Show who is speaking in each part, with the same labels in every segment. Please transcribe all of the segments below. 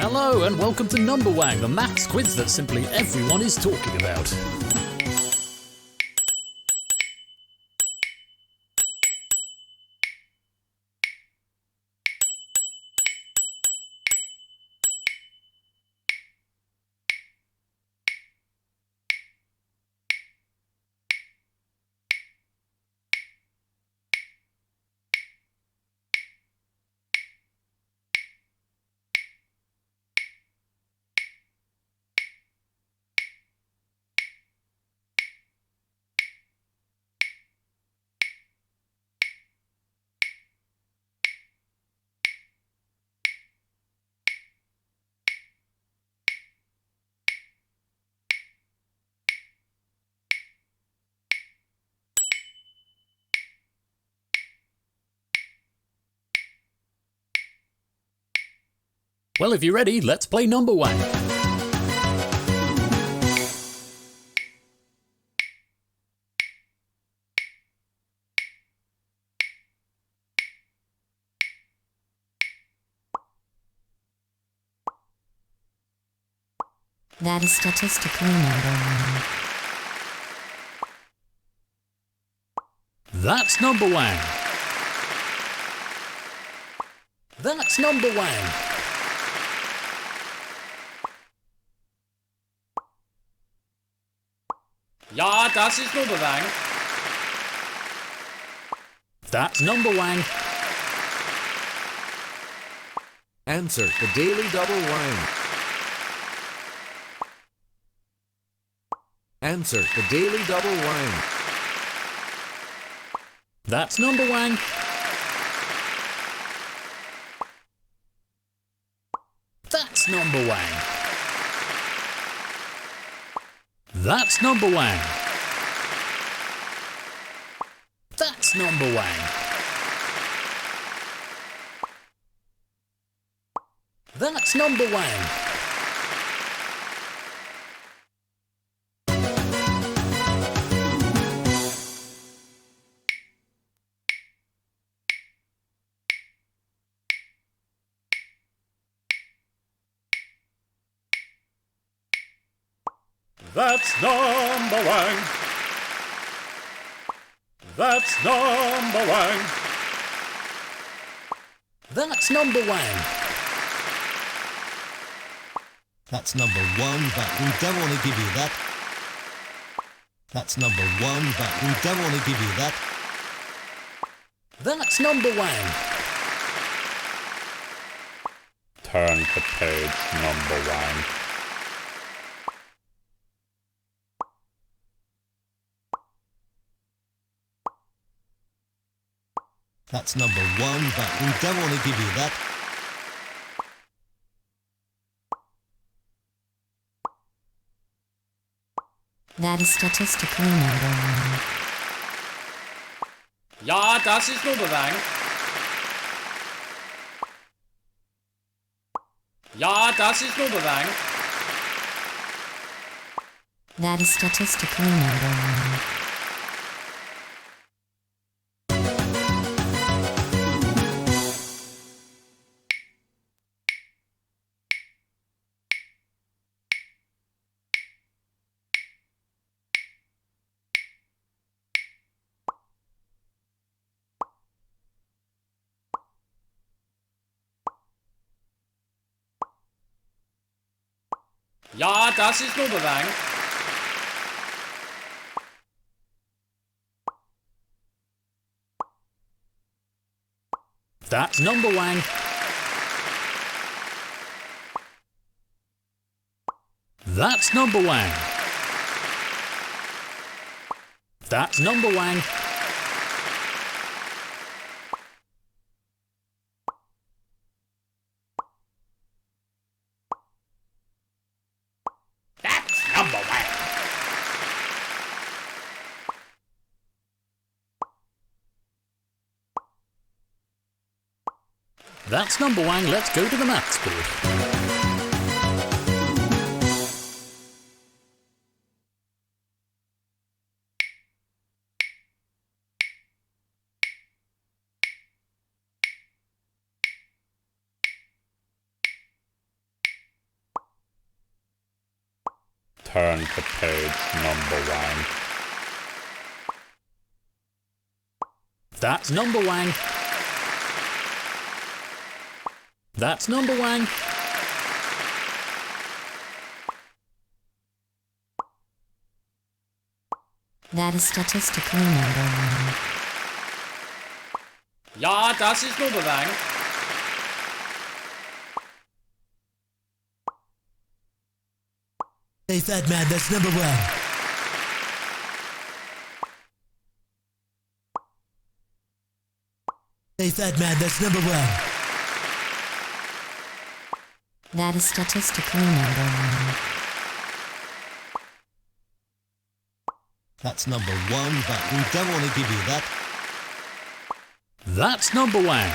Speaker 1: Hello and welcome to Numberwang, the maths quiz that simply everyone is talking about. Well, if you're ready, let's play Numberwang.
Speaker 2: That is statistically Numberwang.
Speaker 1: That's Numberwang. That's Numberwang.
Speaker 3: Ja, das ist Numberwang.
Speaker 1: That's Numberwang.
Speaker 4: Answer the daily double wang. Answer the daily double wang.
Speaker 1: That's Numberwang. That's Numberwang. That's Numberwang. That's Numberwang. That's Numberwang. That's Numberwang. That's Numberwang. That's Numberwang.
Speaker 5: That's number one, but we don't want to give you that. That's number one, but we don't want to give you that.
Speaker 1: That's Numberwang.
Speaker 3: Turn to page Numberwang.
Speaker 5: That's number one, but we don't want to give you that.
Speaker 2: That is statistically Numberwang.
Speaker 3: Ja, das ist Numberwang. Ja, das ist Numberwang.
Speaker 2: That is statistically Numberwang.
Speaker 3: Ja, das ist Numberwang.
Speaker 1: That's Numberwang. That's Numberwang. That's Numberwang.
Speaker 3: That's Numberwang.
Speaker 1: That's Numberwang. Let's go to the maths board.
Speaker 3: Turn to page Numberwang.
Speaker 1: That's Numberwang. That's Numberwang.
Speaker 2: That is statistically Numberwang.
Speaker 3: Ja, das ist Numberwang.
Speaker 5: Hey, fat man, that's Numberwang. Hey, fat man, that's Numberwang.
Speaker 2: That is statistically Numberwang.
Speaker 5: That's number 1, but we don't want to give you that.
Speaker 1: That's Numberwang.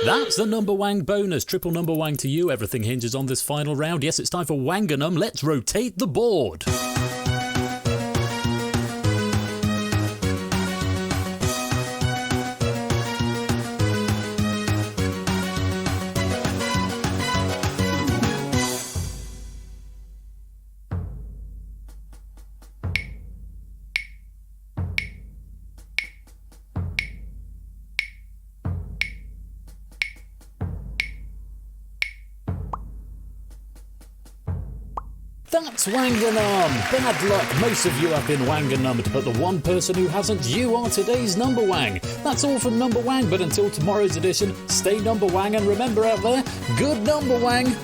Speaker 1: That's the Numberwang bonus. Triple Numberwang to you. Everything hinges on this final round. Yes, it's time for Wanganum. Let's rotate the board. That's Wanganum. Bad luck. Most of you have been Wanganummed, but the one person who hasn't, you are today's Numberwang. That's all from Numberwang, but until tomorrow's edition, stay Numberwang, and remember out there, good Numberwang.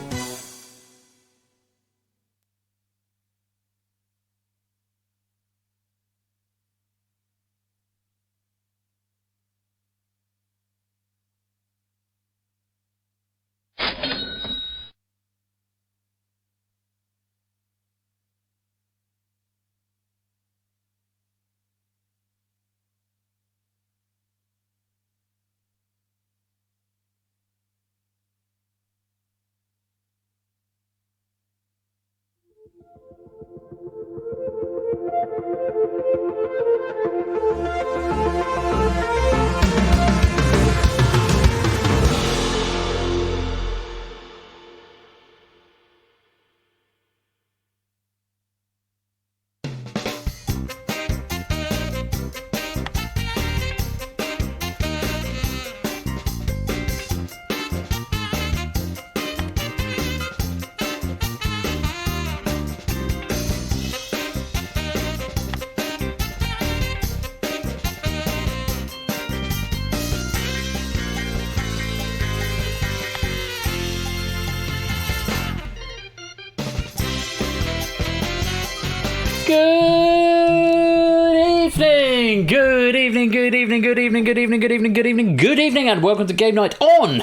Speaker 1: Good evening, and welcome to Game Night on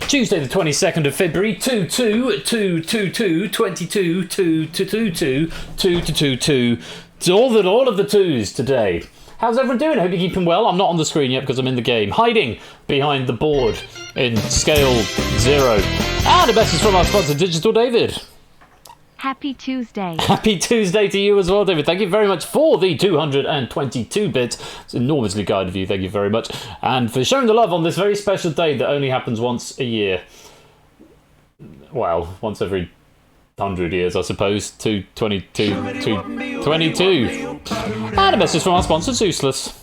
Speaker 1: Tuesday the 22nd of February, 22 to all of the twos today. How's everyone doing? Hope you're keeping well. I'm not on the screen yet because I'm in the game, hiding behind the board in scale 0. And a message from our sponsor, Digital David.
Speaker 6: Happy Tuesday.
Speaker 1: Happy Tuesday to you as well, David. Thank you very much for the 222 bits. It's enormously kind of you. Thank you very much. And for showing the love on this very special day that only happens once a year. Well, once every 100 years, I suppose. 22. And a message from our sponsor, Zeusless.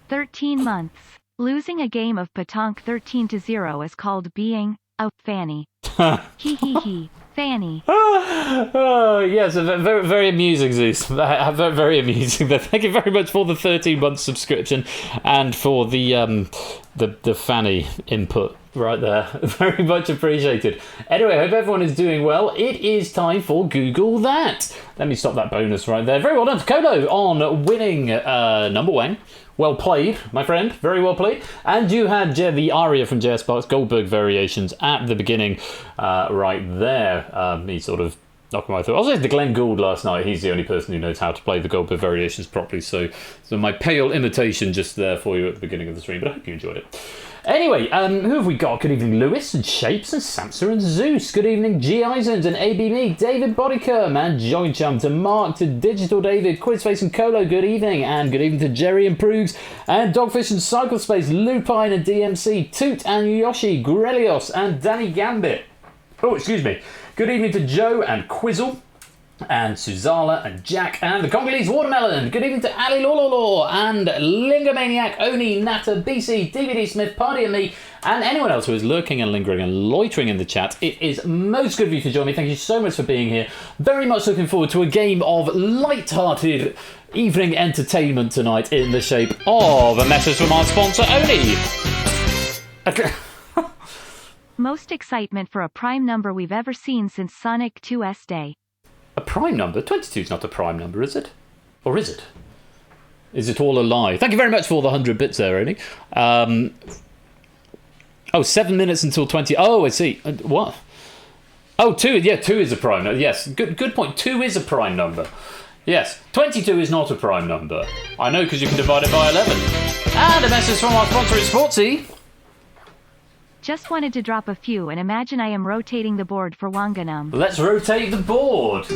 Speaker 6: 13 months. Losing a game of Petanque 13-0 is called being a fanny. Hee hee hee. Fanny.
Speaker 1: Oh, yes, very, very amusing, Zeus. Very, very amusing. Thank you very much for the 13-month subscription and for the fanny input right there. Very much appreciated. Anyway, I hope everyone is doing well. It is time for Google That. Let me stop that bonus right there. Very well done to Kodo on winning Numberwang. Well played, my friend. Very well played. And you had the aria from J.S. Bach's Goldberg Variations at the beginning, right there. Me sort of knocking my throat. I was listening to Glenn Gould last night. He's the only person who knows how to play the Goldberg Variations properly. So my pale imitation just there for you at the beginning of the stream. But I hope you enjoyed it. Anyway, who have we got? Good evening, Lewis and Shapes and Samsa and Zeus. Good evening, G. Isons and AB Meek, David Bodycurm and Joy Chum, to Mark, to Digital David, Quizface and Colo, good evening. And good evening to Jerry and Proogs and Dogfish and Cyclespace, Lupine and DMC, Toot and Yoshi, Grelios and Danny Gambit. Oh, excuse me. Good evening to Joe and Quizzle, and Suzala and Jack and the Congolese Watermelon. Good evening to Ali Lololo and Lingomaniac, Oni, Nata, BC, DVD Smith, Party and me, and anyone else who is lurking and lingering and loitering in the chat. It is most good of you to join me. Thank you so much for being here. Very much looking forward to a game of light-hearted evening entertainment tonight in the shape of a message from our sponsor, Oni. Okay.
Speaker 6: Most excitement for a prime number we've ever seen since Sonic 2's day.
Speaker 1: A prime number? 22 is not a prime number, is it? Or is it? Is it all a lie? Thank you very much for all the 100 bits there, Ernie. 7 minutes until 20. Oh, I see. What? Oh, 2. Yeah, 2 is a prime number. Yes, good point. 2 is a prime number. Yes, 22 is not a prime number. I know, because you can divide it by 11. And a message from our sponsor at Sportsy.
Speaker 6: Just wanted to drop a few and imagine I am rotating the board for Wanganum.
Speaker 1: Let's rotate the board.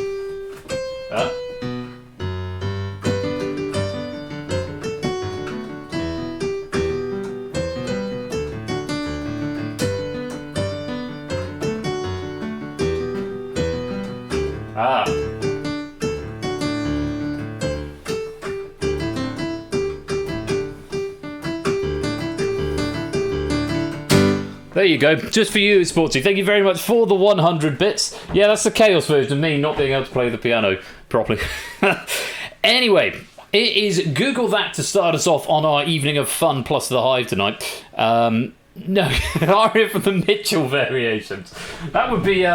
Speaker 1: There you go, just for you, Sportsy. Thank you very much for the 100 bits. Yeah, that's the Chaos version of me not being able to play the piano properly. Anyway, it is Google That to start us off on our evening of fun plus the Hive tonight. No, aria for the Mitchell variations. That would be,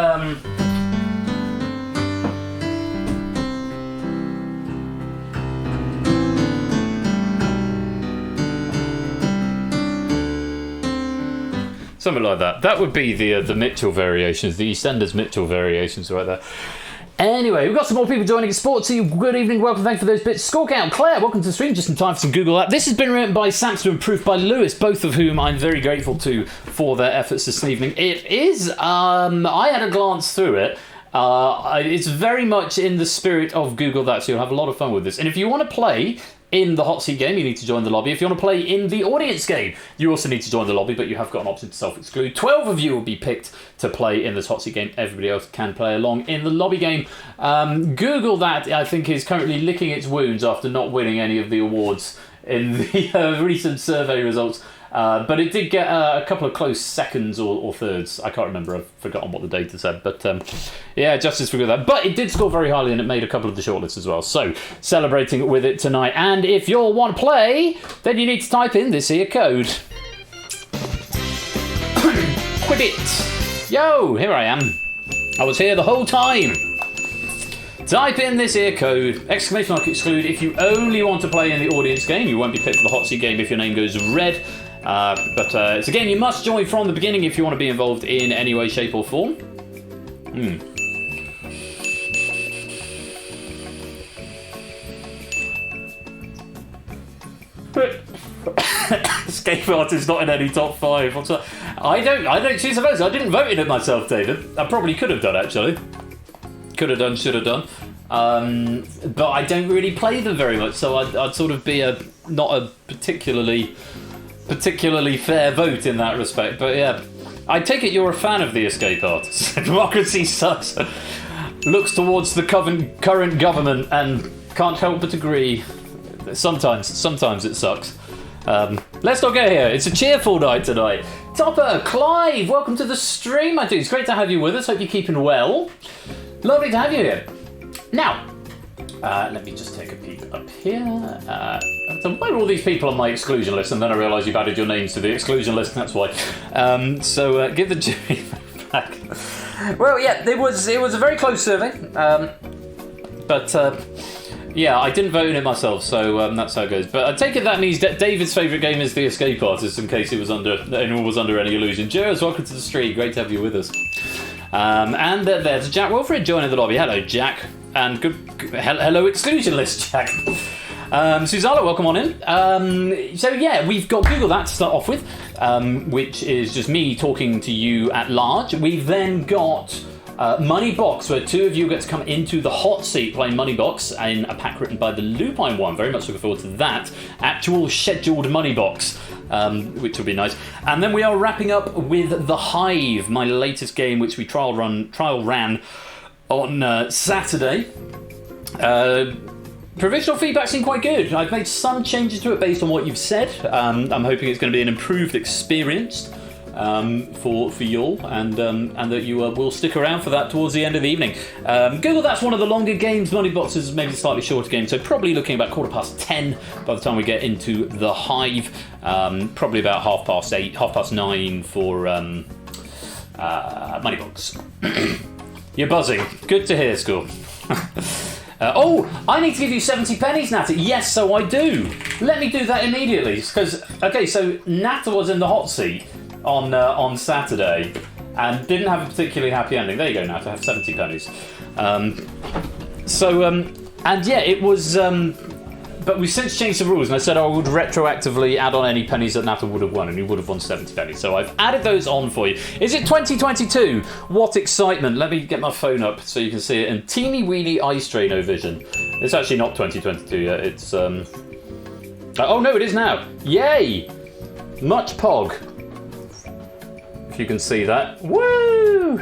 Speaker 1: something like that. That would be the Mitchell variations, the EastEnders Mitchell variations right there. Anyway, we've got some more people joining Sportsy. Good evening, welcome, thanks for those bits. Score count, Claire, welcome to the stream, just in time for some Google That. This has been written by Samson and proofed by Lewis, both of whom I'm very grateful to for their efforts this evening. It is, I had a glance through it. It's very much in the spirit of Google That, so you'll have a lot of fun with this. And if you want to play in the hot seat game, you need to join the lobby. If you want to play in the audience game, you also need to join the lobby, but you have got an option to self-exclude. 12 of you will be picked to play in this hot seat game. Everybody else can play along in the lobby game. Google That, I think, is currently licking its wounds after not winning any of the awards in the recent survey results. But it did get a couple of close seconds or thirds. I can't remember. I've forgotten what the data said. But yeah, justice for that. But it did score very highly and it made a couple of the shortlists as well. So celebrating with it tonight. And if you all want to play, then you need to type in this here code. Quibbit. Yo, here I am. I was here the whole time. Type in this here code, exclamation mark exclude, if you only want to play in the audience game. You won't be picked for the hot seat game if your name goes red. But it's a game you must join from the beginning if you want to be involved in any way, shape or form. Escape artist not in any top 5. What's that? I don't choose those. I didn't vote in it myself, David. I probably could have done, actually. Could have done, should have done. But I don't really play them very much, so I'd sort of be not a particularly fair vote in that respect. But yeah, I take it you're a fan of the escape artists. Democracy sucks. Looks towards the current government and can't help but agree. Sometimes it sucks. Let's not go here. It's a cheerful night tonight. Topper, Clive, welcome to the stream, my dude. It's great to have you with us. Hope you're keeping well. Lovely to have you here. Now, let me just take a peek up here. So why are all these people on my exclusion list? And then I realise you've added your names to the exclusion list, that's why. So give the jury back. Well, yeah, it was a very close survey. But yeah, I didn't vote in it myself, so that's how it goes. But I take it that means that David's favourite game is the escape artist, in case anyone was under any illusion. Jared, welcome to the stream. Great to have you with us. And there's Jack Wilfred joining the lobby. Hello, Jack. And hello, exclusion list, Jack. Suzala, welcome on in. So yeah, we've got Google That to start off with, which is just me talking to you at large. We've then got Moneybox, where 2 of you get to come into the hot seat playing Moneybox in a pack written by the Lupine one. Very much looking forward to that. Actual scheduled Moneybox, which will be nice. And then we are wrapping up with the Hive, my latest game, which we trial ran on Saturday. Provisional feedback seemed quite good. I've made some changes to it based on what you've said. I'm hoping it's going to be an improved experience for y'all, and that you will stick around for that towards the end of the evening. Google that's one of the longer games. Moneybox is maybe a slightly shorter game, so probably looking about 10:15 by the time we get into the Hive. Probably about 8:30, 9:30 for Moneybox. You're buzzing. Good to hear, school. I need to give you 70 pennies, Natty. Yes, so I do. Let me do that immediately. Because, okay, so Natta was in the hot seat on Saturday and didn't have a particularly happy ending. There you go, Natta. I have 70 pennies. And yeah, it was... but we've since changed the rules, and I said I would retroactively add on any pennies that Natta would have won, and he would have won 70 pennies. So I've added those on for you. Is it 2022? What excitement. Let me get my phone up so you can see it in teeny weeny eye straino vision. It's actually not 2022 yet. It's... Oh, no, it is now. Yay! Much pog. If you can see that. Woo!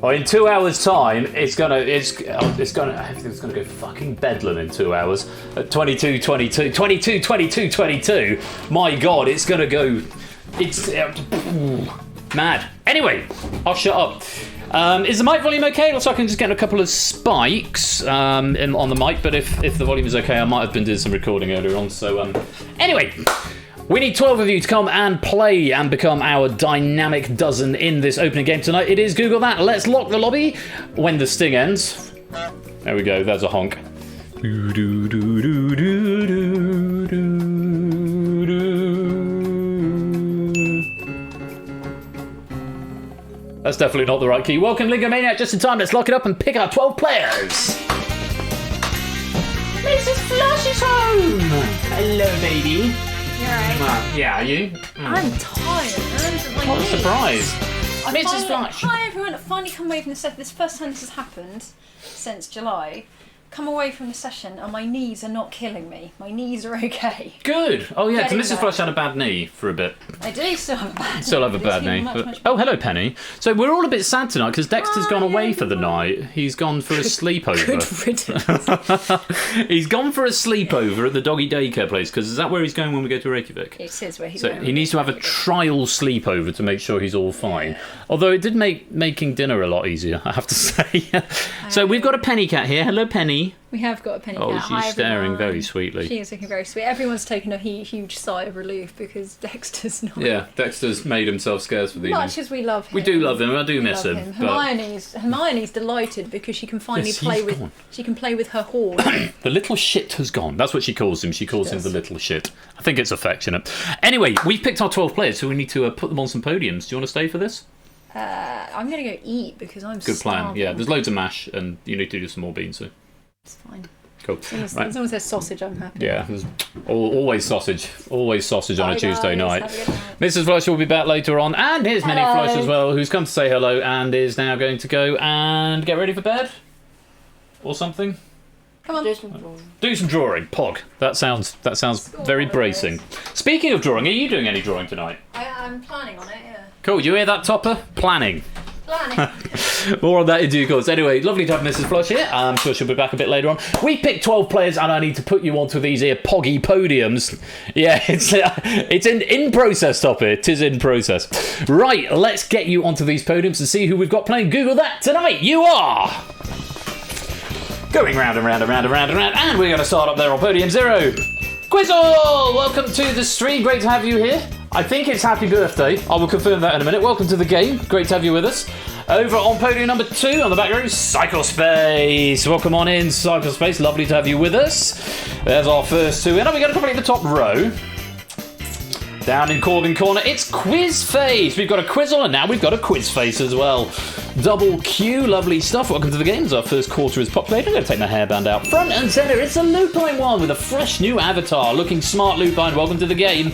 Speaker 1: Oh, in 2 hours' time, everything's gonna go fucking bedlam in 2 hours. At 22. My God, it's gonna go. It's mad. Anyway, I'll shut up. Is the mic volume okay? Looks like I'm just getting a couple of spikes on the mic, but if the volume is okay, I might have been doing some recording earlier on. So anyway. We need 12 of you to come and play and become our dynamic dozen in this opening game tonight. It is Google That. Let's lock the lobby when the sting ends. There we go. There's a honk. That's definitely not the right key. Welcome, Lingomaniac. Just in time. Let's lock it up and pick our 12 players. Mrs. Flush is home. Hello, baby.
Speaker 7: Right.
Speaker 1: Yeah, are you?
Speaker 7: I'm tired.
Speaker 1: What a surprise.
Speaker 7: Mrs. Flush. Hi everyone, I've finally come away from the session. This is the first time this has happened since July. Come away from the session and my knees are not killing me. My knees are okay.
Speaker 1: Good. Oh yeah, because Mrs.
Speaker 7: Getting
Speaker 1: Flush had a bad knee for a bit.
Speaker 7: I do still have a bad knee.
Speaker 1: Still have a bad knee. Oh, hello, Penny. So we're all a bit sad tonight because Dexter's gone away for the night. He's gone for a sleepover.
Speaker 7: Good riddance.
Speaker 1: He's gone for a sleepover at the doggy daycare place, because is that where he's going when we go to Reykjavik?
Speaker 7: It is where he's
Speaker 1: going. So he needs to have a trial sleepover to make sure he's all fine. Although it did make making dinner a lot easier, I have to say. So we've got a Penny cat here. Hello, Penny.
Speaker 7: We have got a Penny
Speaker 1: Oh,
Speaker 7: cat.
Speaker 1: she's
Speaker 7: Hi,
Speaker 1: staring
Speaker 7: everyone.
Speaker 1: very sweetly.
Speaker 7: She is looking very sweet. Everyone's taken a huge sigh of relief because Dexter's not.
Speaker 1: Yeah, Dexter's made himself scarce for the evening.
Speaker 7: Much as we love him.
Speaker 1: We do love him. I do miss
Speaker 7: love
Speaker 1: him.
Speaker 7: Hermione's delighted because she can finally
Speaker 1: Yes,
Speaker 7: play
Speaker 1: he's
Speaker 7: with.
Speaker 1: gone.
Speaker 7: She can play with her horde.
Speaker 1: The little shit has gone. That's what she calls him. She calls him
Speaker 7: does.
Speaker 1: the little shit. I think it's affectionate. Anyway, we've picked our 12 players, so we need to put them on some podiums. Do you want to stay for this?
Speaker 7: I'm gonna go eat because I'm
Speaker 1: Good plan.
Speaker 7: starving.
Speaker 1: Yeah, there's loads of mash, and you need to do some more beans, so.
Speaker 7: It's fine.
Speaker 1: Cool.
Speaker 7: As
Speaker 1: Right.
Speaker 7: long as there's sausage, I'm happy.
Speaker 1: Yeah, there's always sausage. Always sausage on
Speaker 7: Bye,
Speaker 1: a Tuesday
Speaker 7: guys.
Speaker 1: night.
Speaker 7: Have a good night.
Speaker 1: Mrs. Flush will be back later on, and here's Minnie
Speaker 7: Hello.
Speaker 1: Flush as well, who's come to say hello and is now going to go and get ready for bed? Or something?
Speaker 7: Come on.
Speaker 1: Do some drawing. Pog. That sounds very bracing. Speaking of drawing, are you doing any drawing tonight?
Speaker 7: I'm planning on it, yeah.
Speaker 1: Cool, you hear that, Topper? Planning.
Speaker 7: Planning.
Speaker 1: More on that in due course. Anyway, lovely to have Mrs. Flush here. I'm sure she'll be back a bit later on. We picked 12 players, and I need to put you onto these here poggy podiums. Yeah, it's in process, Topper. It is in process. Right, let's get you onto these podiums and see who we've got playing Google That tonight. You are going round and round and round and round and round, and we're going to start up there on podium 0. Quizzle! Welcome to the stream. Great to have you here. I think it's happy birthday. I will confirm that in a minute. Welcome to the game. Great to have you with us. Over on podium number 2 on the back row, Cyclespace. Welcome on in, Cyclespace. Lovely to have you with us. There's our first 2 in. And we're going to complete the top row. Down in Corbin Corner, it's Quiz Face. We've got a Quizzle and now we've got a Quiz Face as well. Double Q, lovely stuff. Welcome to the games. Our first quarter is populated. I'm going to take my hairband out front and centre. It's a Lupine one with a fresh new avatar. Looking smart, Lupine. Welcome to the game.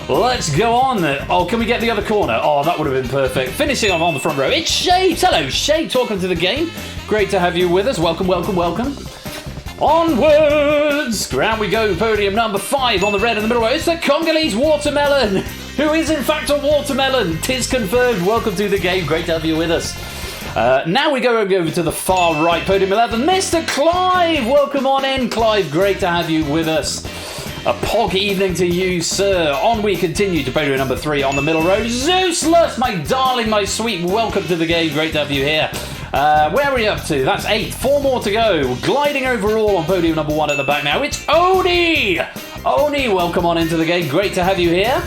Speaker 1: Let's go on. Oh, can we get the other corner? Oh, that would have been perfect. Finishing off on the front row, it's Shade. Hello, Shade. Welcome to the game. Great to have you with us. Welcome, welcome, welcome. Onwards! Round we go, podium number 5 on the red in the middle row. It's the Congolese watermelon, who is in fact a watermelon. Tis confirmed. Welcome to the game. Great to have you with us. Now we go over to the far right, podium 11. Mr. Clive! Welcome on in, Clive. Great to have you with us. A pog evening to you, sir. On we continue to podium number 3 on the middle row. Zeusless, my darling, my sweet. Welcome to the game. Great to have you here. Where are we up to? That's 8. 4 more to go. Gliding overall on podium number 1 at the back now. It's Oni! Oni, welcome on into the game. Great to have you here.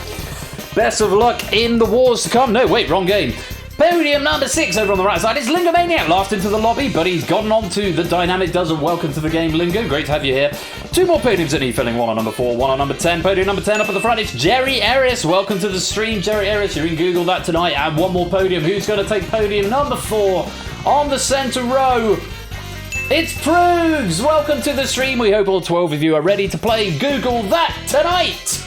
Speaker 1: Best of luck in the wars to come. No, wait, wrong game. Podium number 6 over on the right side. It's Lingo Maniac. Last into the lobby, but he's gotten on to the Dynamic Dozen. Welcome to the game, Lingo. Great to have you here. 2 more podiums that need filling. 1 on number 4, 1 on number 10. Podium number 10 up at the front. It's Jerry Eris. Welcome to the stream, Jerry Eris. You can Google that tonight. And 1 more podium. Who's going to take podium number 4 on the centre row? It's Prugs. Welcome to the stream. We hope all 12 of you are ready to play Google that tonight.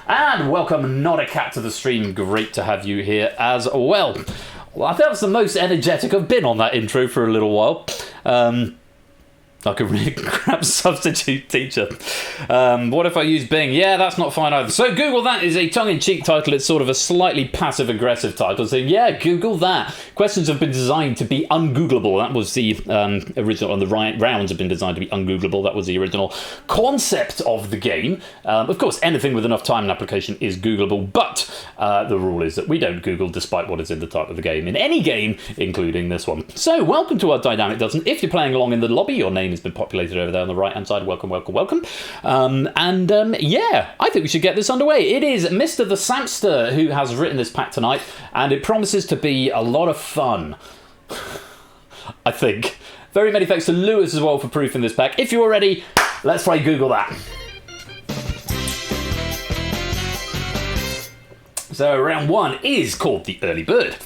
Speaker 1: And welcome Not a Cat to the stream. Great to have you here as well. Well, I think that's the most energetic I've been on that intro for a little while. Like a really crap substitute teacher. What if I use Bing? Yeah, that's not fine either. So Google That is a tongue-in-cheek title. It's sort of a slightly passive-aggressive title saying, yeah, Google that. Questions have been designed to be ungoogleable. That was the original, and the rounds have been designed to be ungoogleable. That was the original concept of the game. Of course, anything with enough time and application is Googleable, but the rule is that we don't Google despite what is in the title of the game, in any game, including this one. So welcome to our Dynamic Dozen. If you're playing along in the lobby, your name has been populated over there on the right hand side. Welcome, welcome, welcome. Yeah, I think we should get this underway. It is Mr. the Samster who has written this pack tonight, and it promises to be a lot of fun. I think. Very many thanks to Lewis as well for proofing this pack. If you're ready, let's try Google that. So round 1 is called the Early Bird.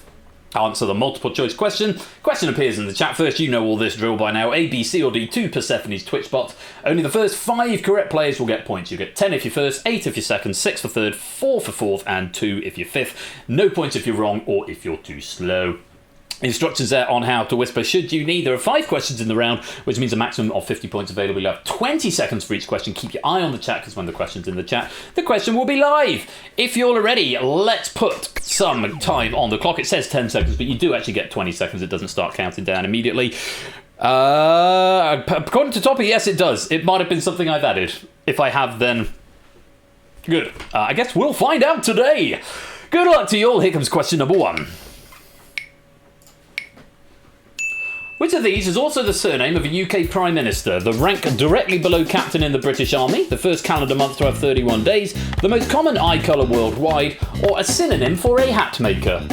Speaker 1: Answer the multiple choice question. Question appears in the chat first. You know all this drill by now. A, B, C or D, 2 Persephone's Twitch bot. Only the first 5 correct players will get points. You get 10 if you're first, 8 if you're second, 6 for third, 4 for fourth and 2 if you're fifth. No points if you're wrong or if you're too slow. Instructions there on how to whisper should you need. There are 5 questions in the round, which means a maximum of 50 points available. You'll have 20 seconds for each question. Keep your eye on the chat, because when the question's in the chat, the question will be live. If you're all ready, let's put some time on the clock. It says 10 seconds, but you do actually get 20 seconds. It doesn't start counting down immediately. According to Toppy, yes, it does. It might have been something I've added. If I have, then good. I guess we'll find out today. Good luck to you all. Here comes question number 1. Which of these is also the surname of a UK Prime Minister? The rank directly below Captain in the British Army, the first calendar month to have 31 days, the most common eye colour worldwide, or a synonym for a hat maker?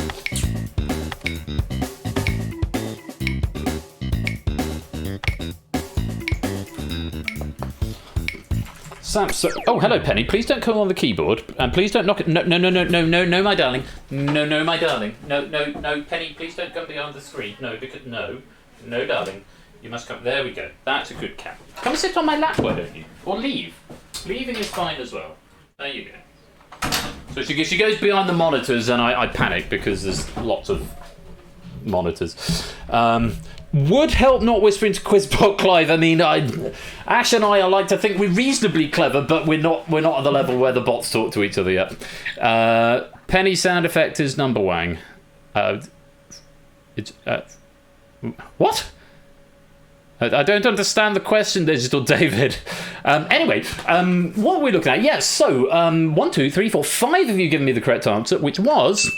Speaker 1: Sam, so, oh, hello, Penny. Please don't come on the keyboard, and please don't knock it. No, my darling. No, my darling. No, Penny. Please don't come behind the screen. No, because no, darling. You must come. There we go. That's a good cat. Come sit on my lap, why don't you? Or leave. Leaving is fine as well. There you go. So she goes behind the monitors, and I panic because there's lots of monitors. Would help not whispering to Quizbot Clive. I mean, Ash and I like to think we're reasonably clever, but we're not at the level where the bots talk to each other yet. Penny sound effect is Numberwang. What? I don't understand the question, Digital David. Anyway, what are we looking at? Yes, so 1, 2, 3, 4, 5 of you given me the correct answer, which was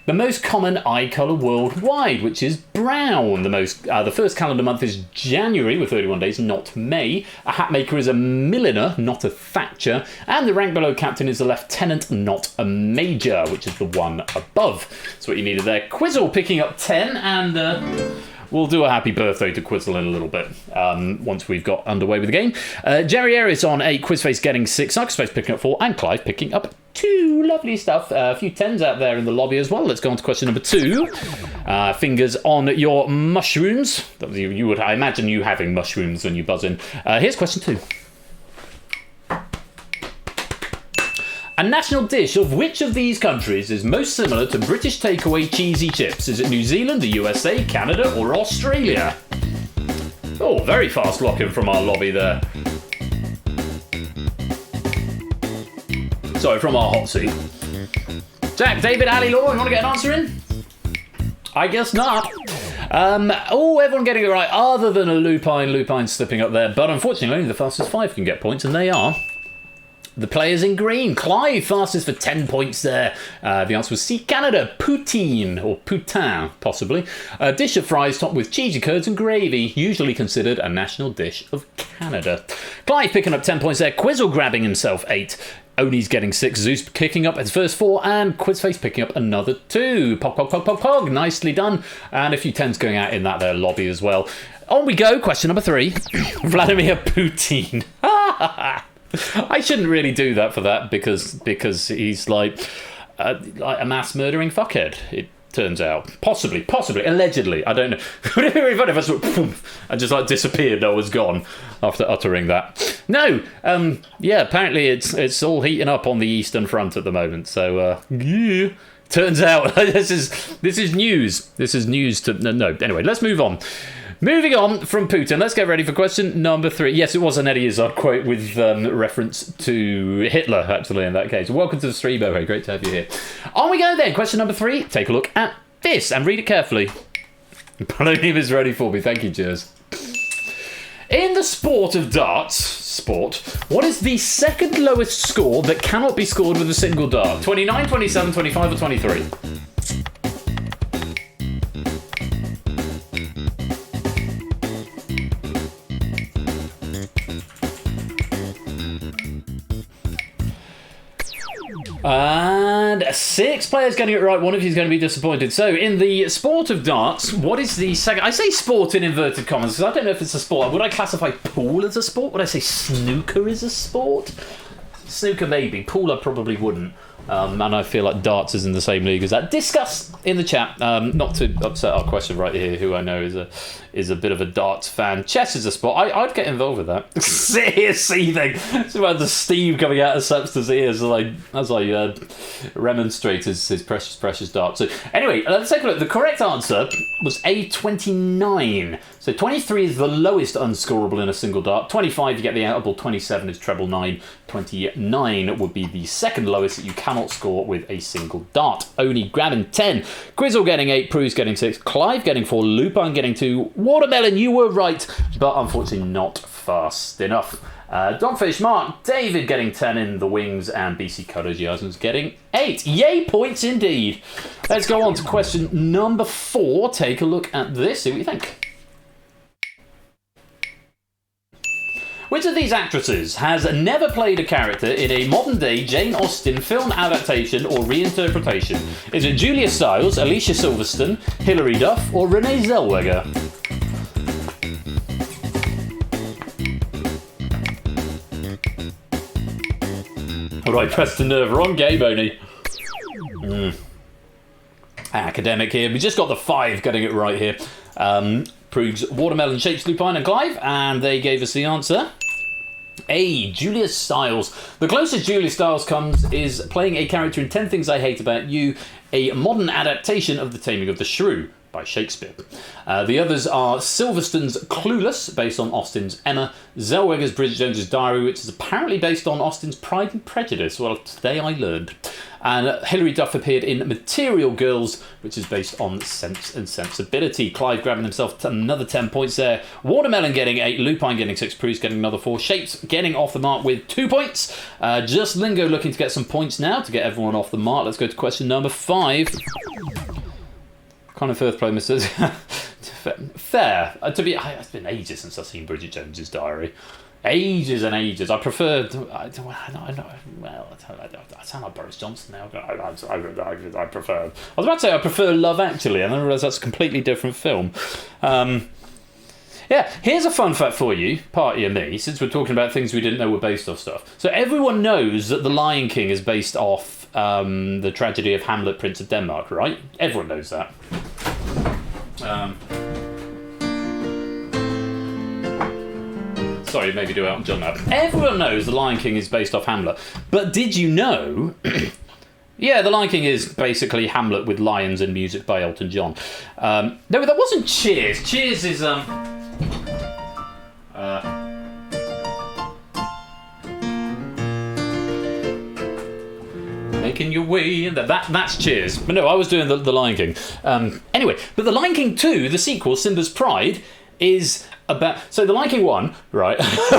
Speaker 1: the most common eye colour worldwide, which is brown. The first calendar month is January with 31 days, not May. A hat maker is a milliner, not a thatcher. And the rank below captain is a lieutenant, not a major, which is the one above. That's what you needed there. Quizzle picking up 10, and we'll do a happy birthday to Quizzle in a little bit once we've got underway with the game. Jerry Ayres on 8, Quizface getting 6, Arcusface picking up 4, and Clive picking up 2. Lovely stuff. A few 10s out there in the lobby as well. Let's go on to question number 2. Fingers on your mushrooms. You would, I imagine you having mushrooms when you buzz in. Here's question 2. A national dish of which of these countries is most similar to British takeaway cheesy chips? Is it New Zealand, the USA, Canada, or Australia? Oh, very fast lock-in from our lobby there. Sorry, from our hot seat. Jack, David, Ali, Law, you want to get an answer in? I guess not. Everyone getting it right, other than a Lupine slipping up there. But unfortunately, only the fastest 5 can get points, and they are the players in green. Clive, fastest for 10 points there. The answer was C, Canada. Poutine, or poutin, possibly. A dish of fries topped with cheesy curds and gravy, usually considered a national dish of Canada. Clive picking up 10 points there. Quizzle grabbing himself 8. Oni's getting 6. Zeus kicking up his first 4. And Quizface picking up another 2. Pog. Nicely done. And a few 10s going out in that there lobby as well. On we go. Question number 3. Vladimir Putin. I shouldn't really do that for that because he's like a mass murdering fuckhead, it turns out. Possibly, allegedly. I don't know. Would it be very funny if I sort of and just like disappeared, I was gone after uttering that? No, apparently it's all heating up on the Eastern Front at the moment. So yeah. Turns out this is news. This is news to no. Anyway, let's move on. Moving on from Putin, let's get ready for question number 3. Yes, it was an Eddie Izzard quote with reference to Hitler, actually, in that case. Welcome to the stream, Boho. Great to have you here. On we go then. Question number 3. Take a look at this and read it carefully. Polonium is ready for me. Thank you, cheers. In the sport of darts, what is the second lowest score that cannot be scored with a single dart? 29, 27, 25, or 23? And 6 players getting it right. One of you is going to be disappointed. So, in the sport of darts, what is the second... I say sport in inverted commas because I don't know if it's a sport. Would I classify pool as a sport? Would I say snooker is a sport? Snooker maybe. Pool I probably wouldn't. And I feel like darts is in the same league as that. Discuss in the chat. Not to upset our question right here, who I know is a bit of a darts fan. Chess is a sport. I'd get involved with that. Seething. It's about the steam coming out of Sepsta's ears as I remonstrate his precious darts. So anyway, let's take a look. The correct answer was A29. So 23 is the lowest unscorable in a single dart. 25 you get the outable. 27 is treble 9. 29 would be the second lowest that you cannot score with a single dart. Oni grabbing 10. Quizzle getting 8. Prue's getting 6. Clive getting 4. Lupin getting 2. Watermelon, you were right, but unfortunately not fast enough. Dogfish, Mark, David getting 10 in the wings, and BC Courage Jason's getting 8. Yay, points indeed. Let's go on to question number 4. Take a look at this, see what you think. Which of these actresses has never played a character in a modern-day Jane Austen film adaptation or reinterpretation? Is it Julia Stiles, Alicia Silverstone, Hilary Duff, or Renee Zellweger? Alright, press the nerve. Wrong game, Oni. Academic here. We just got the 5 getting it right here. Proves Watermelon, Shapes, Lupine, and Clive, and they gave us the answer. A, Julia Stiles. The closest Julia Stiles comes is playing a character in 10 Things I Hate About You, a modern adaptation of The Taming of the Shrew by Shakespeare. The others are Silverstone's Clueless, based on Austen's Emma, Zellweger's Bridget Jones's Diary, which is apparently based on Austen's Pride and Prejudice. Well, today I learned. And Hilary Duff appeared in Material Girls, which is based on Sense and Sensibility. Clive grabbing himself another 10 points there. Watermelon getting 8, Lupine getting 6, Prue's getting another 4, Shapes getting off the mark with 2 points. Just Lingo looking to get some points now to get everyone off the mark. Let's go to question number 5. Kind of first place says fair. It's been ages since I've seen Bridget Jones's Diary. Ages and ages. I prefer. I sound like Boris Johnson now. I prefer. I was about to say I prefer Love Actually, and I realised that's a completely different film. Yeah, here's a fun fact for you, party and me, since we're talking about things we didn't know were based off stuff. So everyone knows that The Lion King is based off the tragedy of Hamlet, Prince of Denmark, right? Everyone knows that. Sorry, maybe do Elton John now. Everyone knows The Lion King is based off Hamlet. But did you know... Yeah, The Lion King is basically Hamlet with lions and music by Elton John. No, that wasn't Cheers. Cheers is making your way, and that's Cheers. But no, I was doing the Lion King. Anyway, but The Lion King 2, the sequel, Simba's Pride, is about... So The Lion King 1, right,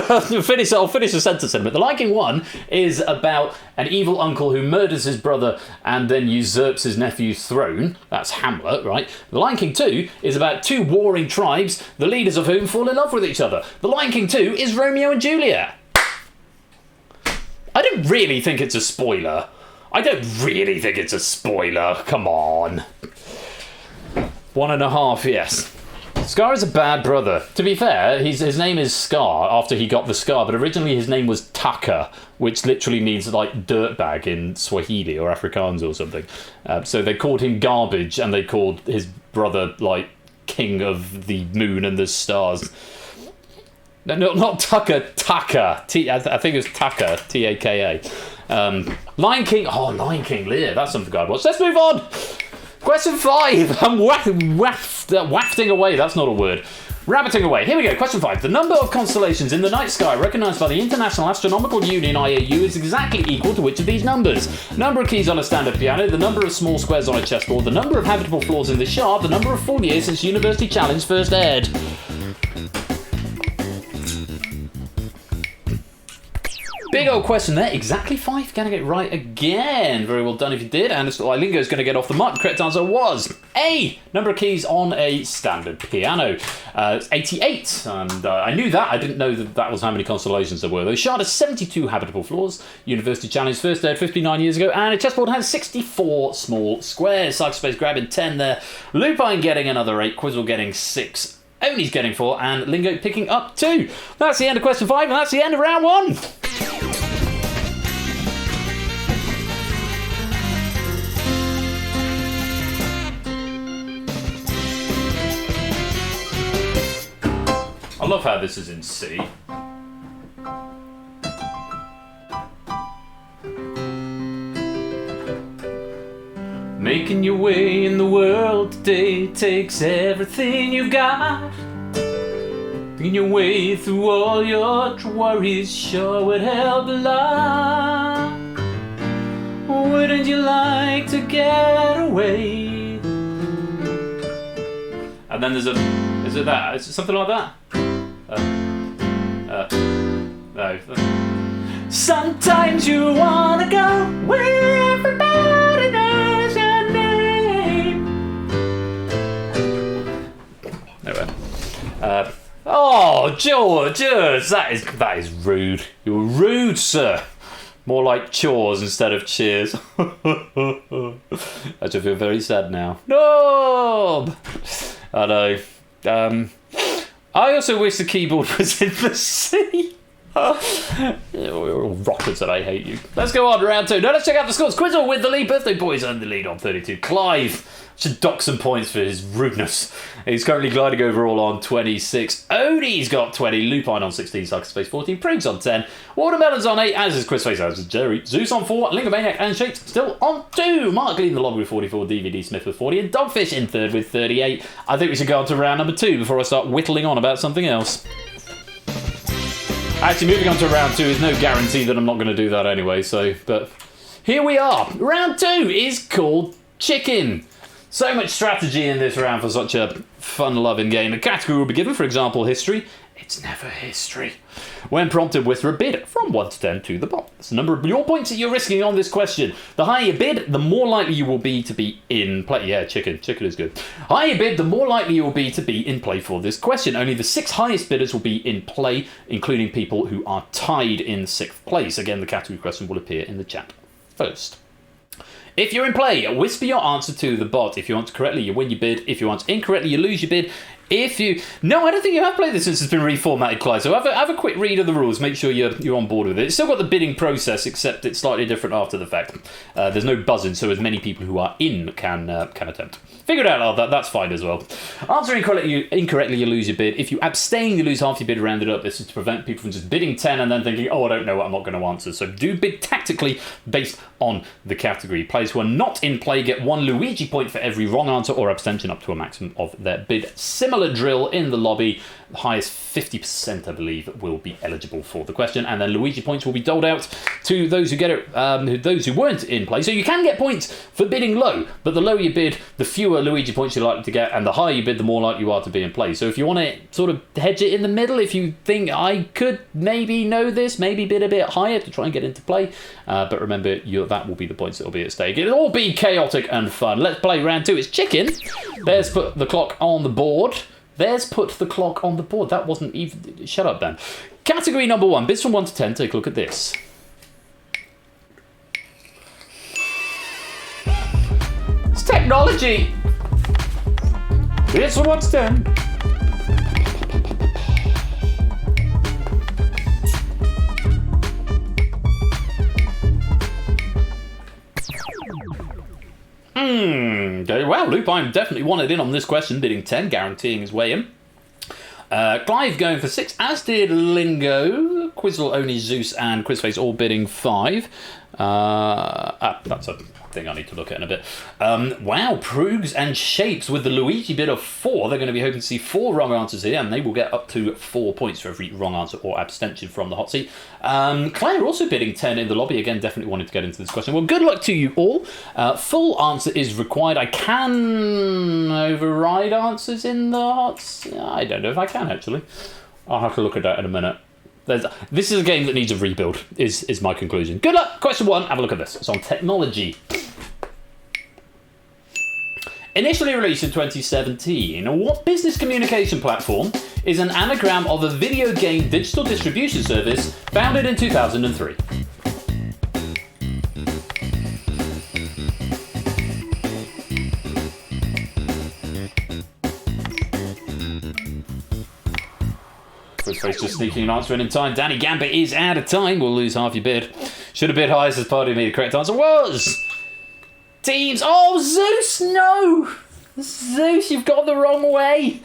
Speaker 1: I'll finish the sentence in a minute. The Lion King 1 is about an evil uncle who murders his brother and then usurps his nephew's throne. That's Hamlet, right? The Lion King 2 is about two warring tribes, the leaders of whom fall in love with each other. The Lion King 2 is Romeo and Juliet. I don't really think it's a spoiler. Come on. 1.5, yes. Scar is a bad brother. To be fair, his name is Scar after he got the scar, but originally his name was Taka, which literally means like dirtbag in Swahili or Afrikaans or something. So they called him Garbage, and they called his brother like King of the Moon and the Stars. No, not Tucker, Taka. I think it was Taka, Taka. Lion King. Oh, Lion King Lear. That's something I'd watch. Let's move on. Question 5. I'm wafting away. That's not a word. Rabbiting away. Here we go. Question 5. The number of constellations in the night sky recognised by the International Astronomical Union (IAU) is exactly equal to which of these numbers? Number of keys on a standard piano, the number of small squares on a chessboard, the number of habitable floors in the Shard, the number of full years since University Challenge first aired. Big old question there. Exactly 5. Gonna get it right again. Very well done if you did. And it's like Lingo's going to get off the mark. The correct answer was A. Number of keys on a standard piano. It's 88. And I knew that. I didn't know that was how many constellations there were. The Shard has 72 habitable floors. University Challenge first aired 59 years ago. And a chessboard has 64 small squares. Cyberspace grabbing 10 there. Lupine getting another 8. Quizzle getting 6. Oni's getting 4. And Lingo picking up 2. That's the end of question 5. And that's the end of round 1. I love how this is in C. Making your way in the world today takes everything you've got. Making your way through all your worries sure would help a lot. Wouldn't you like to get away? And then is it that? Is it something like that? No. Sometimes you wanna go where everybody knows your name. Anyway. Oh, George, that is rude. You're rude, sir. More like chores instead of cheers. I just feel very sad now. No! I know. I also wish the keyboard was in the C. We're all rockers and I hate you. Let's go on, round 2. Now let's check out the scores. Quizzle with the lead. Birthday boys and the lead on 32. Clive should dock some points for his rudeness. He's currently gliding overall on 26. Odie's got 20. Lupine on 16. Cyberspace 14. Prigs on 10. Watermelon's on 8. As is Quizface, as is Jerry. Zeus on 4. Lingomaniac and Shapes still on 2. Mark leading the lobby with 44. DVD Smith with 40. And Dogfish in third with 38. I think we should go on to round number 2 before I start whittling on about something else. Actually, moving on to round 2 is no guarantee that I'm not going to do that anyway, but here we are. Round 2 is called Chicken. So much strategy in this round for such a fun-loving game. A category will be given, for example, history. It's never history. When prompted, whisper a bid from 1 to 10 to the bot. That's the number of your points that you're risking on this question. The higher you bid, the more likely you will be to be in play. Yeah, chicken. Chicken is good. Higher you bid, the more likely you will be to be in play for this question. Only the 6 highest bidders will be in play, including people who are tied in 6th place. Again, the category question will appear in the chat first. If you're in play, whisper your answer to the bot. If you answer correctly, you win your bid. If you answer incorrectly, you lose your bid. No, I don't think you have played this since it's been reformatted, Clyde. So have a quick read of the rules. Make sure you're on board with it. It's still got the bidding process, except it's slightly different after the fact. There's no buzzing, so as many people who are in can attempt. Figure it out, that's fine as well. Answering incorrectly, you lose your bid. If you abstain, you lose half your bid rounded up. This is to prevent people from just bidding 10 and then thinking, oh, I don't know what I'm not going to answer. So do bid tactically based on the category. Players who are not in play get 1 Luigi point for every wrong answer or abstention up to a maximum of their bid. Similar drill in the lobby. The highest 50%, I believe, will be eligible for the question, and then Luigi points will be doled out to those who get it, those who weren't in play. So you can get points for bidding low, but the lower you bid, the fewer Luigi points you're likely to get, and the higher you bid, the more likely you are to be in play. So if you want to sort of hedge it in the middle, if you think I could maybe know this, maybe bid a bit higher to try and get into play, but remember, that will be the points that will be at stake. It'll all be chaotic and fun. Let's play round 2. It's chicken. There's put the clock on the board. That wasn't even... Shut up, Dan. Category number 1. Bids from 1 to 10. Take a look at this. It's technology. Bids from 1 to 10. Okay, well, Lupine definitely wanted in on this question, bidding 10, guaranteeing his way in. Clive going for 6, as did Lingo, Quizzle, Oni, Zeus, and Quizface all bidding 5. That's a thing I need to look at in a bit. Wow, Proogs and Shapes with the Luigi bid of 4. They're going to be hoping to see 4 wrong answers here, and they will get up to 4 points for every wrong answer or abstention from the hot seat. Claire also bidding 10 in the lobby. Again, definitely wanted to get into this question. Well, good luck to you all. Full answer is required. I can override answers in the hot seat. I don't know if I can, actually. I'll have to look at that in a minute. This is a game that needs a rebuild, is my conclusion. Good luck! Question 1, have a look at this. It's on technology. Initially released in 2017, what business communication platform is an anagram of a video game digital distribution service founded in 2003? Quizface just sneaking an answer in time. Danny Gambit is out of time. We'll lose half your bid. Should have bid highest as part of me. The correct answer was... Teams. Oh, Zeus, no! Zeus, you've got the wrong way.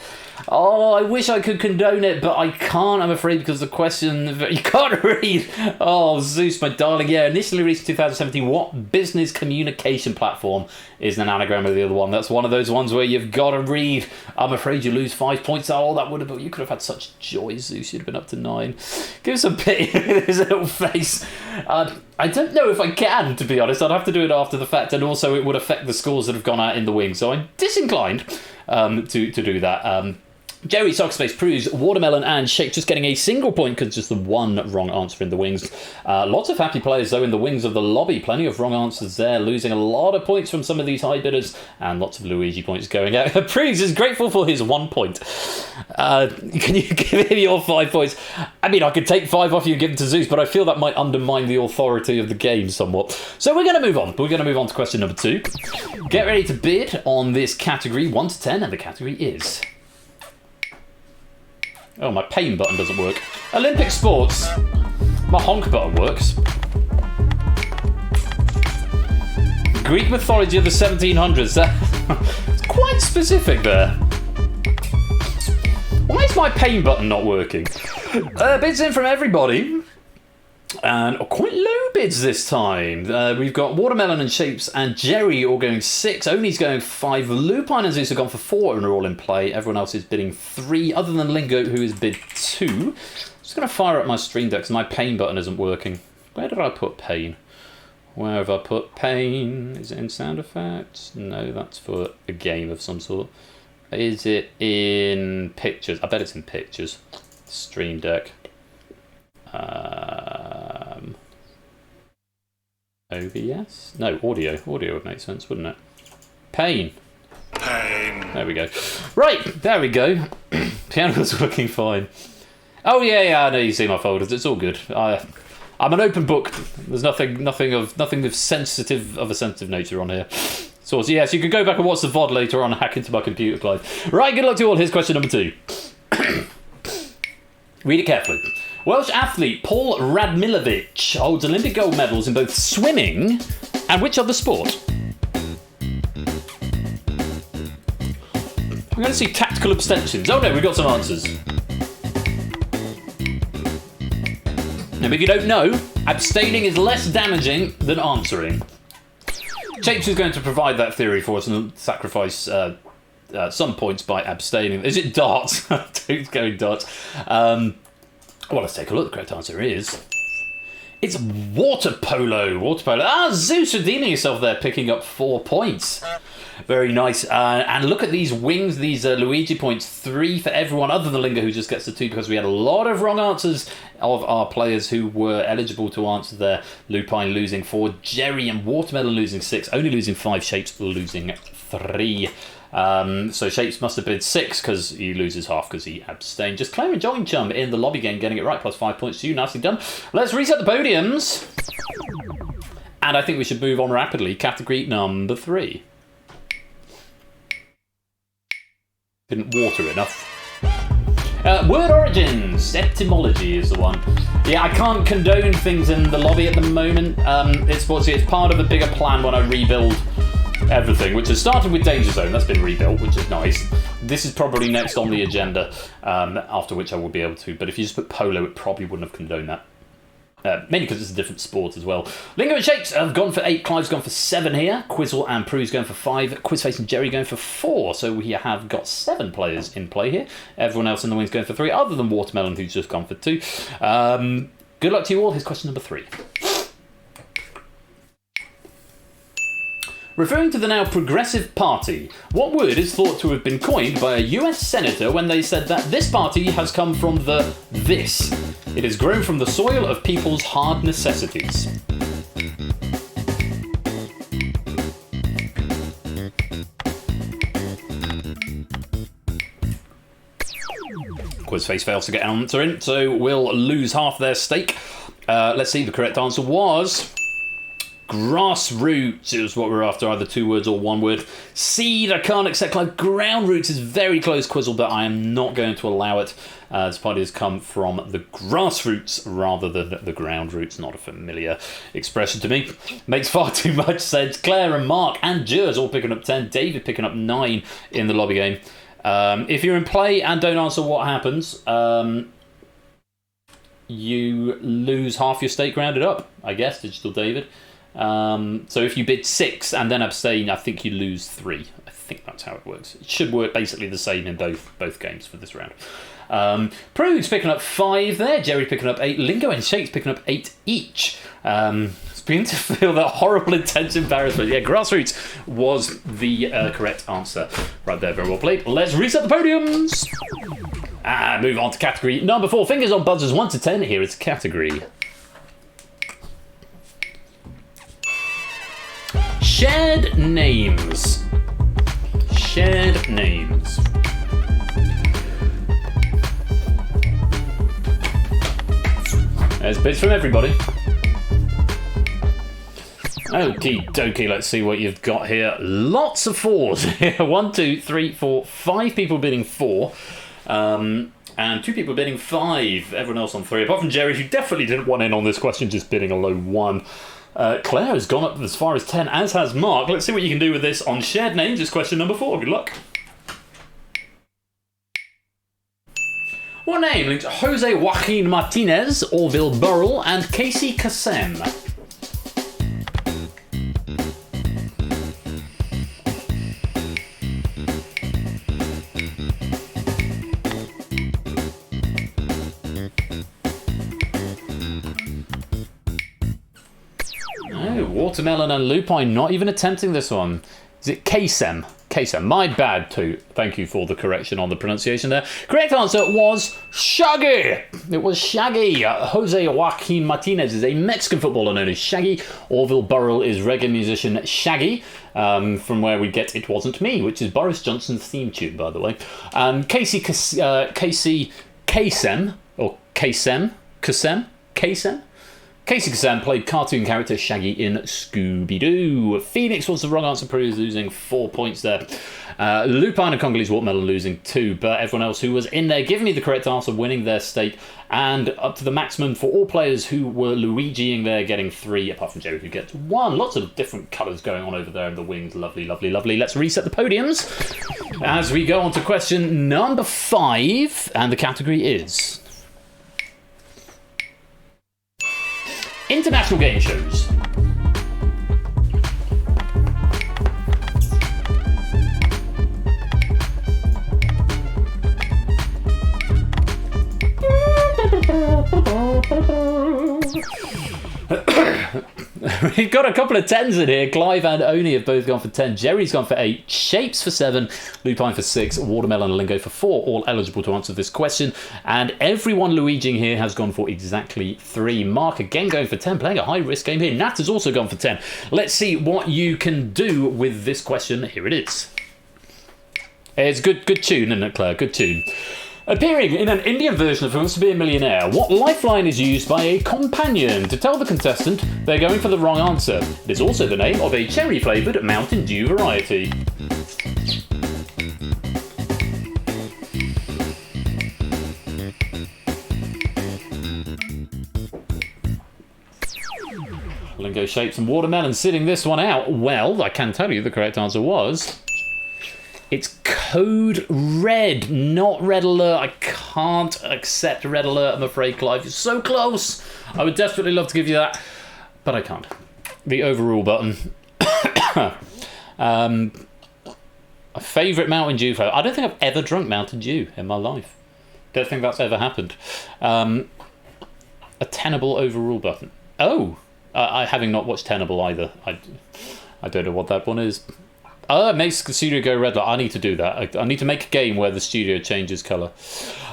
Speaker 1: Oh, I wish I could condone it, but I can't, I'm afraid, because the question... You can't read. Oh, Zeus, my darling. Yeah, initially released in 2017. What business communication platform is an anagram of the other one? That's one of those ones where you've got to read. I'm afraid you lose 5 points. Oh, that would have... You could have had such joy, Zeus. You'd have been up to 9. Give us a pity with his little face. I don't know if I can, to be honest. I'd have to do it after the fact, and also it would affect the scores that have gone out in the wing. So I'm disinclined to do that. Jerry, Sockspace, Proves, Watermelon, and Shake just getting a single point because just the one wrong answer in the wings. Lots of happy players, though, in the wings of the lobby. Plenty of wrong answers there, losing a lot of points from some of these high bidders, and lots of Luigi points going out. Proves is grateful for his 1 point. Can you give him your 5 points? I mean, I could take 5 off you and give them to Zeus, but I feel that might undermine the authority of the game somewhat. So we're going to move on. We're going to move on to question number 2. Get ready to bid on this category 1 to 10, and the category is... Oh, my pain button doesn't work. Olympic sports. My honk button works. Greek mythology of the 1700s. It's quite specific there. Why is my pain button not working? Bids in from everybody. And quite low bids this time. We've got Watermelon and Shapes and Jerry all going 6. Oni's going 5. Lupine and Zeus have gone for 4 and are all in play. Everyone else is bidding 3, other than Lingo, who is bid 2. I'm just going to fire up my Stream Deck because my pain button isn't working. Where did I put pain? Where have I put pain? Is it in sound effects? No, that's for a game of some sort. Is it in pictures? I bet it's in pictures. Stream Deck. OBS? No, audio. Audio would make sense, wouldn't it? Pain. There we go. Right, there we go. Piano's working fine. Oh yeah, I know you see my folders. It's all good. I'm an open book. There's nothing of sensitive nature on here. So yes, you can go back and watch the VOD later on and hack into my computer, Clive. Right, good luck to you all. Here's question number 2. Read it carefully. Welsh athlete Paul Radmilovic holds Olympic gold medals in both swimming and which other sport? I'm going to see tactical abstentions. Oh no, we've got some answers. Now, if you don't know, abstaining is less damaging than answering. Shapes is going to provide that theory for us and sacrifice some points by abstaining. Is it darts? Dude's going darts. Well, let's take a look. The correct answer is... It's water polo. Water polo. Ah, Zeus redeeming yourself there, picking up 4 points. Very nice. And look at these wings, these Luigi points. 3 for everyone other than Lingo, who just gets the 2 because we had a lot of wrong answers of our players who were eligible to answer there. Lupine losing 4, Jerry and Watermelon losing 6, only losing 5, Shapes losing 3. So Shapes must have been 6 because he loses half because he abstained. Just Claire enjoying Chum in the lobby game, getting it right, plus 5 points to you. Nicely done. Let's reset the podiums. And I think we should move on rapidly. Category number 3. Didn't water enough. Word origins. Etymology is the one. Yeah, I can't condone things in the lobby at the moment. It's part of a bigger plan when I rebuild everything, which has started with Danger Zone. That's been rebuilt, which is nice. This is probably next on the agenda, after which I will be able to. But if you just put Polo, it probably wouldn't have condoned that. Mainly because it's a different sport as well. Lingo and Shapes have gone for 8. Clive's gone for 7 here. Quizzle and Prue's going for 5. Quizface and Jerry going for 4. So we have got 7 players in play here. Everyone else in the wing's going for 3, other than Watermelon, who's just gone for 2. Good luck to you all. Here's question number 3. Referring to the now Progressive Party, what word is thought to have been coined by a US senator when they said that this party has come from the this? It has grown from the soil of people's hard necessities. Quizface fails to get an answer in, so we'll lose half their stake. Let's see, the correct answer was... grassroots. It was what we were after, either 2 words or 1 word. Seed, I can't accept. Clive. Ground roots is very close, Quizzle, but I am not going to allow it. This party has come from the grassroots rather than the ground roots. Not a familiar expression to me. Makes far too much sense. Claire and Mark and Jers all picking up 10. David picking up 9 in the lobby game. If you're in play and don't answer, what happens? You lose half your stake rounded up, I guess, Digital David. So if you bid 6 and then abstain, I think you lose 3. I think that's how it works. It should work basically the same in both games for this round. Prude's picking up 5 there. Jerry picking up 8. Lingo and Shakes picking up 8 each. It's beginning to feel that horrible, intense embarrassment. Yeah, grassroots was the correct answer. Right there, very well played. Let's reset the podiums. Move on to category number 4. Fingers on buzzers 1 to 10. Here is category. Shared names. Shared names. There's bits from everybody. Okie dokie, let's see what you've got here. Lots of 4s here. 1, 2, 3, 4, 5 people bidding 4. And 2 people bidding 5. Everyone else on 3. Apart from Jerry, who definitely didn't want in on this question, just bidding a low 1. Claire has gone up as far as 10, as has Mark. Let's see what you can do with this on shared names. It's question number 4. Good luck. What name linked Jose Joaquin Martinez, Orville Burrell, and Casey Kasem? Watermelon and Lupine not even attempting this one. Is it Kasem? Kasem. My bad too. Thank you for the correction on the pronunciation there. Correct answer was Shaggy. It was Shaggy. Jose Joaquin Martinez is a Mexican footballer known as Shaggy. Orville Burrell is reggae musician Shaggy. From where we get It Wasn't Me, which is Boris Johnson's theme tune, by the way. Casey Kasem, or Kasem, Casey Kassan played cartoon character Shaggy in Scooby-Doo. Phoenix was the wrong answer, Peru losing 4 points there. Lupin and Congolese Watermelon losing 2, but everyone else who was in there giving me the correct answer, winning their stake, and up to the maximum for all players who were Luigiing there, getting 3, apart from Jerry who gets 1. Lots of different colours going on over there in the wings. Lovely, lovely, lovely. Let's reset the podiums as we go on to question number 5, and the category is international game shows. We've got a couple of 10s in here. Clive and Oni have both gone for 10. Jerry's gone for 8. Shapes for 7. Lupine for 6. Watermelon and Lingo for 4. All eligible to answer this question. And everyone Luigiing here has gone for exactly 3. Mark again going for 10. Playing a high-risk game here. Nat has also gone for 10. Let's see what you can do with this question. Here it is. It's good tune, isn't it, Claire? Good tune. Appearing in an Indian version of Who Wants to Be a Millionaire, what lifeline is used by a companion to tell the contestant they're going for the wrong answer? It is also the name of a cherry-flavoured Mountain Dew variety. Lingo, Shapes and Watermelon sitting this one out. Well, I can tell you the correct answer was... it's Code Red, not Red Alert. I can't accept Red Alert, I'm afraid, Clive. You're so close. I would desperately love to give you that, but I can't. The overrule button. A favourite Mountain Dew flavor. I don't think I've ever drunk Mountain Dew in my life. Don't think that's ever happened. A tenable overrule button. Oh, I having not watched Tenable either. I don't know what that one is. Oh, it makes the studio go red light. I need to do that. I need to make a game where the studio changes colour.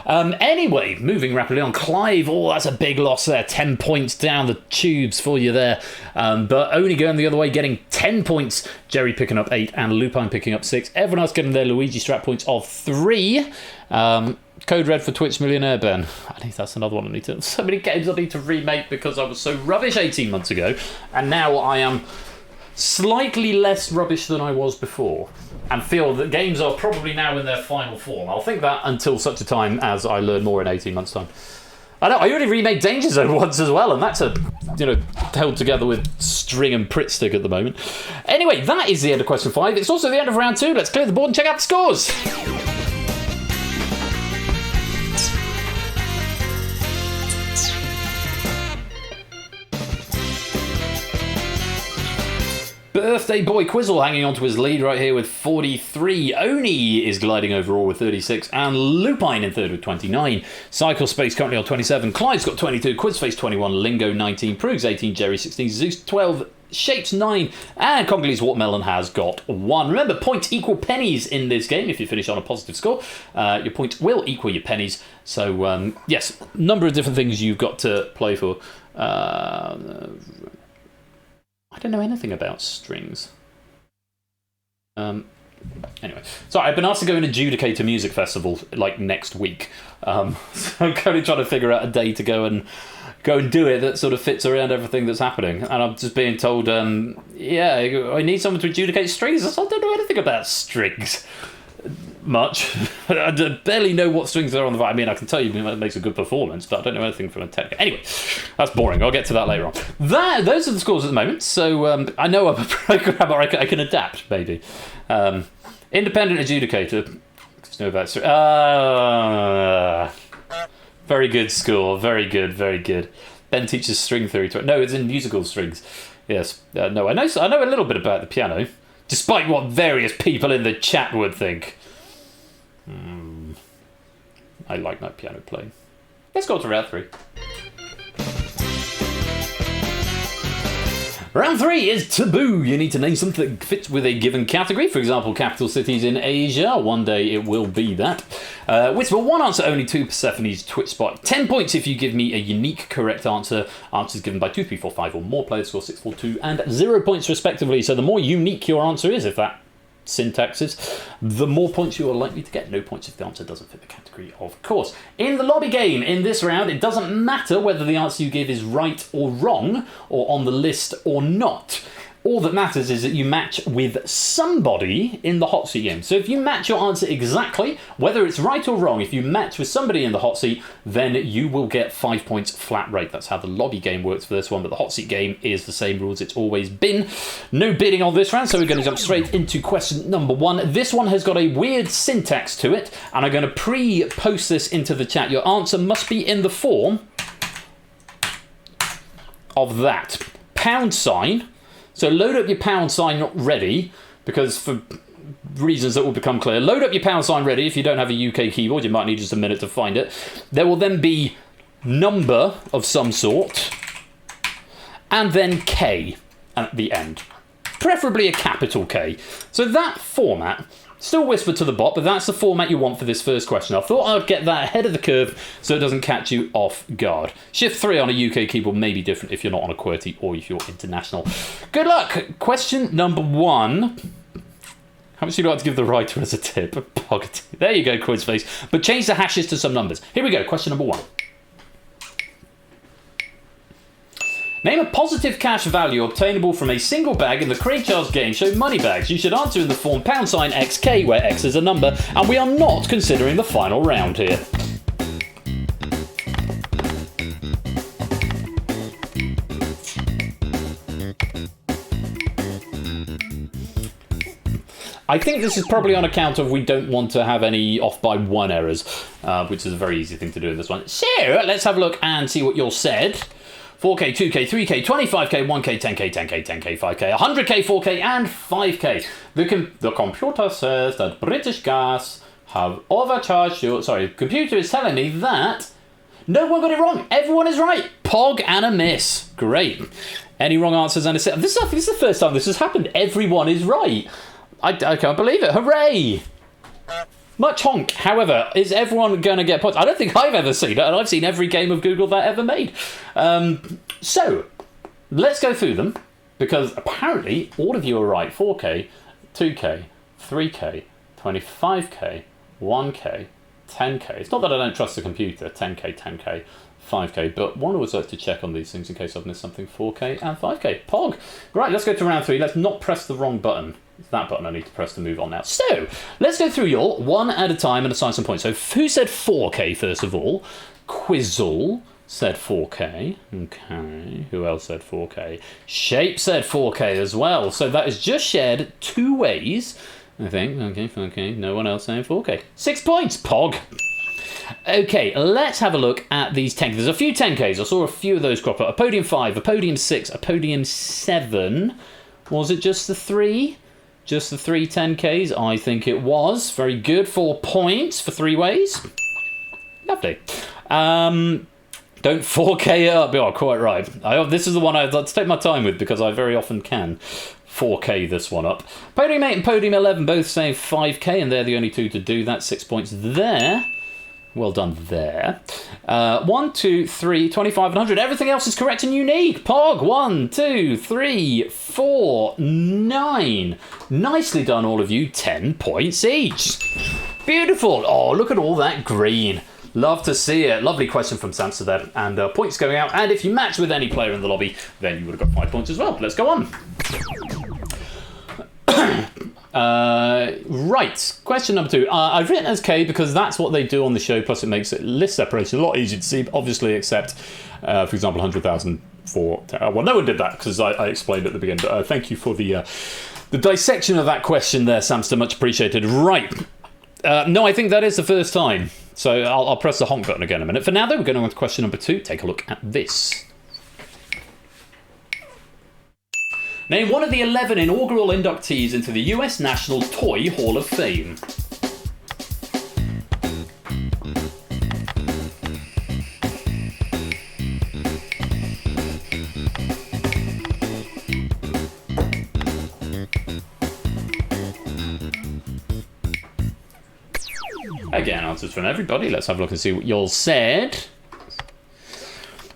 Speaker 1: Anyway, moving rapidly on. Clive, oh, that's a big loss there. 10 points down the tubes for you there. But only going the other way, getting 10 points. Jerry picking up 8 and Lupine picking up 6. Everyone else getting their Luigi Strat points of 3. Code Red for Twitch Millionaire, Ben. I think that's another one I need to... so many games I need to remake because I was so rubbish 18 months ago. And now I am... slightly less rubbish than I was before, and feel that games are probably now in their final form. I'll think that until such a time as I learn more in 18 months' time. I know, I already remade Danger Zone once as well, and that's held together with string and Pritt stick at the moment. Anyway, that is the end of question 5. It's also the end of round 2. Let's clear the board and check out the scores. Birthday boy Quizzle hanging on to his lead right here with 43. Oni is gliding overall with 36. And Lupine in third with 29. Cycle Space currently on 27. Clyde's got 22. Quizface 21. Lingo 19. Prugs 18. Jerry 16. Zeus 12. Shapes 9. And Congolese Watermelon has got 1. Remember, points equal pennies in this game. If you finish on a positive score, your points will equal your pennies. So, yes, number of different things you've got to play for. I don't know anything about strings. Anyway, so I've been asked to go and adjudicate a music festival like next week. So I'm currently trying to figure out a day to go and do it that sort of fits around everything that's happening. And I'm just being told, yeah, I need someone to adjudicate strings. I don't know anything about strings. Much. I barely know what strings are on the violin. I mean, I can tell you it makes a good performance, but I don't know anything from a technical. Anyway, that's boring. I'll get to that later on. Those are the scores at the moment. So I know I'm a programmer. I can adapt, maybe. Independent adjudicator. Know about very good score. Very good. Very good. Ben teaches string theory. No, it's in musical strings. Yes. No, I know a little bit about the piano, despite what various people in the chat would think. I like night piano playing. Let's go to round 3. Round 3 is taboo. You need to name something that fits with a given category. For example, capital cities in Asia. One day it will be that. Whisper, 1 answer only, 2 Persephone's Twitch spot. 10 points if you give me a unique correct answer. Answers given by 2, 3, 4, 5 or more players score 6, 4, 2 and 0 points respectively. So the more unique your answer is, if that syntaxes, the more points you are likely to get. No points if the answer doesn't fit the category, of course. In the lobby game, in this round, it doesn't matter whether the answer you give is right or wrong, or on the list or not. All that matters is that you match with somebody in the hot seat game. So if you match your answer exactly, whether it's right or wrong, if you match with somebody in the hot seat, then you will get 5 points flat rate. That's how the lobby game works for this one, but the hot seat game is the same rules it's always been. No bidding on this round, so we're going to jump straight into question number 1. This one has got a weird syntax to it, and I'm going to pre-post this into the chat. Your answer must be in the form of that. £. So load up your £, not ready, because for reasons that will become clear, load up your £, ready. If you don't have a UK keyboard, you might need just a minute to find it. There will then be number of some sort, and then K at the end. Preferably a capital K. So that format, still whispered to the bot, but that's the format you want for this first question. I thought I'd get that ahead of the curve so it doesn't catch you off guard. Shift 3 on a UK keyboard may be different if you're not on a QWERTY or if you're international. Good luck! Question number 1. How much would you like to give the writer as a tip? There you go, quiz face. But change the hashes to some numbers. Here we go, question number 1. Name a positive cash value obtainable from a single bag in the Craig Charles game show Moneybags. You should answer in the form $XK, where X is a number, and we are not considering the final round here. I think this is probably on account of we don't want to have any off by 1 errors, which is a very easy thing to do in this one. So, let's have a look and see what you all said. 4K, 2K, 3K, 25K, 1K, 10K, 10K, 10K, 5K, 100K, 4K, and 5K. The computer says that British Gas have overcharged you. Sorry, the computer is telling me that no one got it wrong. Everyone is right. Pog and a miss. Great. Any wrong answers and a set. This is the first time this has happened. Everyone is right. I can't believe it. Hooray. Much honk. However, is everyone going to get points? I don't think I've ever seen it, and I've seen every game of Google that ever made. So, let's go through them, because apparently all of you are right. 4K, 2K, 3K, 25K, 1K, 10K. It's not that I don't trust the computer. 10K, 10K, 5K, but one always likes to check on these things in case I've missed something. 4K and 5K. Pog. Right, let's go to round 3. Let's not press the wrong button. It's that button I need to press to move on now. So, let's go through y'all one at a time and assign some points. So, who said 4K first of all? Quizzle said 4K. Okay. Who else said 4K? Shape said 4K as well. So, that is just shared 2 ways. I think. Okay. No one else saying 4K. 6 points. Pog. Okay, let's have a look at these 10Ks. There's a few 10Ks. I saw a few of those crop up. A podium 5, a podium 6, a podium 7. Was it just the 3? Just the 3 10Ks? I think it was. Very good. 4 points for 3 ways. Lovely. Don't 4K it up. Oh, quite right. This is the one I'd like to take my time with because I very often can 4K this one up. Podium 8 and Podium 11 both saying 5K, and they're the only 2 to do that. 6 points there. Well done there. 1, 2, 3, 25, and 100. Everything else is correct and unique. Pog. 1, 2, 3, 4, 9. Nicely done, all of you. 10 points each. Beautiful. Oh, look at all that green. Love to see it. Lovely question from Samsa there. And points going out. And if you match with any player in the lobby, then you would have got 5 points as well. Let's go on. Right, question number 2. I've written as K because that's what they do on the show, plus it makes it list separation a lot easier to see, obviously, except, for example, 100,000 for... well, no one did that because I explained at the beginning, but thank you for the dissection of that question there, Samster, much appreciated. Right, no, I think that is the first time, so I'll press the honk button again in a minute. For now, though, we're going on to question number 2. Take a look at this. Name one of the 11 inaugural inductees into the US National Toy Hall of Fame. Again, answers from everybody. Let's have a look and see what y'all said.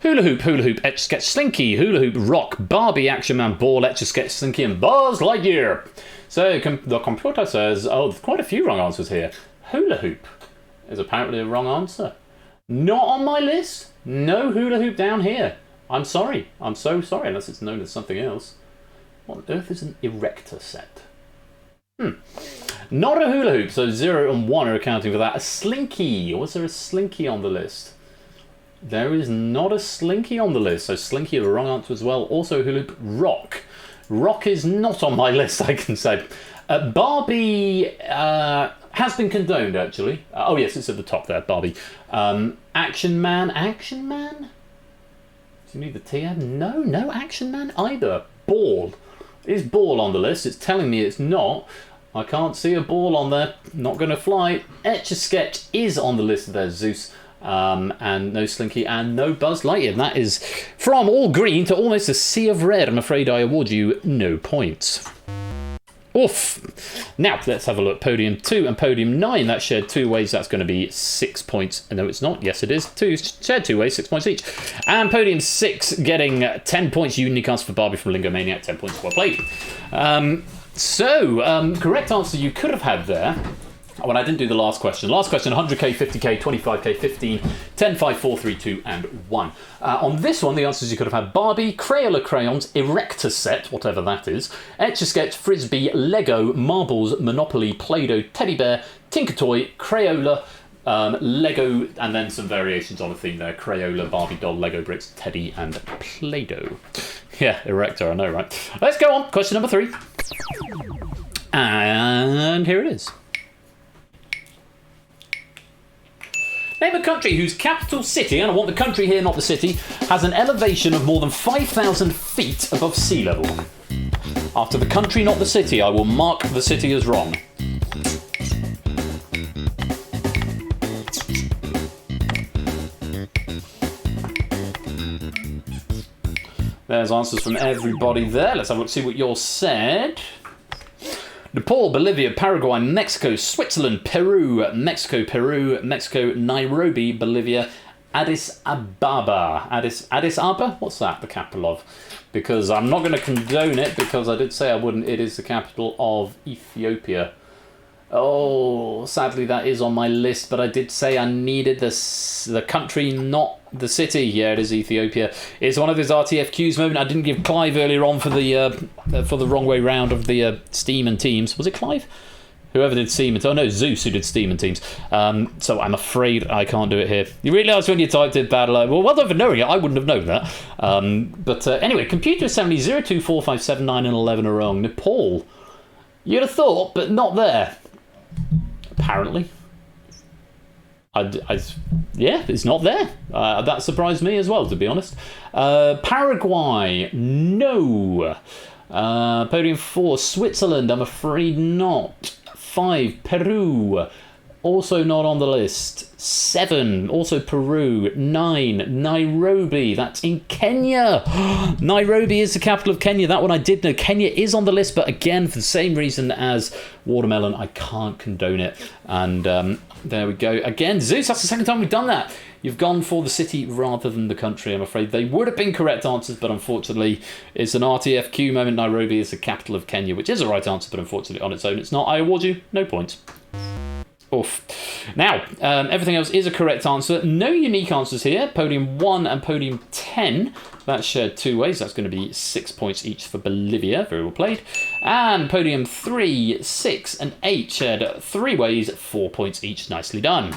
Speaker 1: Hula Hoop, Etch Sketch Slinky, Hula Hoop, Rock, Barbie, Action Man, Ball, Etch Sketch Slinky, and Buzz Lightyear. So the computer says, oh, there's quite a few wrong answers here. Hula Hoop is apparently a wrong answer. Not on my list. No hula hoop down here. I'm sorry. I'm so sorry, unless it's known as something else. What on earth is an erector set? Not a hula hoop, so 0 and 1 are accounting for that. A slinky. Was there a slinky on the list? There is not a slinky on the list, so slinky is a wrong answer as well. Also hula hoop, rock. Rock is not on my list, I can say. Barbie has been condoned, actually. Oh, yes, it's at the top there, Barbie. Action Man? Do you need the T? No Action Man either. Ball. Is ball on the list? It's telling me it's not. I can't see a ball on there. Not going to fly. Etch-a-Sketch is on the list there, Zeus. And no Slinky and no Buzz Lightyear. And that is from all green to almost a sea of red. I'm afraid I award you no points. Oof. Now, let's have a look. Podium 2 and Podium 9. That's shared 2 ways. That's going to be 6 points. No, it's not. Yes, it is. Shared 2 ways, 6 points each. And Podium 6 getting 10 points. Unique answer for Barbie from Lingomaniac. 10 points. Well played. Correct answer you could have had there. When I didn't do the last question. Last question, 100k, 50k, 25k, 15, 10, 5, 4, 3, 2, and 1. On this one, the answers you could have had Barbie, Crayola crayons, Erector set, whatever that is, Etch-a-Sketch, Frisbee, Lego, Marbles, Monopoly, Play-Doh, Teddy Bear, Tinker Toy, Crayola, Lego, and then some variations on a theme there. Crayola, Barbie doll, Lego bricks, Teddy, and Play-Doh. Yeah, Erector, I know, right? Let's go on. Question number 3. And here it is. Name a country whose capital city, and I want the country here, not the city, has an elevation of more than 5,000 feet above sea level. After the country, not the city, I will mark the city as wrong. There's answers from everybody there. Let's have a look, see what yours said. Nepal, Bolivia, Paraguay, Mexico, Switzerland, Peru, Mexico, Nairobi, Bolivia, Addis Ababa. Addis Ababa? What's that the capital of? Because I'm not going to condone it, because I did say I wouldn't. It is the capital of Ethiopia. Oh, sadly that is on my list, but I did say I needed the country, not the city. Yeah, it is Ethiopia. It's one of those RTFQs moment. I didn't give Clive earlier on for the wrong way round of the Steam and Teams. Was it Clive? Whoever did Steam and oh no, Zeus who did Steam and Teams. So I'm afraid I can't do it here. You realised when you typed in bad well done for knowing it. I wouldn't have known that. Anyway, computer assembly 0, 2, 4, 5, 7, 9 and 11 are wrong. Nepal. You'd have thought, but not there. Apparently. Yeah, it's not there. That surprised me as well, to be honest. Paraguay, no. Podium 4, Switzerland, I'm afraid not. 5, Peru, also not on the list. 7, also Peru. 9, Nairobi, that's in Kenya. Nairobi is the capital of Kenya. That one I did know. Kenya is on the list, but again, for the same reason as Watermelon, I can't condone it. And there we go. Again, Zeus, that's the second time we've done that. You've gone for the city rather than the country, I'm afraid. They would have been correct answers, but unfortunately, it's an RTFQ moment. Nairobi is the capital of Kenya, which is a right answer, but unfortunately on its own, it's not. I award you no points. Oof. Now, everything else is a correct answer. No unique answers here. Podium 1 and Podium 10. That's shared 2 ways. That's going to be 6 points each for Bolivia. Very well played. And Podium 3, 6 and 8 shared 3 ways. 4 points each. Nicely done.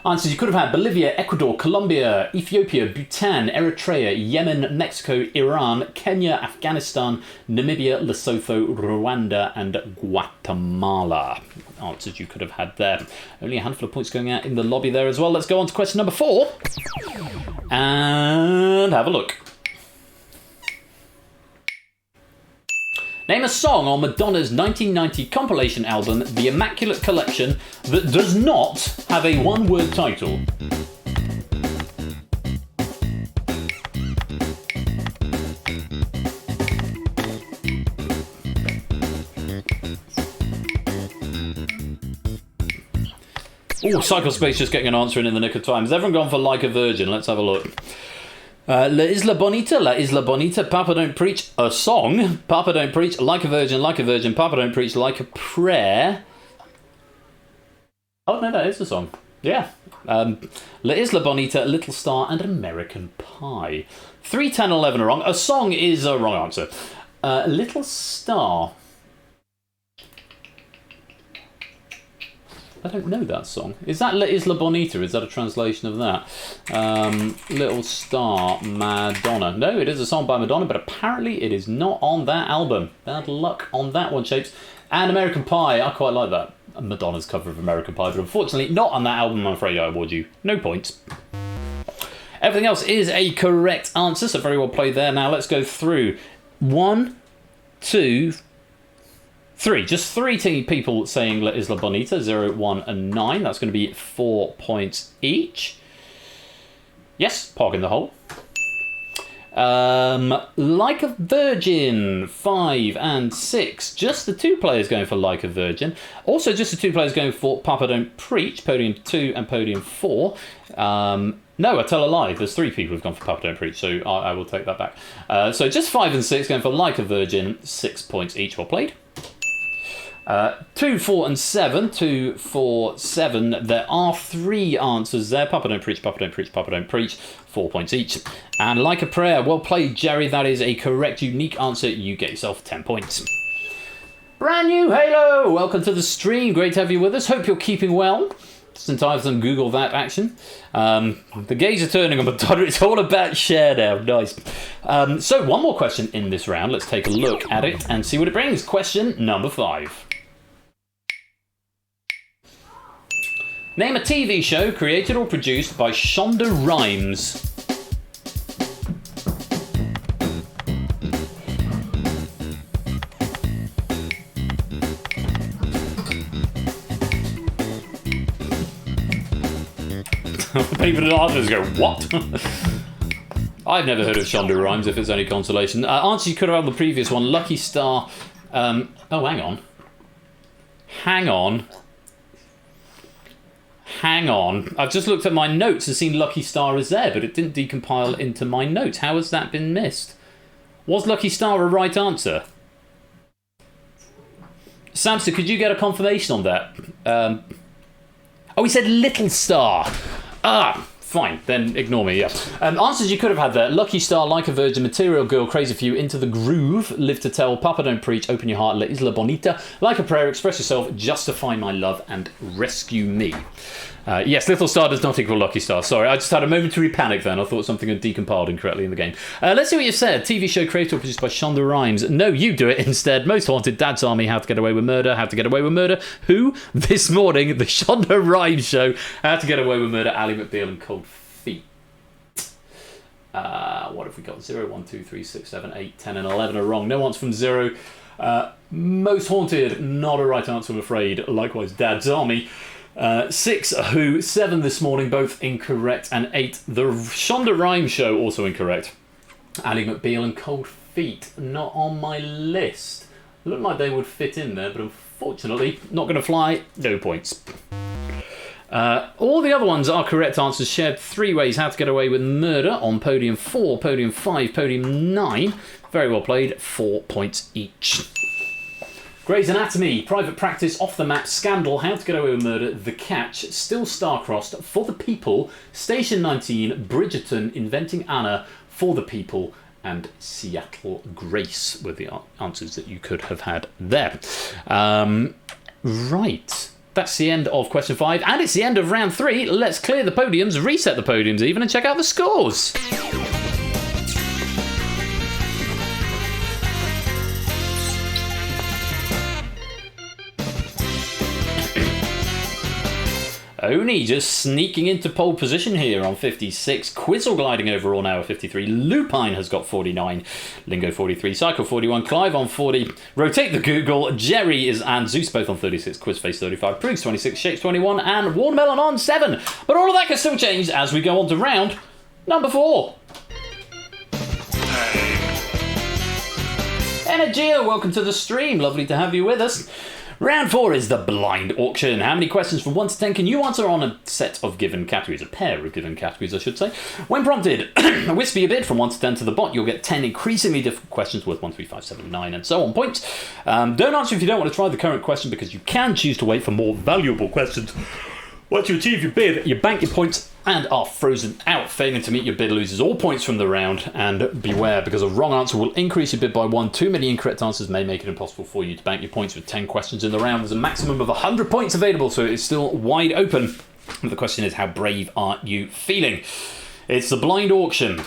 Speaker 1: Answers you could have had: Bolivia, Ecuador, Colombia, Ethiopia, Bhutan, Eritrea, Yemen, Mexico, Iran, Kenya, Afghanistan, Namibia, Lesotho, Rwanda, and Guatemala. Answers you could have had there. Only a handful of points going out in the lobby there as well. Let's go on to question number 4 and have a look. Name a song on Madonna's 1990 compilation album, The Immaculate Collection, that does not have a one-word title. Oh, Cycle Space just getting an answer in the nick of time. Has everyone gone for Like a Virgin? Let's have a look. La Isla Bonita, Papa Don't Preach, a song. Papa Don't Preach, like a virgin, Papa Don't Preach, like a prayer. Oh, no, that is a song. Yeah. La Isla Bonita, Little Star, and American Pie. 3, 10, 11 are wrong. A song is a wrong answer. Little Star. I don't know that song. Is that La Isla Bonita? Is that a translation of that? Little Star, Madonna. No, it is a song by Madonna, but apparently it is not on that album. Bad luck on that one, Shapes. And American Pie, I quite like that. Madonna's cover of American Pie, but unfortunately not on that album, I'm afraid I award you. No points. Everything else is a correct answer, so very well played there. Now let's go through. 1, 2, 3. Just 3 people saying La Isla Bonita, 0, 1, and 9. That's going to be 4 points each. Yes, park in the hole. Like a Virgin, 5 and 6. Just the 2 players going for Like a Virgin. Also, just the 2 players going for Papa Don't Preach, podium 2 and podium 4. No, I tell a lie. There's 3 people who've gone for Papa Don't Preach, so I will take that back. So just 5 and 6 going for Like a Virgin, 6 points each. Well played. 2, 4, and 7. 2, 4, 7. There are 3 answers there. Papa Don't Preach, Papa Don't Preach, Papa Don't Preach. 4 points each. And Like a Prayer. Well played, Jerry. That is a correct, unique answer. You get yourself 10 points. Brand new Halo. Welcome to the stream. Great to have you with us. Hope you're keeping well. Since I've done Google that action. The gays are turning on Madonna. It's all about share now. Nice. So one more question in this round. Let's take a look at it and see what it brings. Question number 5. Name a TV show created or produced by Shonda Rhimes. People in the answers go, what? I've never heard of Shonda Rhimes, if it's any consolation. Answer you could have had the previous one. Lucky Star. Oh, hang on. Hang on. I've just looked at my notes and seen Lucky Star is there, but it didn't decompile into my notes. How has that been missed? Was Lucky Star a right answer? Samson, could you get a confirmation on that? Oh, he said Little Star. Ah, fine. Then ignore me, yeah. Answers you could have had there. Lucky Star, Like a Virgin, Material Girl, Crazy for You, Into the Groove, Live to Tell, Papa Don't Preach, Open Your Heart, La Isla Bonita, Like a Prayer, Express Yourself, Justify My Love, and Rescue Me. Yes, Little Star does not equal Lucky Star. Sorry, I just had a momentary panic then. I thought something had decompiled incorrectly in the game. Let's see what you said. TV show created or produced by Shonda Rhimes. No, you do it instead. Most Haunted, Dad's Army, How to Get Away with Murder, How to Get Away with Murder. Who? This Morning, The Shonda Rhimes Show, How to Get Away with Murder, Ally McBeal, and Cold Feet. What have we got? 0, 1, 2, 3, 6, 7, 8, 10, and 11 are wrong. No answer from 0. Most Haunted, not a right answer, I'm afraid. Likewise, Dad's Army. 6, Who, 7 This Morning, both incorrect, and 8, The Shonda Rhimes Show, also incorrect. Ally McBeal and Cold Feet, not on my list. Looked like they would fit in there, but unfortunately, not going to fly, no points. All the other ones are correct answers, shared 3 ways. How to Get Away with Murder on podium 4, podium 5, podium 9. Very well played, 4 points each. Grey's Anatomy, Private Practice, Off the Map, Scandal, How to Get Away with Murder, The Catch, Still Star-Crossed, For the People, Station 19, Bridgerton, Inventing Anna, For the People, and Seattle Grace were the answers that you could have had there. Right. That's the end of question 5, and it's the end of round 3. Let's clear the podiums, reset the podiums even, and check out the scores. Oni just sneaking into pole position here on 56. Quizzle gliding over on hour 53. Lupine has got 49. Lingo 43. Psycho 41. Clive on 40. Rotate the Google. Jerry and Zeus both on 36. Quizface 35. Briggs 26. Shapes 21. And Watermelon on 7. But all of that can still change as we go on to round number 4. Energia, welcome to the stream. Lovely to have you with us. Round 4 is the blind auction. How many questions from 1 to 10 can you answer on a set of given categories? A pair of given categories, I should say. When prompted, whisper a bid from 1 to 10 to the bot. You'll get 10 increasingly different questions worth 1, 3, 5, 7, 9, and so on points. Don't answer if you don't want to try the current question, because you can choose to wait for more valuable questions. Once you achieve your bid, you bank your points and are frozen out. Failing to meet your bid loses all points from the round. And beware, because a wrong answer will increase your bid by 1. Too many incorrect answers may make it impossible for you to bank your points with 10 questions in the round. There's a maximum of 100 points available, so it's still wide open. And the question is, how brave are you feeling? It's the blind auction.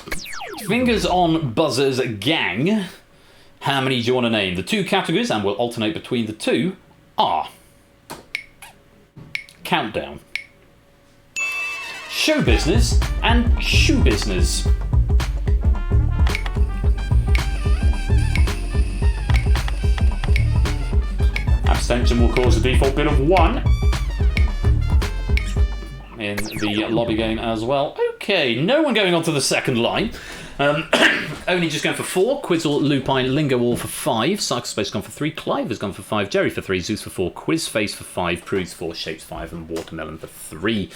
Speaker 1: Fingers on buzzers, gang. How many do you want to name? The 2 categories, and we'll alternate between the 2, are countdown, show business, and shoe business. Abstention will cause a default bid of 1 in the lobby game as well. Okay, no one going on to the second line. Only just going for 4. Quizzle, Lupine, Lingo all for 5. Psychospace gone for 3. Clive has gone for 5. Jerry for 3. Zeus for 4. Quizface for 5. Prudes 4. Shapes 5. And Watermelon for 3.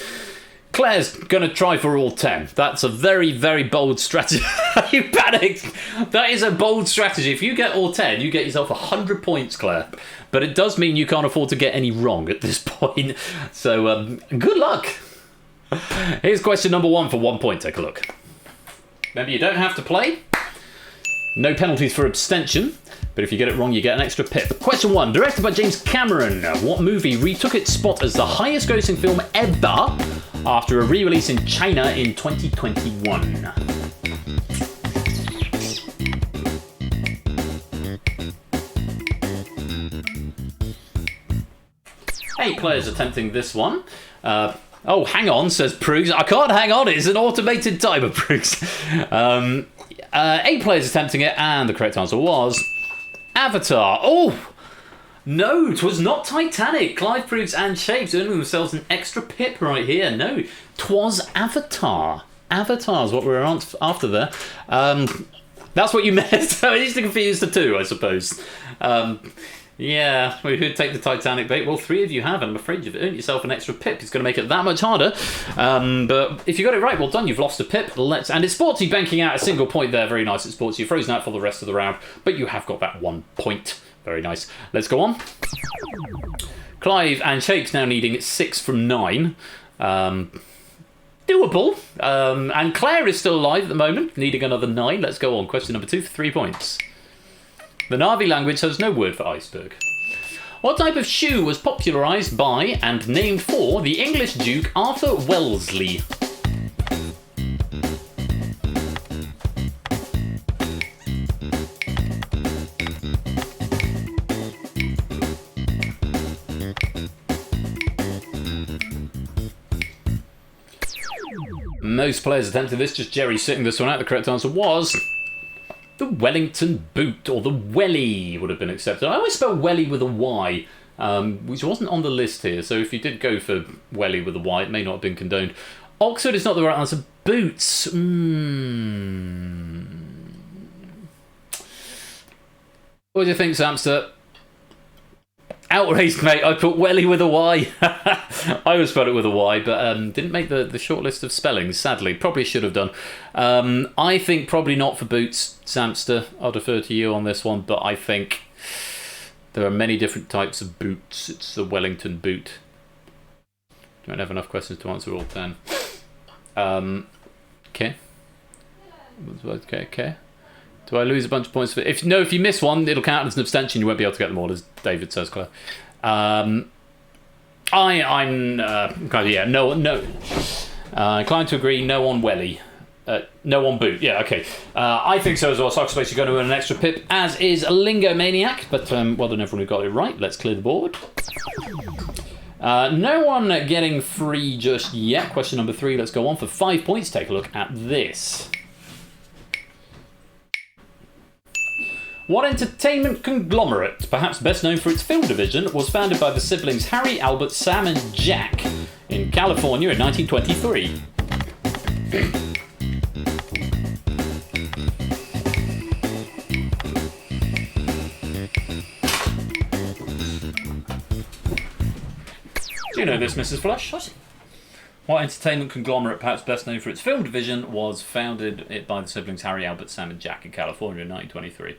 Speaker 1: Claire's going to try for all 10. That's a very, very bold strategy. You panicked. That is a bold strategy. If you get all 10, you get yourself 100 points, Claire. But it does mean you can't afford to get any wrong at this point. So, good luck. Here's question number 1 for 1 point. Take a look. Remember, you don't have to play. No penalties for abstention. But if you get it wrong, you get an extra pip. Question 1. Directed by James Cameron. What movie retook its spot as the highest grossing film ever after a re-release in China in 2021? Eight players attempting this one. Oh, hang on, says Proogs. I can't hang on, it's an automated timer, Proogs. 8 players attempting it, and the correct answer was Avatar. Oh! No, it was not Titanic. Clive, Proogs, and Shapes earning themselves an extra pip right here. No, 'twas Avatar. Avatar's what we were after there. That's what you meant. So it is to confuse the 2, I suppose. Yeah, we could take the Titanic bait. Well, 3 of you have, and I'm afraid you've earned yourself an extra pip. It's going to make it that much harder. But if you got it right, well done. You've lost a pip. And it's Sportsy banking out a single point there. Very nice. It's Sportsy. You're frozen out for the rest of the round, but you have got that 1 point. Very nice. Let's go on. Clive and Shapes now needing 6 from 9. Doable. And Claire is still alive at the moment, needing another 9. Let's go on. Question number 2 for 3 points. The Na'vi language has no word for iceberg. What type of shoe was popularised by and named for the English Duke Arthur Wellesley? Most players attempted this, just Jerry sitting this one out. The correct answer was the Wellington boot, or the Welly would have been accepted. I always spell Welly with a Y, which wasn't on the list here, so if you did go for Welly with a Y, it may not have been condoned. Oxford is not the right answer. Boots. What do you think, Samster? Outraged, mate. I put Welly with a Y. I always spelled it with a Y, but didn't make the short list of spellings, sadly. Probably should have done. I think probably not for boots, Samster. I'll defer to you on this one, but I think there are many different types of boots. It's the Wellington boot. Don't have enough questions to answer all 10. Okay. Okay. Do I lose a bunch of points for if you miss one, it'll count as an abstention. You won't be able to get them all, as David says, Claire. I'm no. Inclined to agree. No on Welly. No on boot. Yeah, okay. I think so as well. Psychospace, you're going to earn an extra pip, as is a Lingo Maniac. But well done, everyone who got it right. Let's clear the board. No one getting free just yet. Question number 3. Let's go on for 5 points. Take a look at this. What entertainment conglomerate, perhaps best known for its film division, was founded by the siblings Harry, Albert, Sam and Jack in California in 1923? Do you know this, Mrs. Flush?
Speaker 7: What?
Speaker 1: What entertainment conglomerate, perhaps best known for its film division, was founded by the siblings Harry, Albert, Sam and Jack in California in 1923?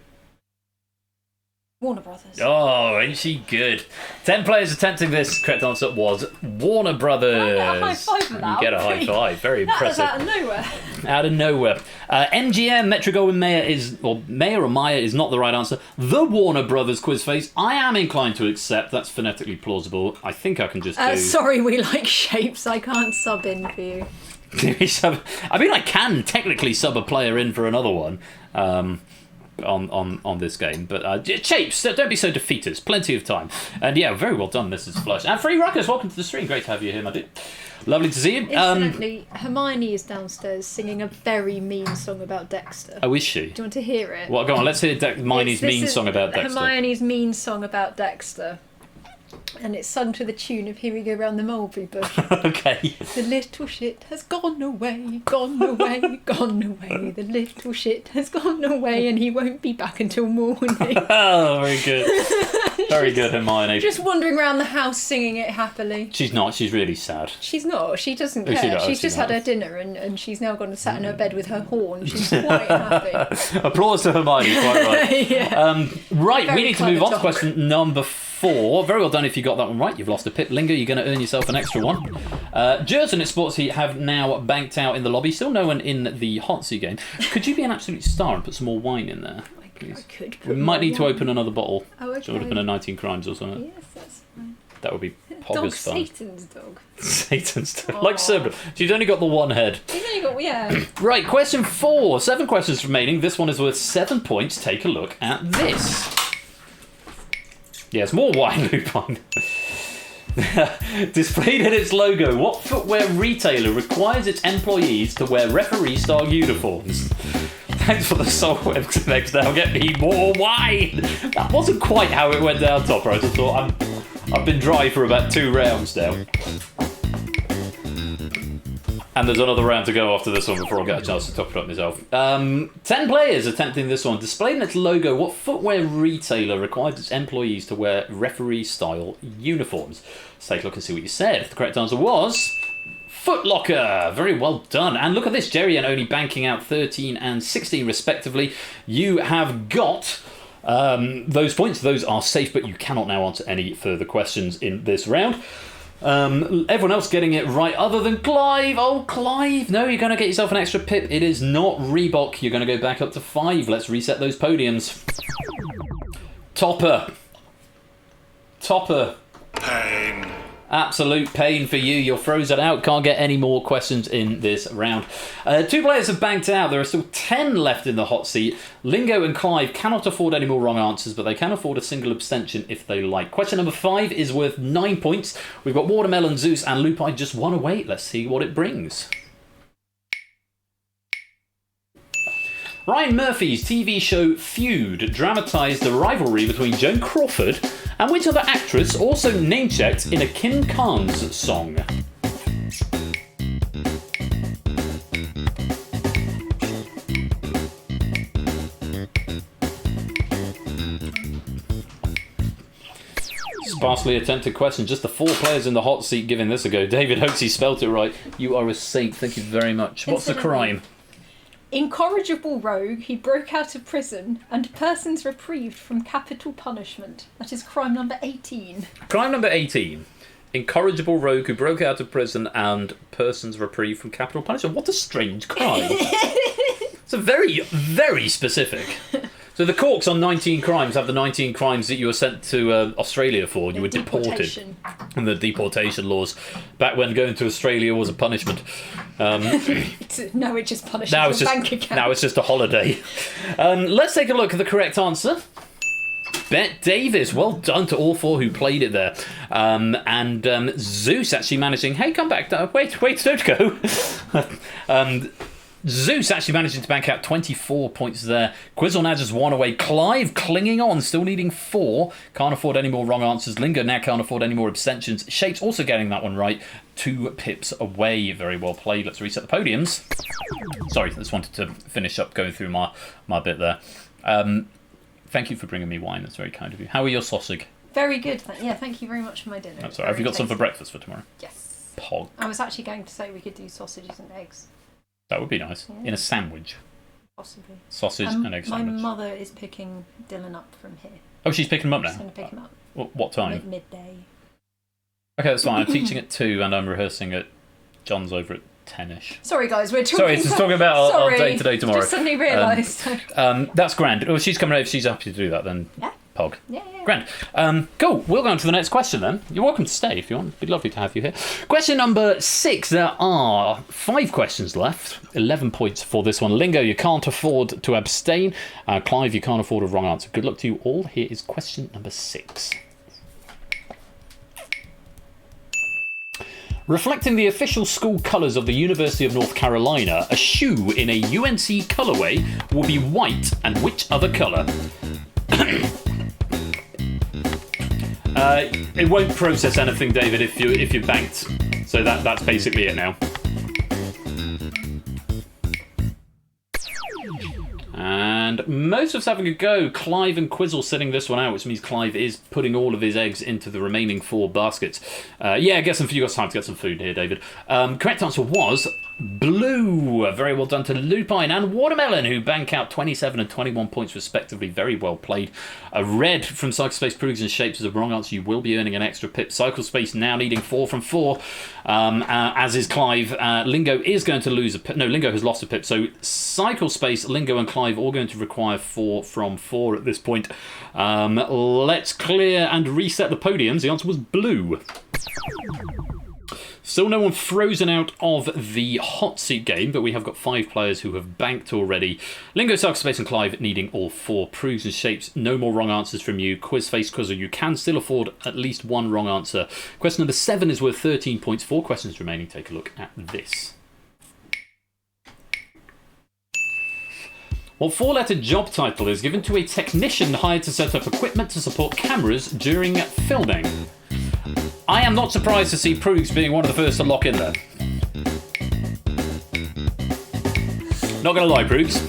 Speaker 7: Warner Brothers.
Speaker 1: Oh, ain't she good? 10 players attempting this. Correct answer was Warner Brothers.
Speaker 7: I get a high five for that.
Speaker 1: You get a high five. Very
Speaker 7: That was
Speaker 1: impressive.
Speaker 7: out of nowhere.
Speaker 1: Out of nowhere. MGM, Metro Goldwyn Mayer is not the right answer. The Warner Brothers quiz face. I am inclined to accept. That's phonetically plausible. I think I can just do...
Speaker 7: Sorry, we like shapes. I can't sub in for you.
Speaker 1: I mean, I can technically sub a player in for another one. On this game, but Shapes, don't be so defeatist. Plenty of time, and yeah, very well done, Mrs. Flush. And Free Ruckers, welcome to the stream. Great to have you here, my dear. Lovely to see you.
Speaker 7: Incidentally, Hermione is downstairs singing a very mean song about Dexter.
Speaker 1: Oh, is she?
Speaker 7: Do you want to hear it?
Speaker 1: Well, go on. Let's hear Hermione's mean song about Dexter.
Speaker 7: Hermione's mean song about Dexter. And it's sung to the tune of Here We Go Round the Mulberry Bush.
Speaker 1: Okay.
Speaker 7: The little shit has gone away, gone away, gone away. The little shit has gone away and he won't be back until morning.
Speaker 1: Oh, very good. Very good, Hermione.
Speaker 7: Just wandering around the house singing it happily.
Speaker 1: She's not. She's really sad.
Speaker 7: She's not. She doesn't
Speaker 1: Oh,
Speaker 7: care.
Speaker 1: she not?
Speaker 7: She's
Speaker 1: She
Speaker 7: just
Speaker 1: not?
Speaker 7: had her dinner and she's now gone and sat in her bed with her horn. She's quite happy.
Speaker 1: Applause to Hermione, quite right.
Speaker 7: Yeah.
Speaker 1: Right,
Speaker 7: Very
Speaker 1: we need to move on to
Speaker 7: clever dog.
Speaker 1: question number 4. Very well done if you got that one right. You've lost a pip. Lingo, you're going to earn yourself an extra one. Jers and its sports heat have now banked out in the lobby. Still no one in the hot seat game. Could you be an absolute star and put some more wine in there?
Speaker 7: I could put
Speaker 1: We might
Speaker 7: more
Speaker 1: need to
Speaker 7: wine.
Speaker 1: open another bottle.
Speaker 7: Oh, okay.
Speaker 1: So it would have been a 19 crimes or something.
Speaker 7: Yes, that's fine.
Speaker 1: That would be
Speaker 7: Dog
Speaker 1: poggers fun.
Speaker 7: Satan's dog.
Speaker 1: Satan's dog.
Speaker 7: Aw.
Speaker 1: Like Cerberus. She's only got the one head.
Speaker 7: You've only got, yeah.
Speaker 1: Right, question 4. 7 questions remaining. This one is worth 7 points. Take a look at this. Yes, more wine, Lupine. Displayed in its logo, what footwear retailer requires its employees to wear referee-style uniforms? Thanks for the soul next now. Get me more wine. That wasn't quite how it went down, Topper. I just thought I've been dry for about 2 rounds now. And there's another round to go after this one before I get a chance to top it up myself. 10 players attempting this one. Displayed in its logo, what footwear retailer requires its employees to wear referee-style uniforms? Let's take a look and see what you said. The correct answer was... Foot Locker. Very well done. And look at this, Jerry and only banking out 13 and 16 respectively. You have got those points. Those are safe, but you cannot now answer any further questions in this round. Everyone else getting it right other than Clive. Oh, Clive. No, you're going to get yourself an extra pip. It is not Reebok. You're going to go back up to 5. Let's reset those podiums. Topper.
Speaker 8: Pain.
Speaker 1: Absolute pain for you. You're frozen out. Can't get any more questions in this round. 2 players have banked out. There are still 10 left in the hot seat. Lingo and Clive cannot afford any more wrong answers, but they can afford a single abstention if they like. Question number 5 is worth 9 points. We've got Watermelon, Zeus, and Lupine just one away. Let's see what it brings. Ryan Murphy's TV show Feud dramatised the rivalry between Joan Crawford and which other actress also name-checked in a Kim Carnes song? Sparsely attempted question. Just the 4 players in the hot seat giving this a go. David hopes he spelt it right. You are a saint. Thank you very much. What's the crime?
Speaker 7: Incorrigible rogue, he broke out of prison and persons reprieved from capital punishment. That is crime number 18.
Speaker 1: Crime number 18. Incorrigible rogue who broke out of prison and persons reprieved from capital punishment. What a strange crime. It's a very, very specific. So the corks on 19 crimes have the 19 crimes that you were sent to Australia for. You were deported. And the deportation laws back when going to Australia was a punishment.
Speaker 7: No, it just punishes
Speaker 1: Now
Speaker 7: your
Speaker 1: it's just
Speaker 7: bank account.
Speaker 1: now it's just a holiday. Let's take a look at the correct answer. Bet Davis, well done to all 4 who played it there. And Zeus actually managing... Hey, come back. Wait, don't go. Zeus actually managing to bank out 24 points there. Quizzle now just 1 away. Clive clinging on, still needing 4. Can't afford any more wrong answers. Lingo now can't afford any more abstentions. Shapes also getting that one right. 2 pips away. Very well played. Let's reset the podiums. Sorry, just wanted to finish up going through my bit there. Thank you for bringing me wine. That's very kind of you. How are your sausage?
Speaker 7: Very good. Thank you very much for my dinner.
Speaker 1: That's all right. Have you got some for breakfast for tomorrow?
Speaker 7: Yes.
Speaker 1: Pog.
Speaker 7: I was actually going to say we could do sausages and eggs.
Speaker 1: That would be nice.
Speaker 7: Yeah.
Speaker 1: In a sandwich.
Speaker 7: Possibly.
Speaker 1: Sausage and egg sandwich.
Speaker 7: My mother is picking Dylan up from here.
Speaker 1: Oh, she's picking him up now?
Speaker 7: She's going to pick him up.
Speaker 1: What time?
Speaker 7: Midday.
Speaker 1: Okay, that's fine. I'm teaching at 2 and I'm rehearsing at John's over at 10ish.
Speaker 7: Sorry, guys, we're talking.
Speaker 1: Sorry, it's talking about our day-to-day tomorrow.
Speaker 7: Just suddenly realised.
Speaker 1: That's grand. Well, she's coming over. If she's happy to do that, then
Speaker 7: Yeah.
Speaker 1: Pog.
Speaker 7: Yeah.
Speaker 1: Grand. Cool. We'll go on to the next question then. You're welcome to stay if you want. It'd be lovely to have you here. Question number 6. There are 5 questions left. 11 points for this one. Lingo, you can't afford to abstain. Clive, you can't afford a wrong answer. Good luck to you all. Here is question number 6. Reflecting the official school colours of the University of North Carolina, a shoe in a UNC colourway will be white and which other colour? It won't process anything, David, if you banked. So that's basically it now. And most of us having a go. Clive and Quizzle sitting this one out, which means Clive is putting all of his eggs into the remaining 4 baskets. Get some. You got time to get some food here, David. Correct answer was blue. Very well done to Lupine and Watermelon, who bank out 27 and 21 points respectively. Very well played. Red from Cycle Space Proves and Shapes is a wrong answer. You will be earning an extra pip. Cycle Space now needing 4 from 4, as is Clive. Lingo is going to lose a pip. No, Lingo has lost a pip. So Cycle Space, Lingo and Clive all going to require 4 from 4 at this point. Let's clear and reset the podiums. The answer was blue. Still no one frozen out of the hot seat game, but we have got 5 players who have banked already. Lingo, Cycle Space and Clive needing all 4. Proofs and Shapes, no more wrong answers from you. Quizface, Quizzle, you can still afford at least 1 wrong answer. Question number 7 is worth 13 points. 4 questions remaining. Take a look at this. What 4-letter job title is given to a technician hired to set up equipment to support cameras during filming? I am not surprised to see Proogs being one of the first to lock in there. Not going to lie, Proogs.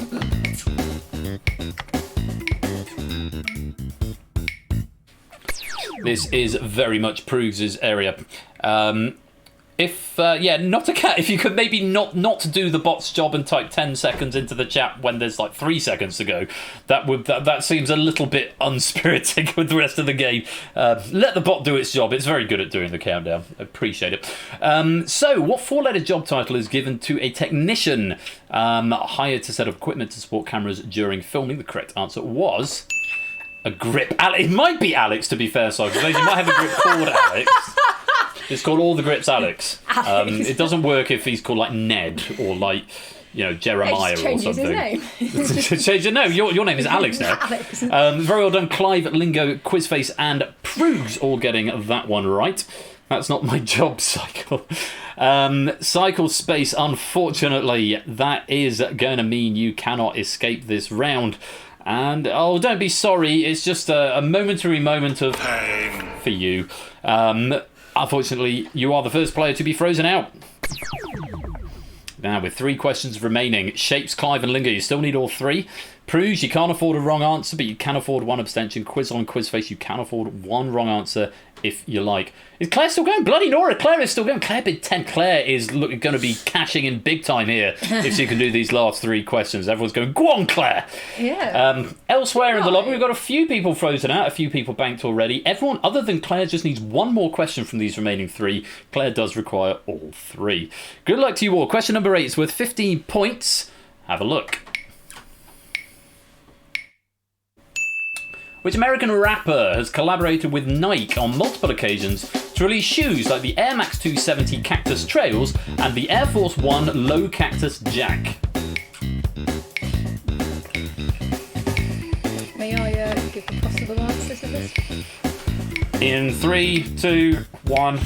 Speaker 1: This is very much Proogs' area. Not a cat. If you could maybe not do the bot's job and type 10 seconds into the chat when there's like 3 seconds to go, that seems a little bit unspirited with the rest of the game. Let the bot do its job. It's very good at doing the countdown. Appreciate it. So, what 4-letter job title is given to a technician hired to set up equipment to support cameras during filming? The correct answer was a grip. It might be Alex, to be fair, so you might have a grip called Alex. It's called All the Grips Alex. It doesn't work if he's called like Ned or like, Jeremiah or something. Change your name. Your name is Alex now.
Speaker 7: Alex.
Speaker 1: Very well done, Clive, Lingo, Quizface, and Proogs all getting that one right. That's not my job, Cycle. Cycle Space, unfortunately, that is going to mean you cannot escape this round. And, don't be sorry, it's just a momentary moment of pain for you. Unfortunately, you are the first player to be frozen out. Now, with 3 questions remaining, Shapes, Clive and Lingo, you still need all 3. Proves, you can't afford a wrong answer, but you can afford 1 abstention. Quizzle and Quizface, you can afford 1 wrong answer if you like. Is Claire still going? Bloody Nora, Claire is still going. Claire bid 10. Claire is going to be cashing in big time here if she can do these last 3 questions. Everyone's going, go on, Claire.
Speaker 7: Yeah.
Speaker 1: Elsewhere in the lobby, we've got a few people frozen out, a few people banked already. Everyone other than Claire just needs 1 more question from these remaining 3. Claire does require all 3. Good luck to you all. Question number 8 is worth 15 points. Have a look. Which American rapper has collaborated with Nike on multiple occasions to release shoes like the Air Max 270 Cactus Trails and the Air Force One Low Cactus Jack?
Speaker 7: May I give the possible answers to this?
Speaker 1: In 3, 2, 1.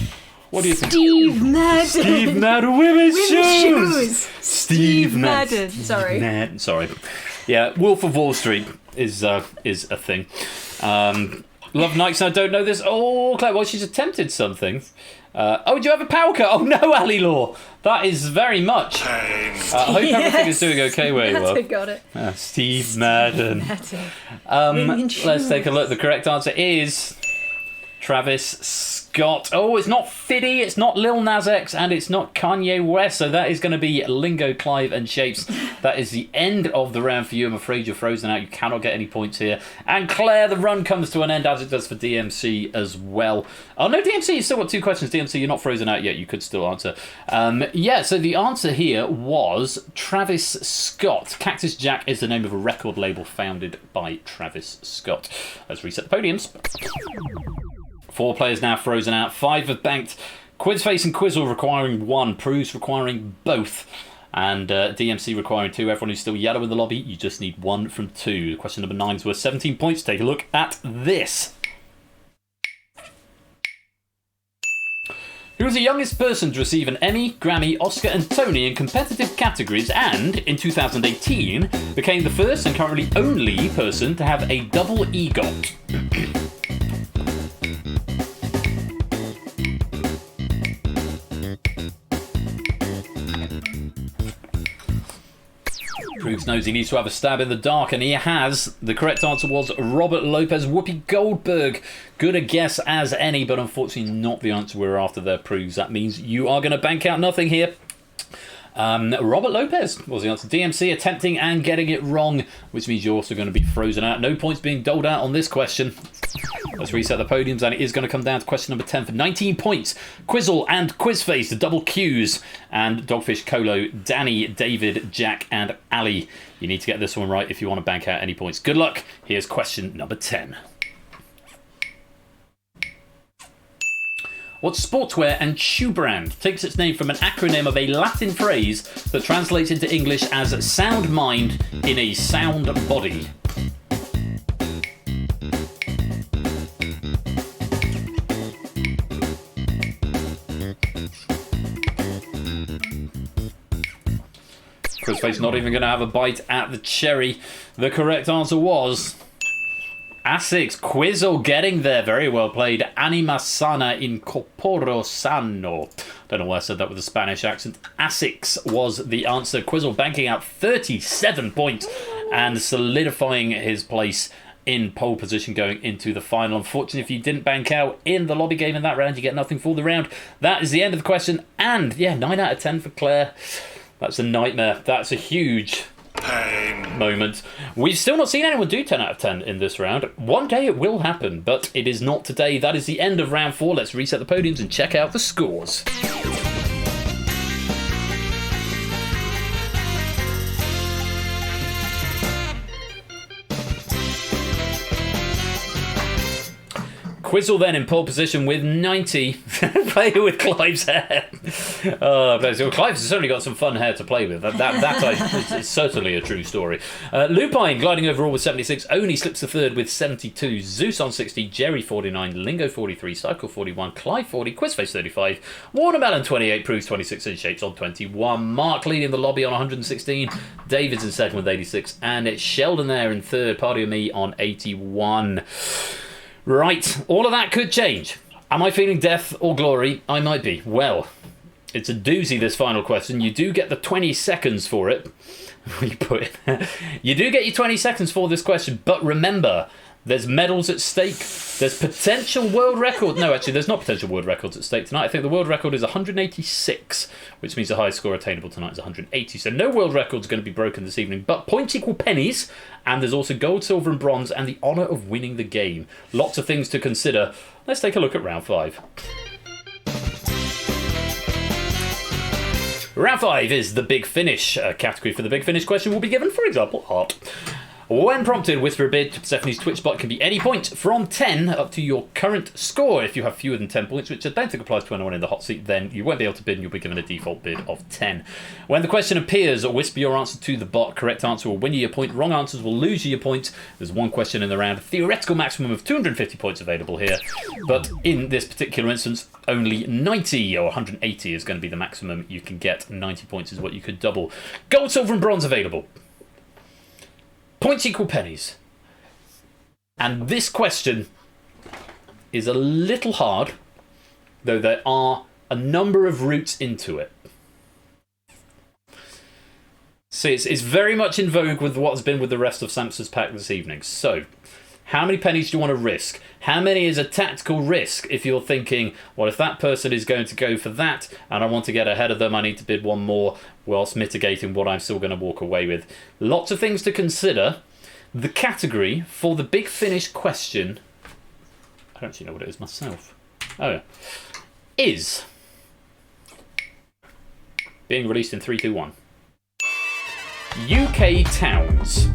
Speaker 1: What do you think?
Speaker 7: Steve Madden.
Speaker 1: Steve Madden, women's shoes.
Speaker 7: Steve Madden. Sorry.
Speaker 1: Sorry. Yeah, Wolf of Wall Street is a thing. Love Nikes, I don't know this. Oh, Claire, well, she's attempted something. Do you have a power cut? Oh, no, Ali Law. That is very much. I hope everything is doing okay where you are.
Speaker 7: Got it.
Speaker 1: Steve Madden. Let's take a look. The correct answer is Travis Scott. Oh, it's not Fiddy, it's not Lil Nas X, and it's not Kanye West. So that is going to be Lingo, Clive, and Shapes. That is the end of the round for you. I'm afraid you're frozen out. You cannot get any points here. And Claire, the run comes to an end, as it does for DMC as well. Oh no, DMC, you still got 2 questions. DMC, you're not frozen out yet. You could still answer. Yeah, so the answer here was Travis Scott. Cactus Jack is the name of a record label founded by Travis Scott. Let's reset the podiums. 4 players now frozen out. 5 have banked. Quizface and Quizzle requiring 1. Proves requiring both. And DMC requiring 2. Everyone who's still yellow in the lobby, you just need 1 from 2. Question number 9 is worth 17 points. Take a look at this. Who was the youngest person to receive an Emmy, Grammy, Oscar and Tony in competitive categories and, in 2018, became the first and currently only person to have a double EGOT? Proves knows he needs to have a stab in the dark, and he has. The correct answer was Robert Lopez. Whoopi Goldberg. Good a guess as any, but unfortunately not the answer we're after there, Proves. That means you are going to bank out nothing here. Robert Lopez was the answer. DMC attempting and getting it wrong, which means you're also going to be frozen out. No points being doled out on this question. Let's reset the podiums, and it is going to come down to question number 10 for 19 points. Quizzle and Quizface, the double Qs, and Dogfish, Colo, Danny, David, Jack, and Ali. You need to get this one right if you want to bank out any points. Good luck. Here's question number 10. What sportswear and shoe brand takes its name from an acronym of a Latin phrase that translates into English as sound mind in a sound body? Quizface not even going to have a bite at the cherry. The correct answer was Asics. Quizzle getting there. Very well played. Anima sana in corporo sano. Don't know why I said that with a Spanish accent. Asics was the answer. Quizzle banking out 37 points and solidifying his place in pole position going into the final. Unfortunately, if you didn't bank out in the lobby game in that round, you get nothing for the round. That is the end of the question. And yeah, 9 out of 10 for Claire. That's a nightmare. That's a huge moment. We've still not seen anyone do 10 out of 10 in this round. One day it will happen, but it is not today. That is the end of round 4. Let's reset the podiums and check out the scores. Quizzle then in pole position with 90. Playing with Clive's hair. Clive's certainly got some fun hair to play with. It's certainly a true story. Lupine gliding overall with 76. Oni slips to third with 72. Zeus on 60. Jerry 49. Lingo 43. Cycle 41. Clive 40. Quizface 35. Watermelon 28. Proves 26. And Shapes on 21. Mark leading the lobby on 116. David's in second with 86. And it's Sheldon there in third. Party of Me on 81. Right, all of that could change. Am I feeling death or glory? I might be. Well, it's a doozy, this final question. You do get the 20 seconds for it. You do get your 20 seconds for this question, but remember, there's medals at stake. There's potential world record. No, actually, there's not potential world records at stake tonight. I think the world record is 186, which means the highest score attainable tonight is 180. So no world record's going to be broken this evening, but points equal pennies, and there's also gold, silver, and bronze, and the honour of winning the game. Lots of things to consider. Let's take a look at round 5. Round 5 is the Big Finish. A category for the Big Finish question will be given, for example, art. When prompted, whisper a bid. Stephanie's Twitch bot can be any point from 10 up to your current score. If you have fewer than 10 points, which I don't think applies to anyone in the hot seat, then you won't be able to bid and you'll be given a default bid of 10. When the question appears, whisper your answer to the bot. Correct answer will win you your point. Wrong answers will lose you your point. There's one question in the round. A theoretical maximum of 250 points available here. But in this particular instance, only 90 or 180 is going to be the maximum you can get. 90 points is what you could double. Gold, silver and bronze available. Points equal pennies. And this question is a little hard, though there are a number of routes into it. So it's very much in vogue with what's been with the rest of Samsa's pack this evening. So, How many pennies do you want to risk? How many is a tactical risk if you're thinking, well, if that person is going to go for that and I want to get ahead of them, I need to bid one more whilst mitigating what I'm still going to walk away with. Lots of things to consider. The category for the Big Finish question, I don't actually know what it is myself. Oh, yeah. Is being released in 3, 2, 1. UK towns.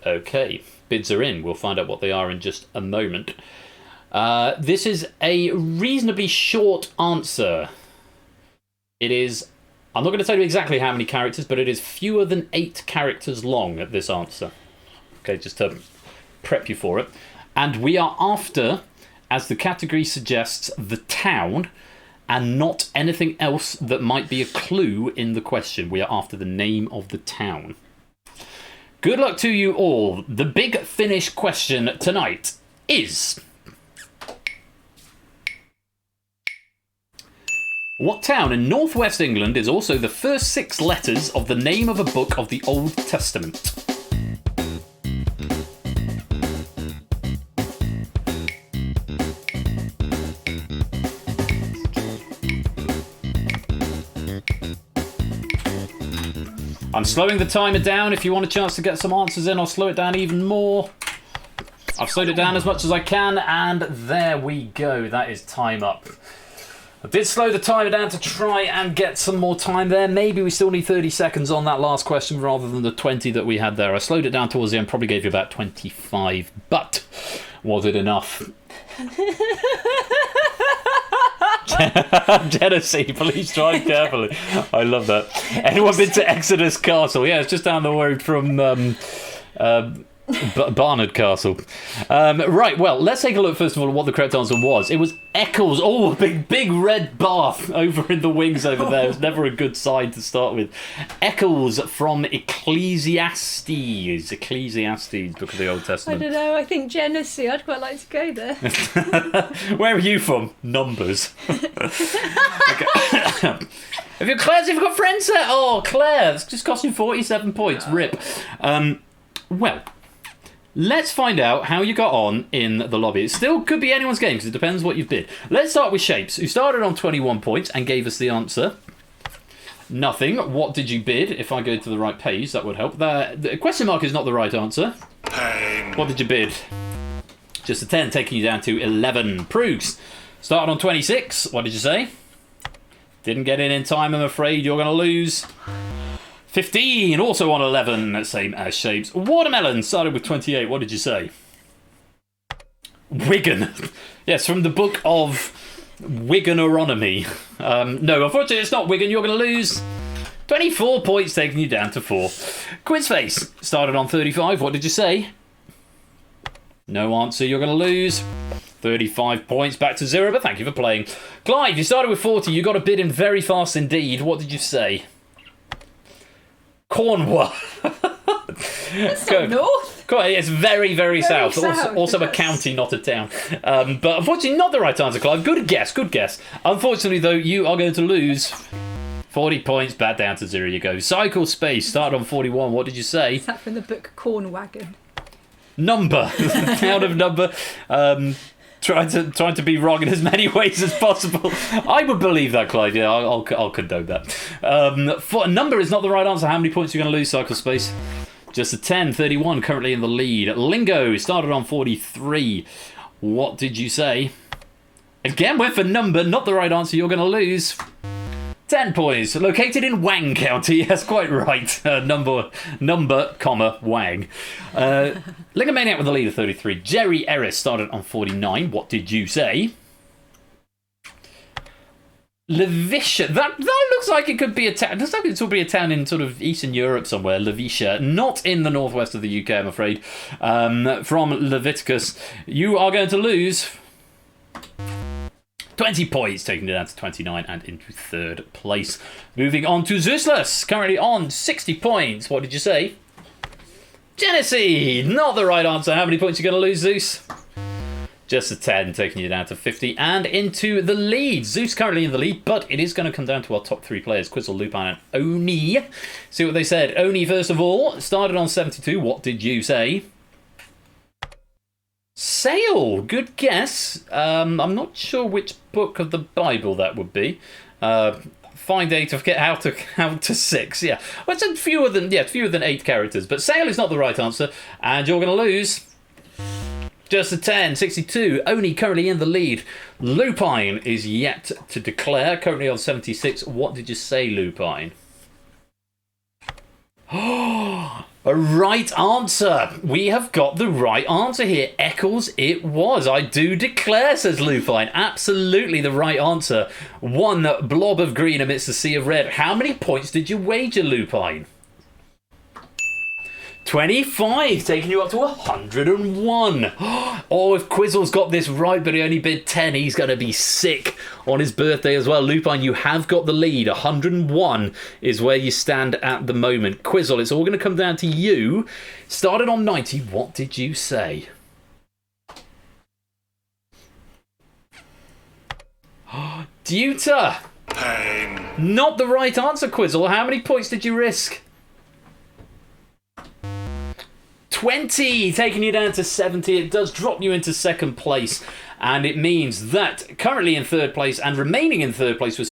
Speaker 1: Okay, bids are in. We'll find out what they are in just a moment. This is a reasonably short answer. It is, I'm not going to tell you exactly how many characters, but it is fewer than 8 characters long at this answer. Okay, just to prep you for it. And we are after, as the category suggests, the town and not anything else that might be a clue in the question. We are after the name of the town. Good luck to you all. The Big Finish question tonight is... What town in northwest England is also the first 6 letters of the name of a book of the Old Testament? I'm slowing the timer down. If you want a chance to get some answers in, I'll slow it down even more. I've slowed it down as much as I can, and there we go. That is time up. I did slow the timer down to try and get some more time there. Maybe we still need 30 seconds on that last question rather than the 20 that we had there. I slowed it down towards the end, probably gave you about 25. But was it enough? Genesee, please drive carefully. I love that. Anyone been to Exodus Castle? Yeah, it's just down the road from Barnard Castle. Right, well, let's take a look first of all at what the correct answer was. It was Eccles. Oh, a big red bath over in the wings over there. It's never a good sign to start with. Eccles from Ecclesiastes, book of the Old Testament.
Speaker 7: I don't know, I think Genesee, I'd quite like to go there.
Speaker 1: Where are you from? Numbers. Have you got friends there? Oh, Claire, it's just cost you 47 points. Rip. Well, let's find out how you got on in the lobby. It still could be anyone's game because it depends what you've bid. Let's start with Shapes, who started on 21 points and gave us the answer. Nothing. What did you bid? If I go to the right page, that would help. The question mark is not the right answer. What did you bid? Just a 10, taking you down to 11. Proogs started on 26. What did you say? Didn't get in time, I'm afraid. You're going to lose. 15, also on 11, same as Shapes. Watermelon started with 28. What did you say? Wigan. Yes, from the book of Wiganeronomy. No, unfortunately, it's not Wigan. You're going to lose. 24 points, taking you down to 4. Quizface started on 35. What did you say? No answer. You're going to lose. 35 points, back to 0, but thank you for playing. Clive, you started with 40. You got a bid in very fast indeed. What did you say? Cornwall.
Speaker 7: That's not north.
Speaker 1: It's very, very south.
Speaker 7: south.
Speaker 1: Also a county, not a town. But unfortunately, not the right answer, Clive. Good guess. Unfortunately, though, you are going to lose 40 points, back down to 0 you go. Cycle Space started on 41. What did you say?
Speaker 7: Is that from the book Cornwagon?
Speaker 1: Number. Town of Number. Trying to be wrong in as many ways as possible. I would believe that, Clyde. Yeah, I'll condone that. For Number is not the right answer. How many points are you going to lose, Cycle Space? Just a 10. 31 currently in the lead. Lingo started on 43. What did you say? Again, went for Number. Not the right answer. You're going to lose 10 points. Located in Wang County. Yes, quite right. Number, Wang. Lingamaniac with the lead of 33. Jerry Ellis started on 49. What did you say? Levisha. That looks like it could be a town. It looks like it would be a town in sort of Eastern Europe somewhere. Levisha. Not in the northwest of the UK, I'm afraid. From Leviticus. You are going to lose 20 points, taking it down to 29 and into 3rd place. Moving on to Zeuslas, currently on 60 points. What did you say? Genesee, not the right answer. How many points are you going to lose, Zeus? Just a 10, taking you down to 50 and into the lead. Zeus currently in the lead, but it is going to come down to our top 3 players, Quizzle, Lupine and Oni. See what they said. Oni, first of all, started on 72. What did you say? Sail, good guess. I'm not sure which book of the Bible that would be. Find 8, I forget how to count to 6. Yeah, well, it's fewer than 8 characters. But sail is not the right answer, and you're going to lose. Just a 10, 62. Oni currently in the lead. Lupine is yet to declare, currently on 76. What did you say, Lupine? A right answer. We have got the right answer here. Eccles it was. I do declare, says Lupine. Absolutely the right answer. One blob of green amidst the sea of red. How many points did you wager, Lupine? 25, taking you up to 101. Oh, if Quizzle's got this right, but he only bid 10, he's going to be sick on his birthday as well. Lupine, you have got the lead. 101 is where you stand at the moment. Quizzle, it's all going to come down to you. Started on 90. What did you say? Deuter.
Speaker 3: Pain.
Speaker 1: Not the right answer, Quizzle. How many points did you risk? 20, taking you down to 70. It does drop you into second place, and it means that currently in third place and remaining in third place was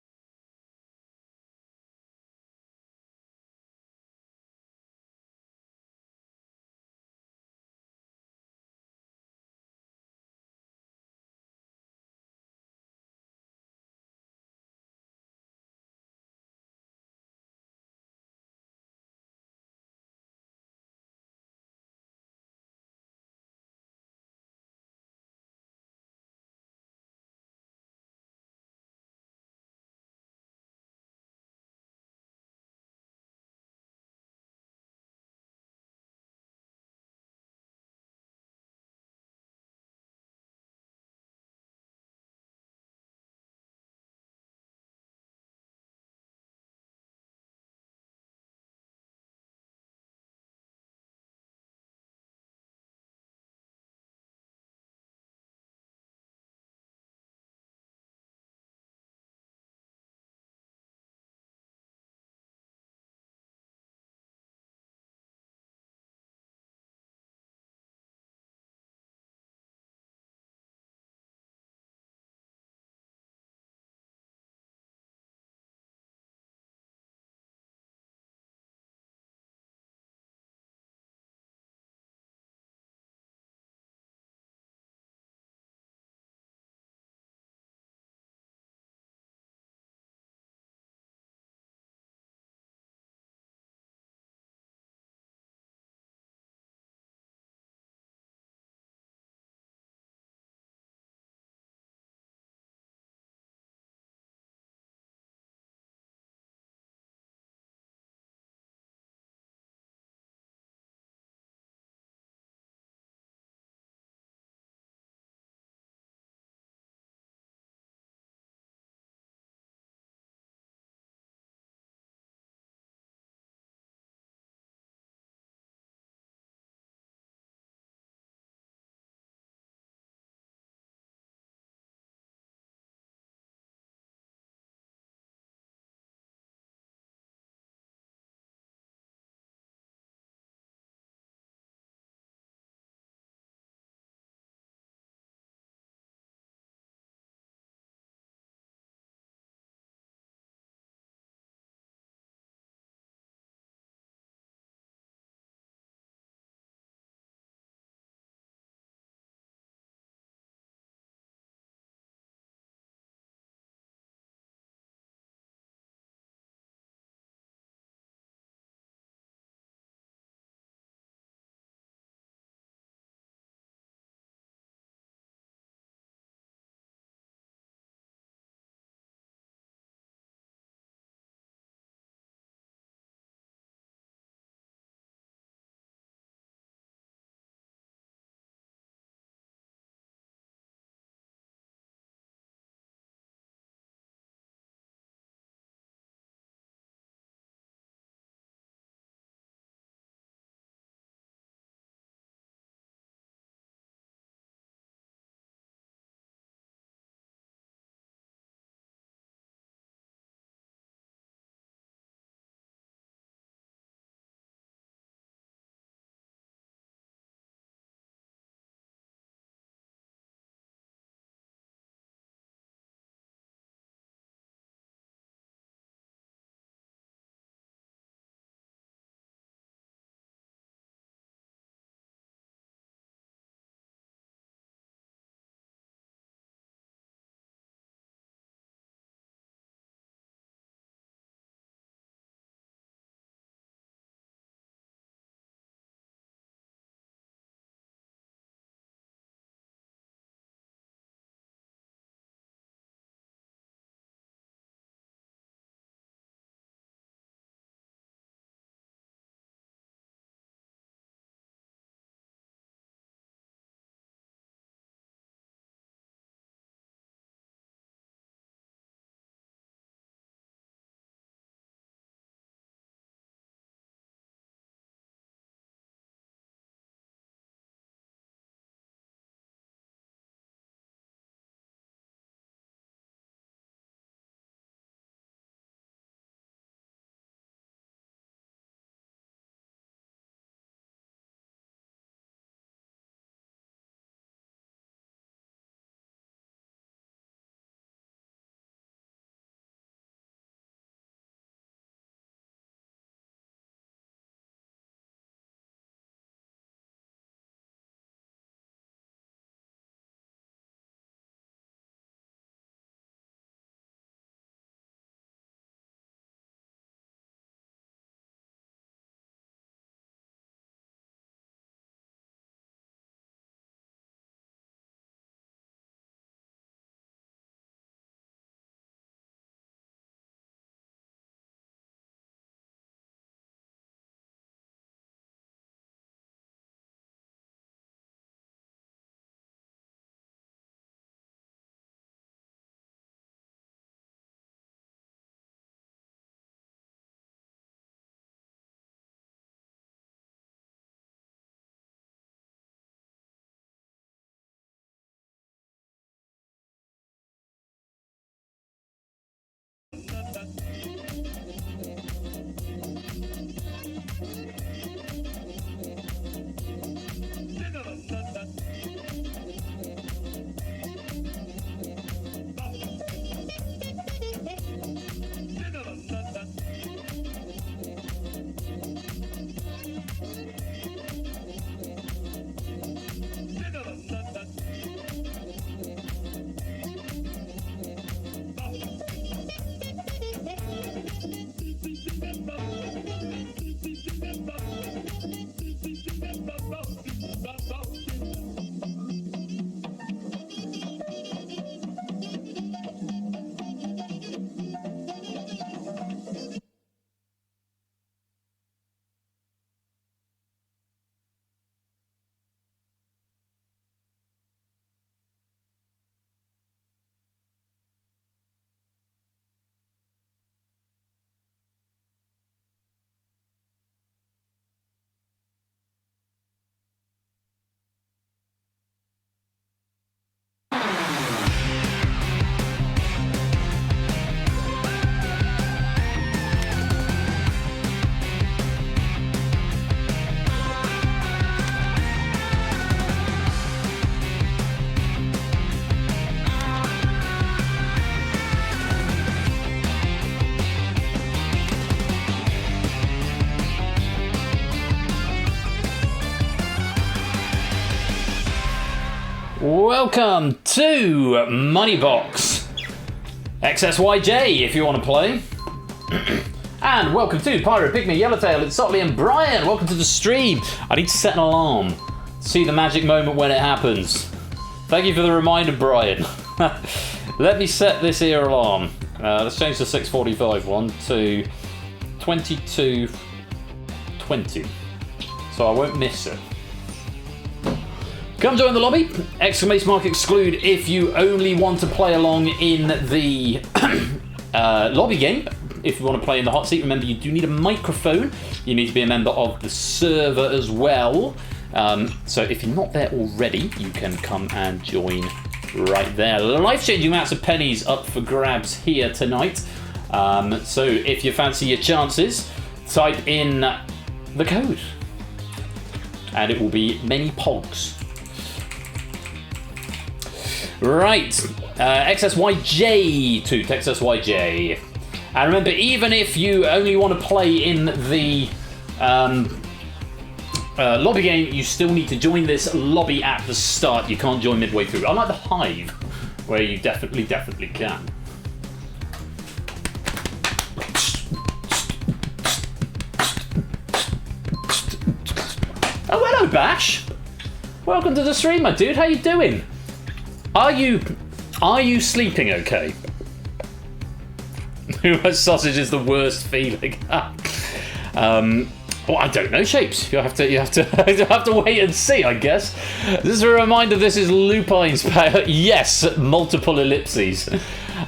Speaker 1: Welcome to Moneybox XSYJ if you want to play. And welcome to Pyro, Pygmy, Yellowtail, it's Sotley and Brian. Welcome to the stream. I need to set an alarm. See the magic moment when it happens. Thank you for the reminder, Brian. Let me set this here alarm. Let's change the 6:45 one to 22:20. So I won't miss it. Come join the lobby. Exclamation mark exclude if you only want to play along in the lobby game. If you want to play in the hot seat, remember you do need a microphone. You need to be a member of the server as well. So if you're not there already, you can come and join right there. Life-changing amounts of pennies up for grabs here tonight. So if you fancy your chances, type in the code. And it will be many pogs. Right, XSYJ to XSYJ. And remember, even if you only want to play in the lobby game, you still need to join this lobby at the start. You can't join midway through. Unlike the Hive, where you definitely can. Oh, hello, Bash. Welcome to the stream, my dude. How you doing? Are you sleeping okay? Who has sausage is the worst feeling. Well, I don't know, Shapes. You have to wait and see, I guess. This is a reminder. This is Lupine's pack. Yes, multiple ellipses.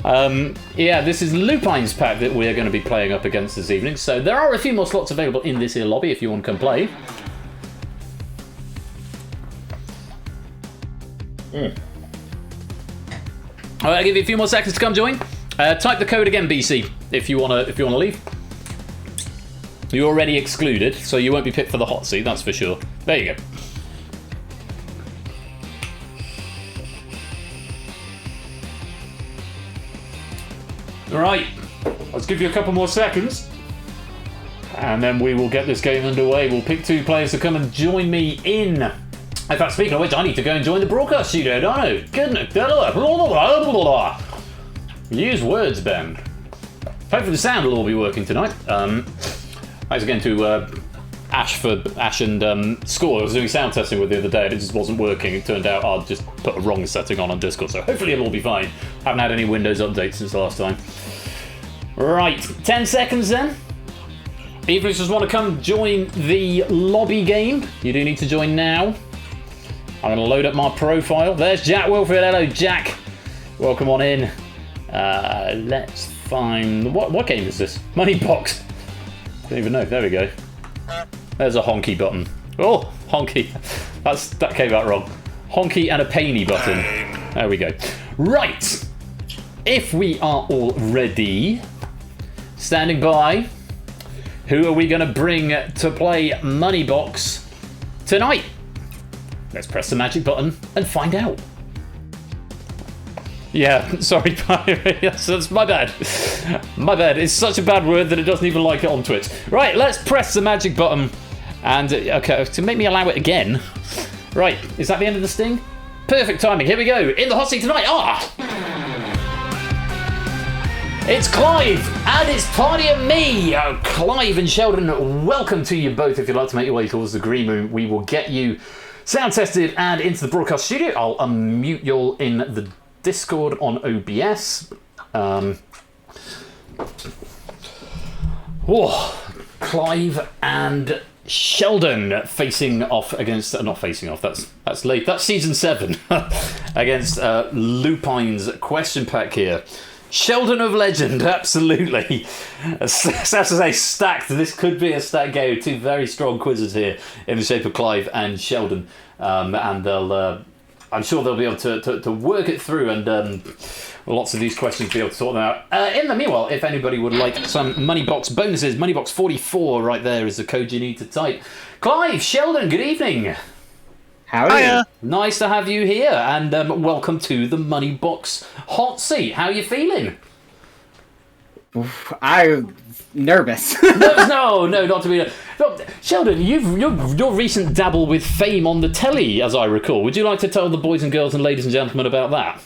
Speaker 1: Yeah, this is Lupine's pack that we're going to be playing up against this evening. So there are a few more slots available in this here lobby if you want to come play. Alright, I'll give you a few more seconds to come join. Type the code again, BC, if you wanna leave. You're already excluded, so you won't be picked for the hot seat, that's for sure. There you go. Alright, let's give you a couple more seconds. And then we will get this game underway. We'll pick two players to come and join me in. In fact, speaking of which, I need to go and join the broadcast studio, don't I? Goodness. Use words, Ben. Hopefully the sound will all be working tonight. Thanks again to Ash and Score. I was doing sound testing with the other day and it just wasn't working. It turned out I'd just put a wrong setting on Discord, so hopefully it'll all be fine. Haven't had any Windows updates since the last time. Right, 10 seconds then. Even if you just want to come join the lobby game, you do need to join now. I'm going to load up my profile. There's Jack Wilfred. Hello, Jack. Welcome on in. Let's find... What game is this? Moneybox. Don't even know. There we go. There's a honky button. Oh, honky. That came out wrong. Honky and a painy button. There we go. Right. If we are all ready, standing by, who are we going to bring to play Moneybox tonight? Let's press the magic button and find out. Yeah, sorry, that's my bad. My bad. It's such a bad word that it doesn't even like it on Twitch. Right, let's press the magic button. And, okay, to make me allow it again. Right, is that the end of the sting? Perfect timing. Here we go. In the hot seat tonight. It's Clive, and it's Party and me. Clive and Sheldon, welcome to you both. If you'd like to make your way towards the green room, we will get you sound tested and into the broadcast studio. I'll unmute you all in the Discord on OBS. Clive and Sheldon facing off against... not facing off, that's late. That's season 7 against Lupine's question pack here. Sheldon of Legend, absolutely. As to say, stacked. This could be a stacked game. Two very strong quizzes here in the shape of Clive and Sheldon. And they'll, I'm sure they'll be able to work it through and lots of these questions be able to sort them out. In the meanwhile, if anybody would like some Moneybox bonuses, Moneybox 44 right there is the code you need to type. Clive, Sheldon, good evening.
Speaker 8: How are you?
Speaker 1: Nice to have you here, and welcome to the Moneybox hot seat. How are you feeling?
Speaker 8: I'm nervous.
Speaker 1: No, not to be. Sheldon, your recent dabble with fame on the telly, as I recall. Would you like to tell the boys and girls and ladies and gentlemen about that?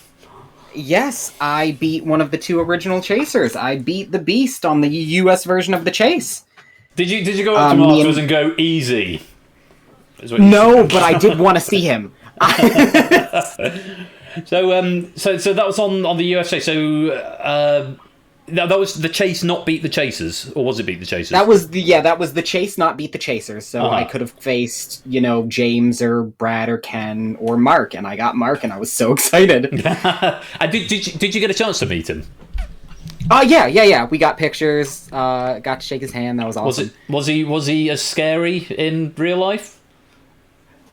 Speaker 8: Yes, I beat one of the 2 original chasers. I beat the Beast on the US version of the chase.
Speaker 1: Did you go up to him afterwards and go easy?
Speaker 8: No, but I did want to see him.
Speaker 1: So that was on the USA. So that was the chase, not beat the chasers, or was it beat the chasers?
Speaker 8: That was the chase, not beat the chasers. So I could have faced, James or Brad or Ken or Mark, and I got Mark, and I was so excited.
Speaker 1: Did you get a chance to meet him?
Speaker 8: Yeah. We got pictures. Got to shake his hand. That was awesome.
Speaker 1: Was he as scary in real life?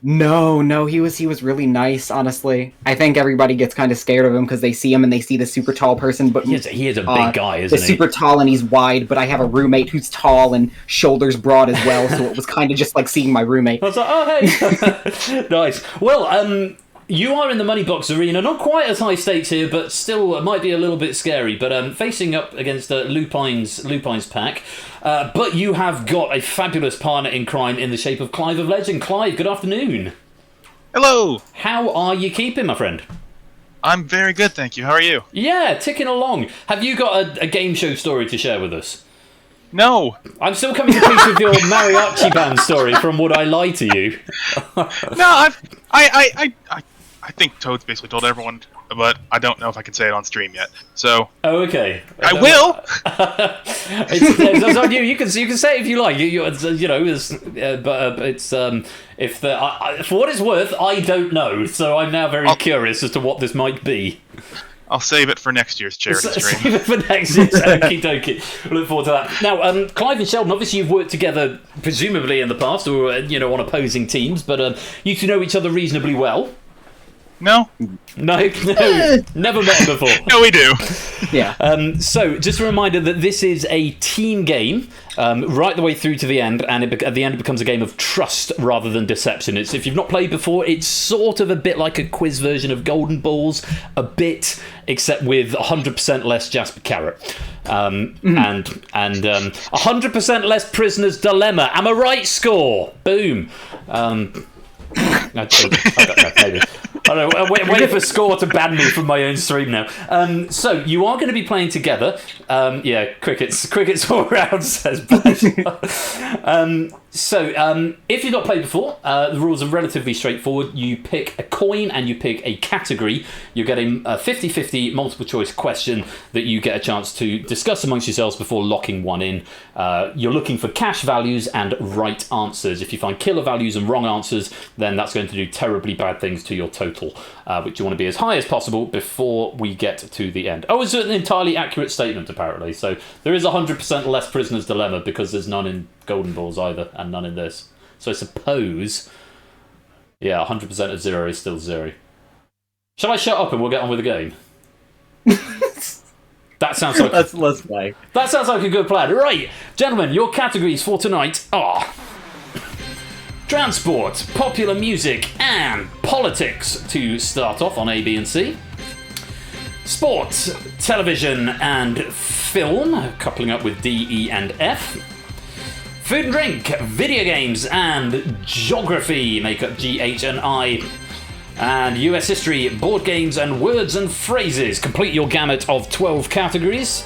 Speaker 8: No, he was really nice, honestly. I think everybody gets kind of scared of him because they see him and they see the super tall person, but...
Speaker 1: He is a big guy, isn't he?
Speaker 8: He's super tall and he's wide, but I have a roommate who's tall and shoulders broad as well, so it was kind of just like seeing my roommate.
Speaker 1: I was like, oh, hey! Nice. Well, you are in the Moneybox arena, not quite as high stakes here, but still might be a little bit scary, but facing up against Lupine's pack. But you have got a fabulous partner in crime in the shape of Clive of Legend. Clive, good afternoon.
Speaker 9: Hello.
Speaker 1: How are you keeping, my friend?
Speaker 9: I'm very good, thank you. How are you?
Speaker 1: Yeah, ticking along. Have you got a game show story to share with us?
Speaker 9: No.
Speaker 1: I'm still coming to peace with your mariachi band story from Would I Lie to You?
Speaker 9: No, I think Toad's basically told everyone, but I don't know if I can say it on stream yet. So.
Speaker 1: Oh, okay.
Speaker 9: I will.
Speaker 1: It's on you. You can say it if you like. But it's if for what it's worth, I don't know. So I'm now very curious as to what this might be.
Speaker 9: I'll save it for next year's charity stream.
Speaker 1: Save it for next year's. Okie dokie. Look forward to that. Now, Clive and Sheldon, obviously you've worked together, presumably in the past, or on opposing teams, but you two know each other reasonably well.
Speaker 9: No,
Speaker 1: never met him before.
Speaker 9: No, we do.
Speaker 8: Yeah.
Speaker 1: So, just a reminder that this is a team game, right the way through to the end, and at the end it becomes a game of trust rather than deception. If you've not played before, it's sort of a bit like a quiz version of Golden Balls, a bit, except with 100% less Jasper Carrot, and 100% less Prisoner's Dilemma. Am I right? Score. Boom. I don't know, maybe. I don't know, waiting for Score to ban me from my own stream now. So, you are going to be playing together. Cricket's all around, says Bud. If you've not played before, the rules are relatively straightforward. You pick a coin and you pick a category. You're getting a 50-50 multiple choice question that you get a chance to discuss amongst yourselves before locking one in. You're looking for cash values and right answers. If you find killer values and wrong answers, then that's going to do terribly bad things to your total, which you want to be as high as possible before we get to the end. Oh, it's an entirely accurate statement, apparently. So there is 100% less Prisoner's Dilemma because there's none in Golden Balls either, and none in this. So I suppose, 100% of 0 is still 0. Shall I shut up and we'll get on with the game? That sounds like
Speaker 8: let's play.
Speaker 1: That sounds like a good plan. Right, gentlemen, your categories for tonight are transport, popular music, and politics to start off on A, B, and C. Sport, television, and film, coupling up with D, E, and F. Food and drink, video games, and geography make up G, H, and I. And US history, board games, and words and phrases complete your gamut of 12 categories.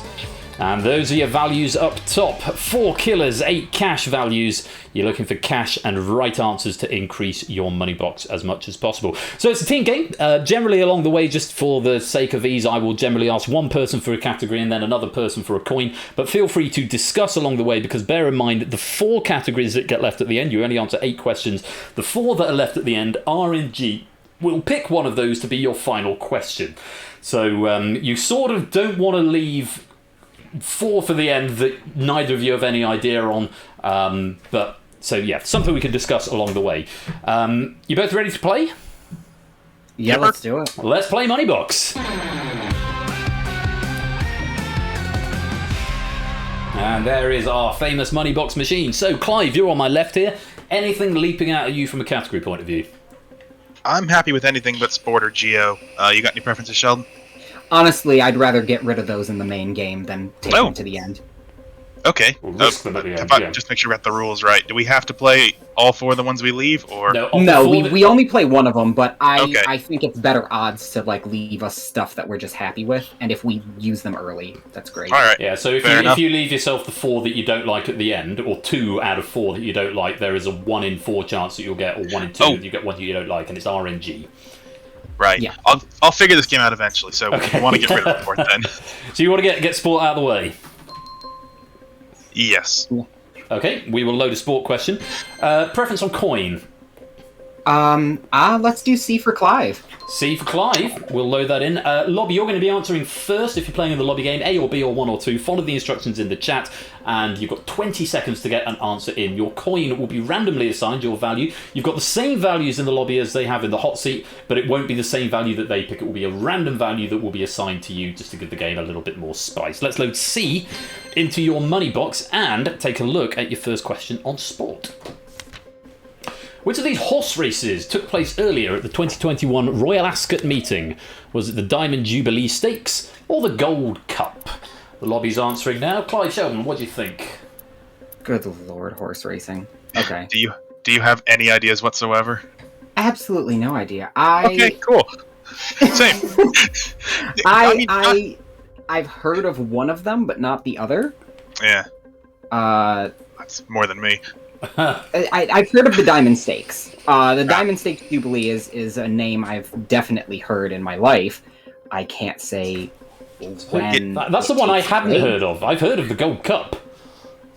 Speaker 1: And those are your values up top. 4 killers, 8 cash values. You're looking for cash and right answers to increase your money box as much as possible. So it's a team game. Generally along the way, just for the sake of ease, I will generally ask one person for a category and then another person for a coin. But feel free to discuss along the way, because bear in mind the 4 categories that get left at the end, you only answer 8 questions. The 4 that are left at the end, R and G, will pick one of those to be your final question. So you sort of don't want to leave 4 for the end that neither of you have any idea on. Something we can discuss along the way. You both ready to play?
Speaker 8: Yeah, let's do it.
Speaker 1: Let's play Moneybox. And there is our famous Moneybox machine. So, Clive, you're on my left here. Anything leaping out at you from a category point of view?
Speaker 9: I'm happy with anything but sport or geo. You got any preferences, Sheldon?
Speaker 8: Honestly, I'd rather get rid of those in the main game than take them to the end.
Speaker 9: Okay.
Speaker 1: We'll risk them at the end, yeah.
Speaker 9: Just make sure we got the rules right. Do we have to play all 4 of the ones we leave, or
Speaker 8: No, we only play one of them, but I think it's better odds to like leave us stuff that we're just happy with, and if we use them early, that's great.
Speaker 9: All right.
Speaker 1: Yeah, so if you leave yourself the 4 that you don't like at the end, or 2 out of 4 that you don't like, there is a 1 in 4 chance that you'll get, or 1 in 2 that you get one that you don't like, and it's RNG.
Speaker 9: Right.
Speaker 8: Yeah.
Speaker 9: I'll figure this game out eventually, so we want to get rid of the 4th then.
Speaker 1: So you want to get sport out of the way?
Speaker 9: Yes.
Speaker 1: Okay, we will load a sport question. Preference on coin?
Speaker 8: Let's do C for Clive.
Speaker 1: C for Clive. We'll load that in. Lobby, you're going to be answering first if you're playing in the lobby game, A or B or 1 or 2. Follow the instructions in the chat, and you've got 20 seconds to get an answer in. Your coin will be randomly assigned, your value. You've got the same values in the lobby as they have in the hot seat, but it won't be the same value that they pick. It will be a random value that will be assigned to you just to give the game a little bit more spice. Let's load C into your money box and take a look at your first question on sport. Which of these horse races took place earlier at the 2021 Royal Ascot meeting? Was it the Diamond Jubilee Stakes or the Gold Cup? The lobby's answering now. Clive Sheldon, what do you think?
Speaker 8: Good lord, horse racing. Okay.
Speaker 9: Do you have any ideas whatsoever?
Speaker 8: Absolutely no idea.
Speaker 9: Okay, cool. Same.
Speaker 8: I've heard of one of them, but not the other.
Speaker 9: Yeah. That's more than me.
Speaker 8: I've heard of the Diamond Stakes. The Diamond Stakes Jubilee is a name I've definitely heard in my life. I can't say when.
Speaker 1: That's the one I hadn't heard of. I've heard of the Gold Cup,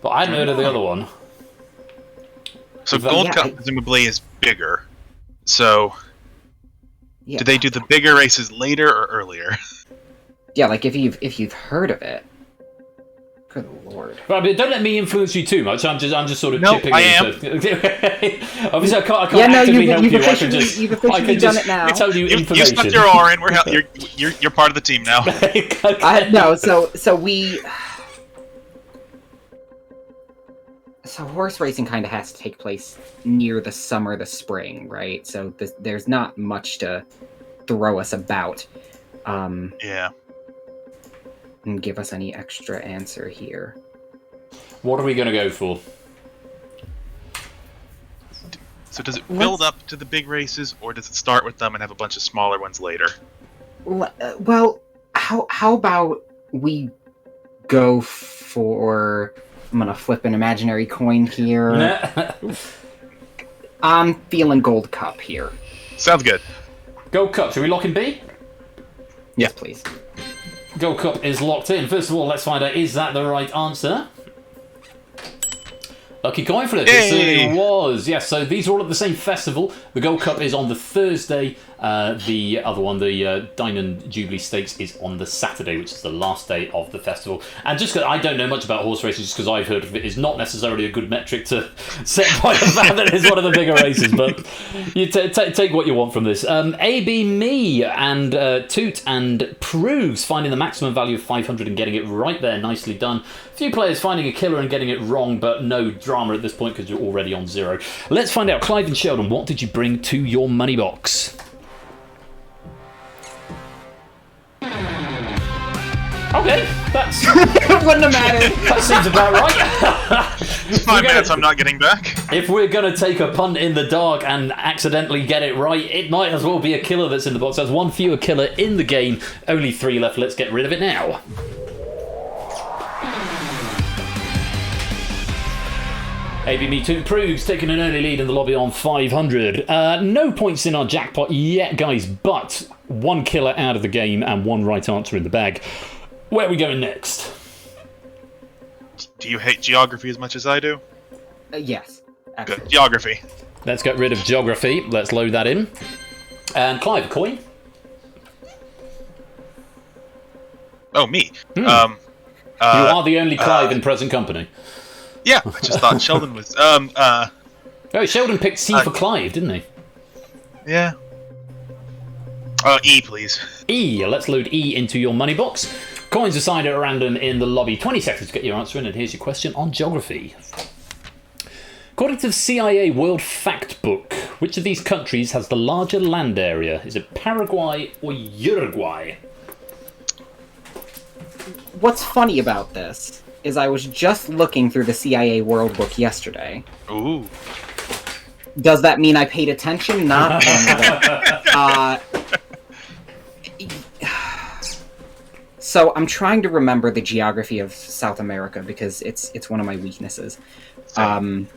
Speaker 1: but I hadn't heard of the other one.
Speaker 9: So Gold Cup presumably is bigger. So do they do the bigger races later or earlier?
Speaker 8: Yeah, like if you've heard of it. Good lord.
Speaker 1: Right, but don't let me influence you too much. I'm just sort of chipping
Speaker 9: I
Speaker 1: in.
Speaker 9: am.
Speaker 1: Obviously, I can't actively help you. I can just,
Speaker 8: you've officially done it now.
Speaker 1: tell you information.
Speaker 9: You stuck your R in. You're part of the team now.
Speaker 8: No, so we. So horse racing kind of has to take place near the summer, the spring, right? So there's not much to throw us about.
Speaker 9: Yeah.
Speaker 8: And give us any extra answer here.
Speaker 1: What are we going to go for?
Speaker 9: So does it build up to the big races, or does it start with them and have a bunch of smaller ones later?
Speaker 8: Well, how about we go for... I'm going to flip an imaginary coin here. I'm feeling Gold Cup here.
Speaker 9: Sounds good.
Speaker 1: Gold Cup. Should we lock in B?
Speaker 8: Yes, please.
Speaker 1: Gold Cup is locked in. First of all, let's find out, is that the right answer? Lucky coin flip. It certainly was. Yes, so these are all at the same festival. The Gold Cup is on the Thursday. The other one, the Diamond Jubilee Stakes, is on the Saturday, which is the last day of the festival. And just because I don't know much about horse races, just because I've heard of it, is not necessarily a good metric to set by the fact that it's one of the bigger races. But you take what you want from this. AB Me and Toot and Proves finding the maximum value of 500 and getting it right there. Nicely done. A few players finding a killer and getting it wrong, but no drama at this point because you're already on 0. Let's find out, Clive and Sheldon, what did you bring to your money box? Okay, that's...
Speaker 8: Wouldn't have mattered.
Speaker 1: That seems about right.
Speaker 9: 5 minutes I'm not getting back.
Speaker 1: If we're going to take a punt in the dark and accidentally get it right, it might as well be a killer that's in the box. That's one fewer killer in the game. Only 3 left. Let's get rid of it now. AB Me Too Proves taking an early lead in the lobby on 500. No points in our jackpot yet, guys, but 1 killer out of the game and 1 right answer in the bag. Where are we going next?
Speaker 9: Do you hate geography as much as I do?
Speaker 8: Yes.
Speaker 9: Good. Geography.
Speaker 1: Let's get rid of geography. Let's load that in. And Clive, coin?
Speaker 9: Oh, me.
Speaker 1: You are the only Clive in present company.
Speaker 9: Yeah, I just thought Sheldon was...
Speaker 1: Oh, Sheldon picked C for Clive, didn't he?
Speaker 9: Yeah. E, please.
Speaker 1: E. Let's load E into your money box. Coins assigned at random in the lobby. 20 seconds to get your answer in, and here's your question on geography. According to the CIA World Fact Book, which of these countries has the larger land area? Is it Paraguay or Uruguay?
Speaker 8: what's funny about this is I was just looking through the CIA World Book yesterday.
Speaker 9: Ooh.
Speaker 8: Does that mean I paid attention? Not So I'm trying to remember the geography of South America because it's one of my weaknesses. I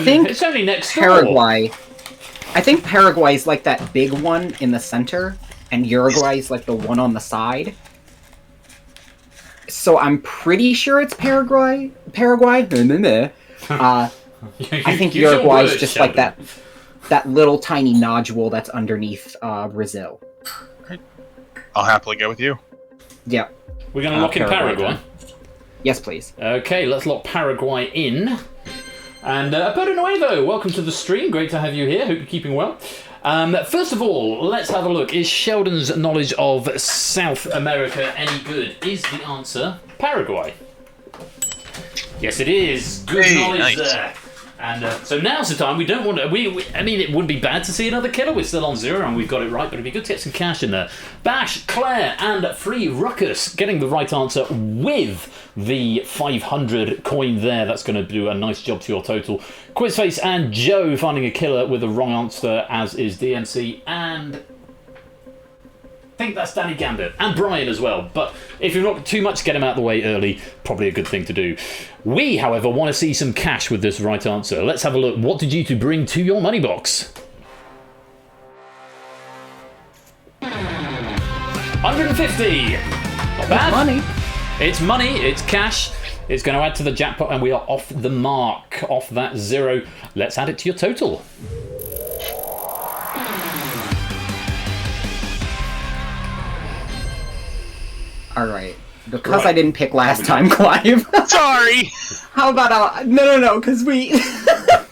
Speaker 8: think
Speaker 1: it's only next door.
Speaker 8: Paraguay. I think Paraguay is like that big one in the center, and Uruguay is like the one on the side. So I'm pretty sure it's Paraguay. I think Uruguay is just like that little tiny nodule that's underneath Brazil.
Speaker 9: I'll happily go with you.
Speaker 8: Yeah.
Speaker 1: We're going to lock in Paraguay.
Speaker 8: Yes, please.
Speaker 1: Okay, let's lock Paraguay in. And Alberto Nuevo, welcome to the stream. Great to have you here. Hope you're keeping well. First of all, let's have a look. Is Sheldon's knowledge of South America any good? Is the answer Paraguay? Yes, it is. Good knowledge there. And so now's the time. We don't want to. I mean, it wouldn't be bad to see another killer. We're still on 0 and we've got it right, but it'd be good to get some cash in there. Bash, Claire, and Free Ruckus getting the right answer with the 500 coin there. That's going to do a nice job to your total. Quizface and Joe finding a killer with the wrong answer, as is DMC, and I think that's Danny Gambit and Brian as well, but if you're not too much, get him out of the way early. Probably a good thing to do. We, however, want to see some cash with this right answer. Let's have a look. What did you two bring to your money box? 150. Not bad.
Speaker 8: Money.
Speaker 1: It's money. It's cash. It's going to add to the jackpot, and we are off the mark. Off that 0. Let's add it to your total.
Speaker 8: Alright. Because I didn't pick last time, Clive.
Speaker 9: Sorry!
Speaker 8: How about, no, because we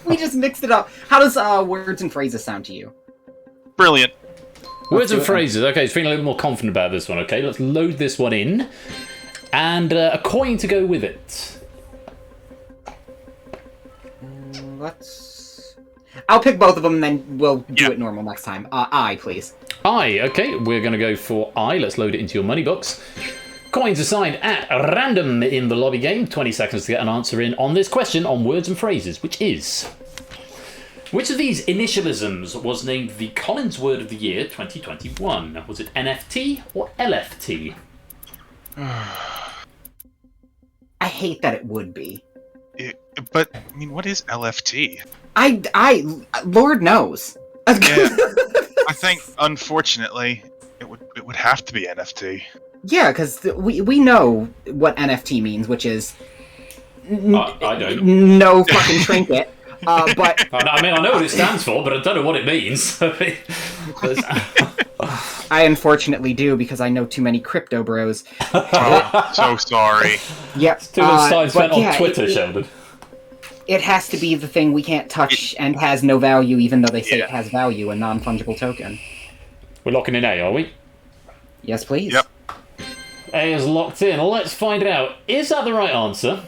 Speaker 8: we just mixed it up. How does words and phrases sound to you?
Speaker 9: Brilliant.
Speaker 1: Words and phrases. Okay, feeling a little more confident about this one. Okay, let's load this one in. And a coin to go with it.
Speaker 8: I'll pick both of them, and then we'll do it normal next time. I, please.
Speaker 1: I. Okay, we're going to go for I. Let's load it into your money box. Coins assigned at random in the lobby game. 20 seconds to get an answer in on this question on words and phrases, which is... Which of these initialisms was named the Collins Word of the Year 2021? Was it NFT or LFT?
Speaker 8: I hate that it would be.
Speaker 9: But, I mean, what is LFT?
Speaker 8: Lord knows.
Speaker 9: Yeah, I think, unfortunately, it would have to be NFT.
Speaker 8: Yeah, because we know what NFT means, which is
Speaker 1: I don't.
Speaker 8: No fucking trinket. But
Speaker 1: I mean, I know what it stands for, but I don't know what it means.
Speaker 8: I unfortunately do, because I know too many crypto bros.
Speaker 9: Oh, so sorry.
Speaker 8: Yep.
Speaker 1: Too much time spent on Twitter, Sheldon.
Speaker 8: It has to be the thing we can't touch and has no value, even though they say it has value, a non-fungible token.
Speaker 1: We're locking in A, are we?
Speaker 8: Yes, please.
Speaker 9: Yep.
Speaker 1: A is locked in. Let's find out. Is that the right answer?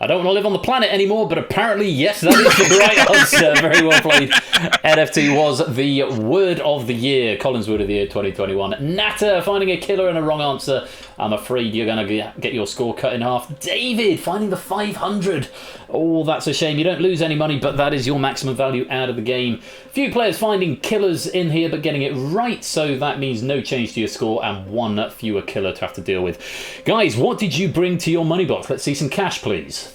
Speaker 1: I don't want to live on the planet anymore, but apparently, yes, that is the right answer. Very well played. NFT was the word of the year, Collins Word of the Year 2021. Natter finding a killer and a wrong answer. I'm afraid you're going to get your score cut in half. David finding the 500. Oh, that's a shame. You don't lose any money, but that is your maximum value out of the game. Few players finding killers in here, but getting it right, so that means no change to your score and one fewer killer to have to deal with. Guys, what did you bring to your money box? Let's see some cash, please.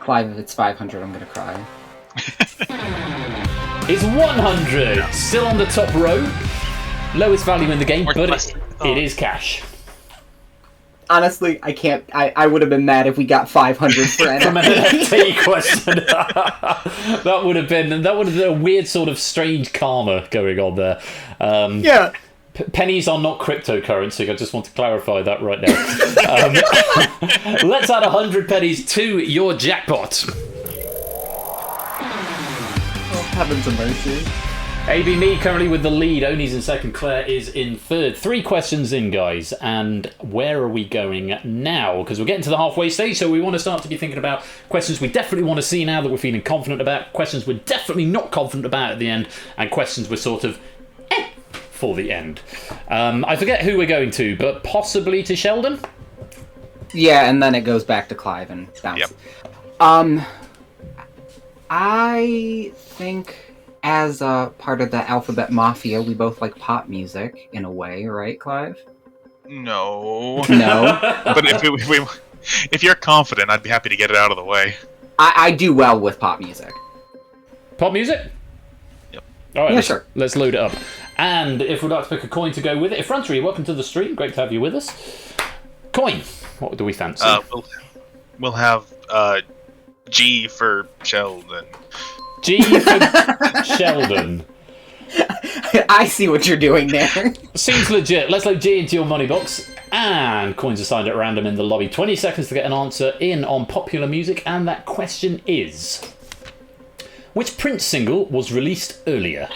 Speaker 8: Clive, if it's 500, I'm going to cry.
Speaker 1: It's 100. Still on the top row. Lowest value in the game, but it is cash.
Speaker 8: Honestly, I can't. I would have been mad if we got 500 for NFT.
Speaker 1: From an NFT question. that would have been a weird sort of strange karma going on there.
Speaker 8: Yeah.
Speaker 1: Pennies are not cryptocurrency. I just want to clarify that right now. Let's add 100 pennies to your jackpot.
Speaker 8: Oh, heavens of mercy.
Speaker 1: AB Me currently with the lead. Oni's in second. Claire is in third. 3 questions in, guys. And where are we going now? Because we're getting to the halfway stage, so we want to start to be thinking about questions we definitely want to see now that we're feeling confident about, questions we're definitely not confident about at the end, and questions we're sort of for the end. I forget who we're going to, but possibly to Sheldon?
Speaker 8: Yeah, and then it goes back to Clive and bounces.
Speaker 9: Yep.
Speaker 8: I think as part of the Alphabet Mafia, we both like pop music in a way, right, Clive?
Speaker 9: No.
Speaker 8: No?
Speaker 9: But if you're confident, I'd be happy to get it out of the way.
Speaker 8: I do well with pop music.
Speaker 1: Pop music?
Speaker 9: Yep.
Speaker 1: All right,
Speaker 8: Yeah, sure.
Speaker 1: Let's load it up. And if we'd like to pick a coin to go with it, Effrontery, welcome to the stream. Great to have you with us. Coin. What do we fancy?
Speaker 9: We'll have G for Sheldon.
Speaker 1: G for Sheldon.
Speaker 8: I see what you're doing there.
Speaker 1: Seems legit. Let's load G into your money box. And coins assigned at random in the lobby. 20 seconds to get an answer in on popular music. And that question is... which Prince single was released earlier?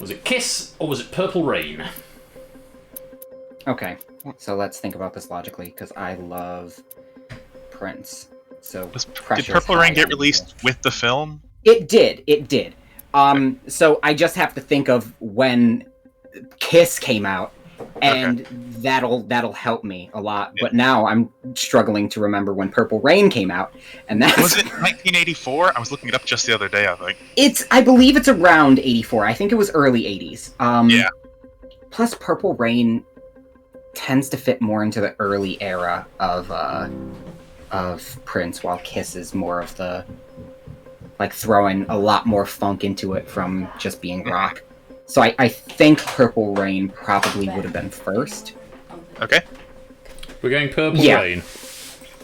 Speaker 1: Was it Kiss or was it Purple Rain?
Speaker 8: Okay, so let's think about this logically, because I love Prince. So
Speaker 9: Did Purple Rain get released with the film?
Speaker 8: It did. So I just have to think of when Kiss came out, and that'll help me a lot. Yeah. But now I'm struggling to remember when Purple Rain came out, and that's...
Speaker 9: Was it 1984? I was looking it up just the other day, I think.
Speaker 8: I believe it's around 84. I think it was early 80s.
Speaker 9: Yeah.
Speaker 8: Plus, Purple Rain tends to fit more into the early era of Prince, while Kiss is more of the, like, throwing a lot more funk into it from just being rock. So I think Purple Rain probably would have been first.
Speaker 9: Okay.
Speaker 1: We're going Purple Rain.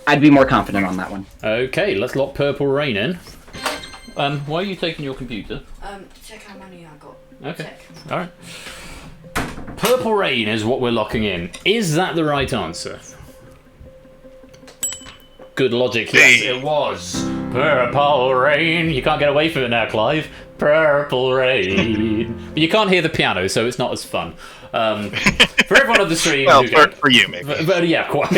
Speaker 8: I'd be more confident on that one.
Speaker 1: Okay, let's lock Purple Rain in. Why are you taking your computer?
Speaker 2: Check how many I got.
Speaker 1: Okay. All right. Purple Rain is what we're locking in. Is that the right answer? Good logic. Yes, it was. Purple Rain. You can't get away from it now, Clive. Purple Rain. But you can't hear the piano, so it's not as fun. For everyone on the stream...
Speaker 9: well, for you, maybe.
Speaker 1: But yeah, quite.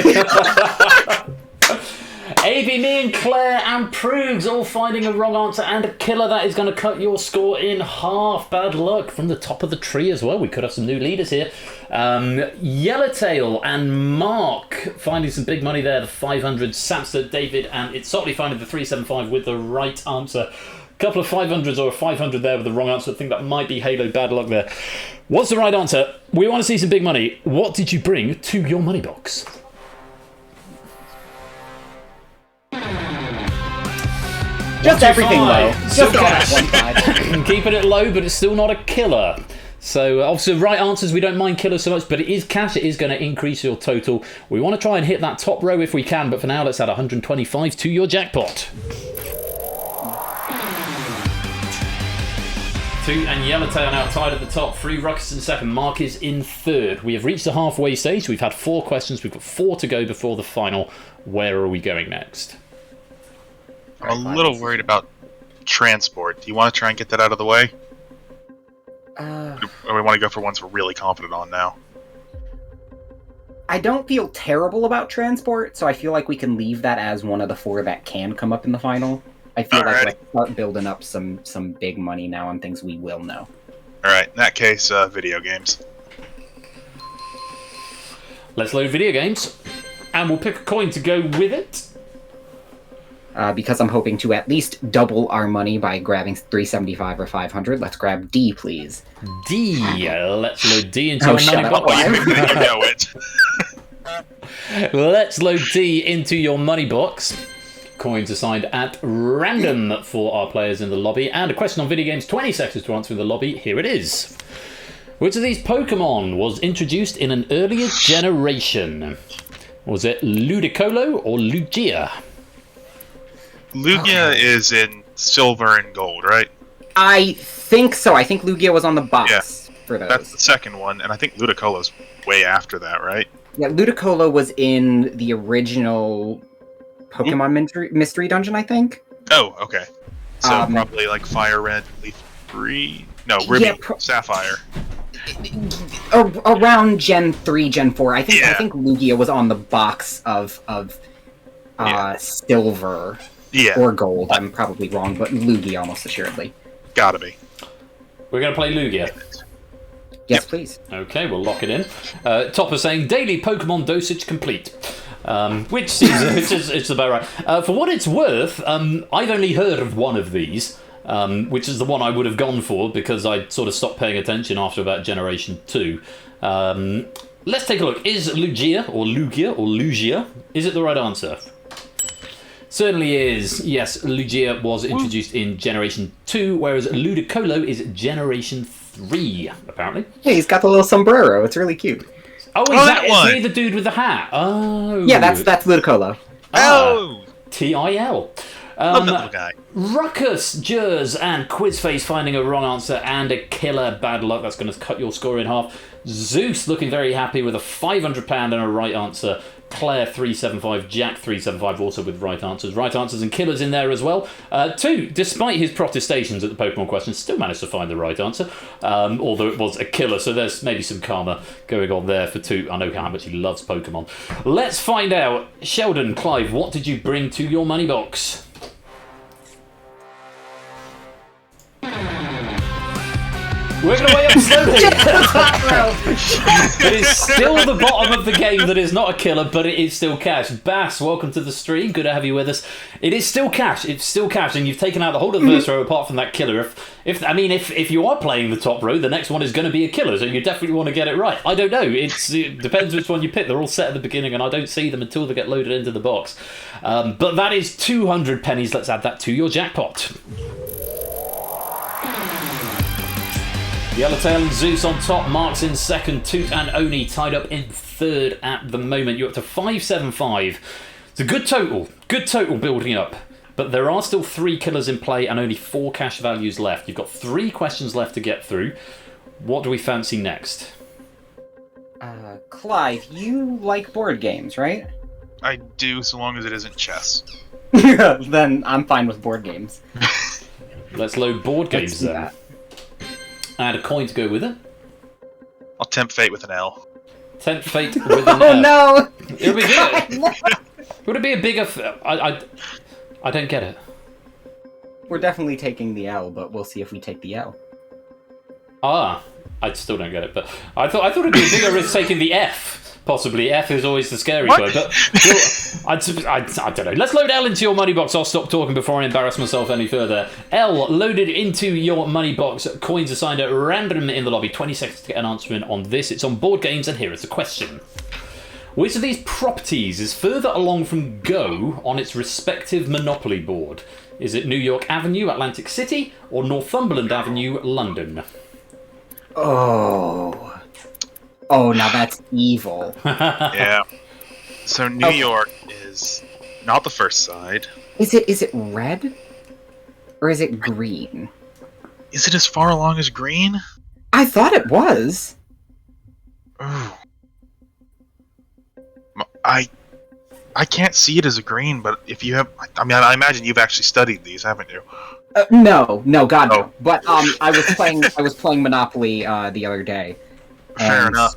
Speaker 1: AB, me and Claire and Prugs all finding a wrong answer and a killer that is going to cut your score in half. Bad luck from the top of the tree as well. We could have some new leaders here. Yellowtail and Mark finding some big money there. The 500, Samster, David, and it's Sotley finding the 375 with the right answer. A couple of 500s or a 500 there with the wrong answer. I think that might be Halo. Bad luck there. What's the right answer? We want to see some big money. What did you bring to your money box?
Speaker 8: Just everything low. Just on that one side.
Speaker 1: Keeping it low, but it's still not a killer. So obviously right answers, we don't mind killers so much, but it is cash. It is going to increase your total. We want to try and hit that top row if we can, but for now let's add 125 to your jackpot. 2 and Yellowtail now tied at the top. 3 Ruckus in second. Mark is in third. We have reached the halfway stage. We've had 4 questions. We've got 4 to go before the final. Where are we going next?
Speaker 9: I'm a little worried about transport. Do you want to try and get that out of the way? Or we want to go for ones we're really confident on now?
Speaker 8: I don't feel terrible about transport, so I feel like we can leave that as one of the 4 that can come up in the final. I feel like let's start building up some big money now on things we will know.
Speaker 9: Alright, in that case, video games.
Speaker 1: Let's load video games, and we'll pick a coin to go with it.
Speaker 8: Because I'm hoping to at least double our money by grabbing 375 or 500. Let's grab D, please.
Speaker 1: D. Let's load D into your money box.
Speaker 9: You know it.
Speaker 1: Let's load D into your money box. Coins assigned at random for our players in the lobby. And a question on video games. 20 seconds to answer in the lobby. Here it is. Which of these Pokemon was introduced in an earlier generation? Was it Ludicolo or Lugia?
Speaker 9: Lugia is in silver and gold, right?
Speaker 8: I think so. I think Lugia was on the box for those.
Speaker 9: That's the second one, and I think Ludicolo's way after that, right?
Speaker 8: Yeah, Ludicolo was in the original Pokemon Mystery Dungeon, I think.
Speaker 9: Oh, okay. So probably like Fire Red, Leaf 3... No, Ruby, Sapphire.
Speaker 8: Around Gen 3, Gen 4. I think Lugia was on the box of Silver.
Speaker 9: Yeah.
Speaker 8: Or gold. I'm probably wrong, but Lugia almost assuredly.
Speaker 9: Gotta be.
Speaker 1: We're going to play Lugia.
Speaker 8: Yes, please.
Speaker 1: Okay, we'll lock it in. Topper saying daily Pokemon dosage complete. Which seems it's about right. For what it's worth, I've only heard of one of these, which is the one I would have gone for because I sort of stopped paying attention after about Generation 2. Let's take a look. Is Lugia, or Lugia, is it the right answer? Certainly is. Yes, Lugia was introduced in Generation 2, whereas Ludicolo is Generation 3, apparently.
Speaker 8: Hey, he's got the little sombrero. It's really cute.
Speaker 1: Oh,
Speaker 9: that one!
Speaker 1: Is he the dude with the hat? Oh.
Speaker 8: Yeah, that's Ludicolo.
Speaker 9: Oh!
Speaker 1: TIL.
Speaker 9: Love that little guy.
Speaker 1: Ruckus, Jers, and Quizface finding a wrong answer and a killer. Bad luck. That's going to cut your score in half. Zeus looking very happy with a £500 and a right answer. Claire 375, Jack 375 also with right answers. Right answers and killers in there as well. 2, despite his protestations at the Pokemon question, still managed to find the right answer. Although it was a killer, so there's maybe some karma going on there for 2. I know how much he loves Pokemon. Let's find out. Sheldon, Clive, what did you bring to your money box? Working away up slowly. It is still the bottom of the game that is not a killer, but it is still cash. Bass, welcome to the stream. Good to have you with us. It is still cash. It's still cash, and you've taken out the whole of the first row apart from that killer. If you are playing the top row, the next one is going to be a killer, so you definitely want to get it right. I don't know. It depends which one you pick. They're all set at the beginning, and I don't see them until they get loaded into the box. But that is 200 pennies. Let's add that to your jackpot. Yellowtail and Zeus on top, Mark's in second, Toot and Oni tied up in third at the moment. You're up to 575. It's a good total building up. But there are still 3 killers in play and only 4 cash values left. You've got 3 questions left to get through. What do we fancy next?
Speaker 8: Clive, you like board games, right?
Speaker 9: I do, so long as it isn't chess.
Speaker 8: Then I'm fine with board games.
Speaker 1: Let's load board games then.
Speaker 8: That.
Speaker 1: Add a coin to go with it.
Speaker 9: I'll tempt fate with an L.
Speaker 1: Tempt fate with an
Speaker 8: Oh
Speaker 1: L.
Speaker 8: no!
Speaker 1: It'll be good. Would it be a bigger... I don't get it.
Speaker 8: We're definitely taking the L, but we'll see if we take the L.
Speaker 1: Ah, I still don't get it, but I thought it'd be a bigger risk taking the F. Possibly. F is always the scary side, but I don't know. Let's load L into your money box. I'll stop talking before I embarrass myself any further. L loaded into your money box. Coins assigned at random in the lobby. 20 seconds to get an answer in on this. It's on board games, and here is the question. Which of these properties is further along from Go on its respective Monopoly board? Is it New York Avenue, Atlantic City, or Northumberland Avenue, London?
Speaker 8: Oh, now that's evil.
Speaker 9: Yeah. So New York is not the first side.
Speaker 8: Is it red? Or is it green?
Speaker 9: Is it as far along as green?
Speaker 8: I thought it was.
Speaker 9: Ooh. I can't see it as a green, but if you have... I imagine you've actually studied these, haven't you?
Speaker 8: No, God, no. But I was playing Monopoly the other day.
Speaker 9: Fair enough.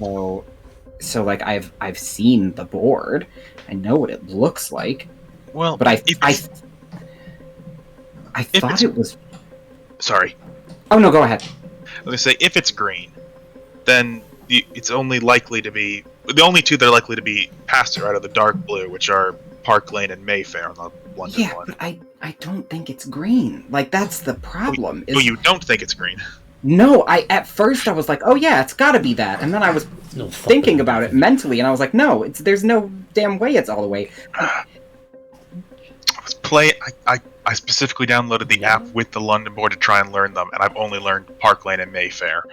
Speaker 8: So like I've seen the board. I know what it looks like.
Speaker 9: Well,
Speaker 8: but I thought it was.
Speaker 9: Sorry.
Speaker 8: Oh no, go ahead.
Speaker 9: I was gonna say if it's green, then it's only likely to be the only 2 that are likely to be passed are out of the dark blue, which are Park Lane and Mayfair on the London one.
Speaker 8: But I don't think it's green. Like that's the problem.
Speaker 9: You don't think it's green?
Speaker 8: No, at first I was like, oh yeah, it's gotta be that, and then I was thinking about it mentally, and I was like, no, there's no damn way it's all the way.
Speaker 9: I specifically downloaded the app with the London board to try and learn them, and I've only learned Park Lane and Mayfair.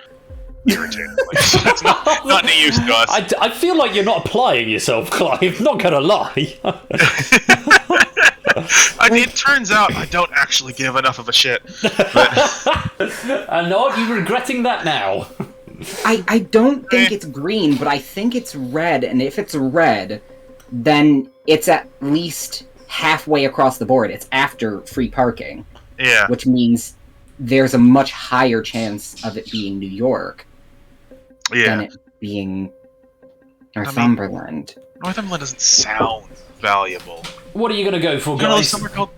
Speaker 9: Irritatingly. So it's not any use to us.
Speaker 1: I feel like you're not applying yourself, Clive. Not gonna lie.
Speaker 9: It turns out I don't actually give enough of a shit.
Speaker 1: And are you regretting that now?
Speaker 8: I don't think it's green, but I think it's red, and if it's red, then it's at least halfway across the board. It's after free parking.
Speaker 9: Yeah.
Speaker 8: Which means there's a much higher chance of it being New York than it being Northumberland.
Speaker 9: Northumberland doesn't sound valuable.
Speaker 1: What are you going to go for, guys? What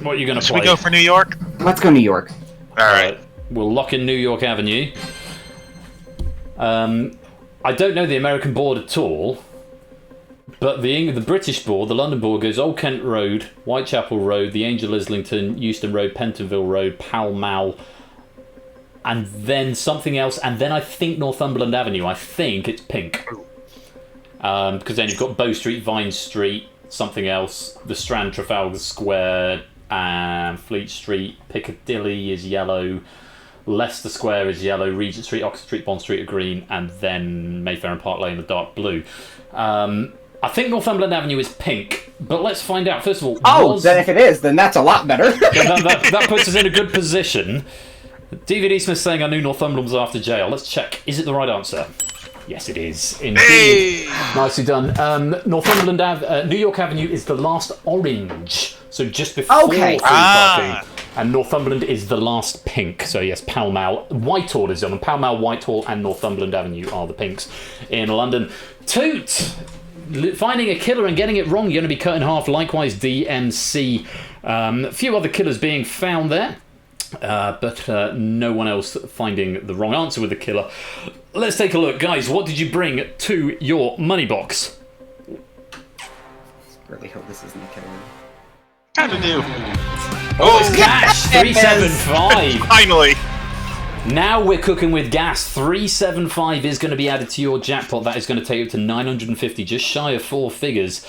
Speaker 1: are you going to play?
Speaker 9: Should we go for New York?
Speaker 8: Let's go New York.
Speaker 9: Alright.
Speaker 1: We'll lock in New York Avenue. I don't know the American board at all, but the British board, the London board, goes Old Kent Road, Whitechapel Road, the Angel Islington, Euston Road, Pentonville Road, Pall Mall, and then something else, and then I think Northumberland Avenue. I think it's pink. Because then you've got Bow Street, Vine Street, something else, the Strand, Trafalgar Square, and Fleet Street, Piccadilly is yellow, Leicester Square is yellow, Regent Street, Oxford Street, Bond Street are green, and then Mayfair and Park Lane are dark blue. I think Northumberland Avenue is pink, but let's find out. First of all,
Speaker 8: then if it is, then that's a lot better.
Speaker 1: that puts us in a good position. DVD Smith saying I knew Northumberland was after jail. Let's check. Is it the right answer? Yes, it is. Indeed. Hey! Nicely done. New York Avenue is the last orange, so just before free parking. And Northumberland is the last pink. So yes, Pall Mall. Whitehall is on. Pall Mall, Whitehall, and Northumberland Avenue are the pinks in London. Toot! Finding a killer and getting it wrong, you're going to be cut in half. Likewise, DMC. A few other killers being found there. But no one else finding the wrong answer with the killer. Let's take a look. Guys, what did you bring to your money box?
Speaker 8: Really hope this isn't a killer.
Speaker 9: Kind of do.
Speaker 1: Oh, it's cash! 375!
Speaker 9: Finally!
Speaker 1: Now we're cooking with gas. 375 is going to be added to your jackpot. That is going to take you up to 950, just shy of 4 figures.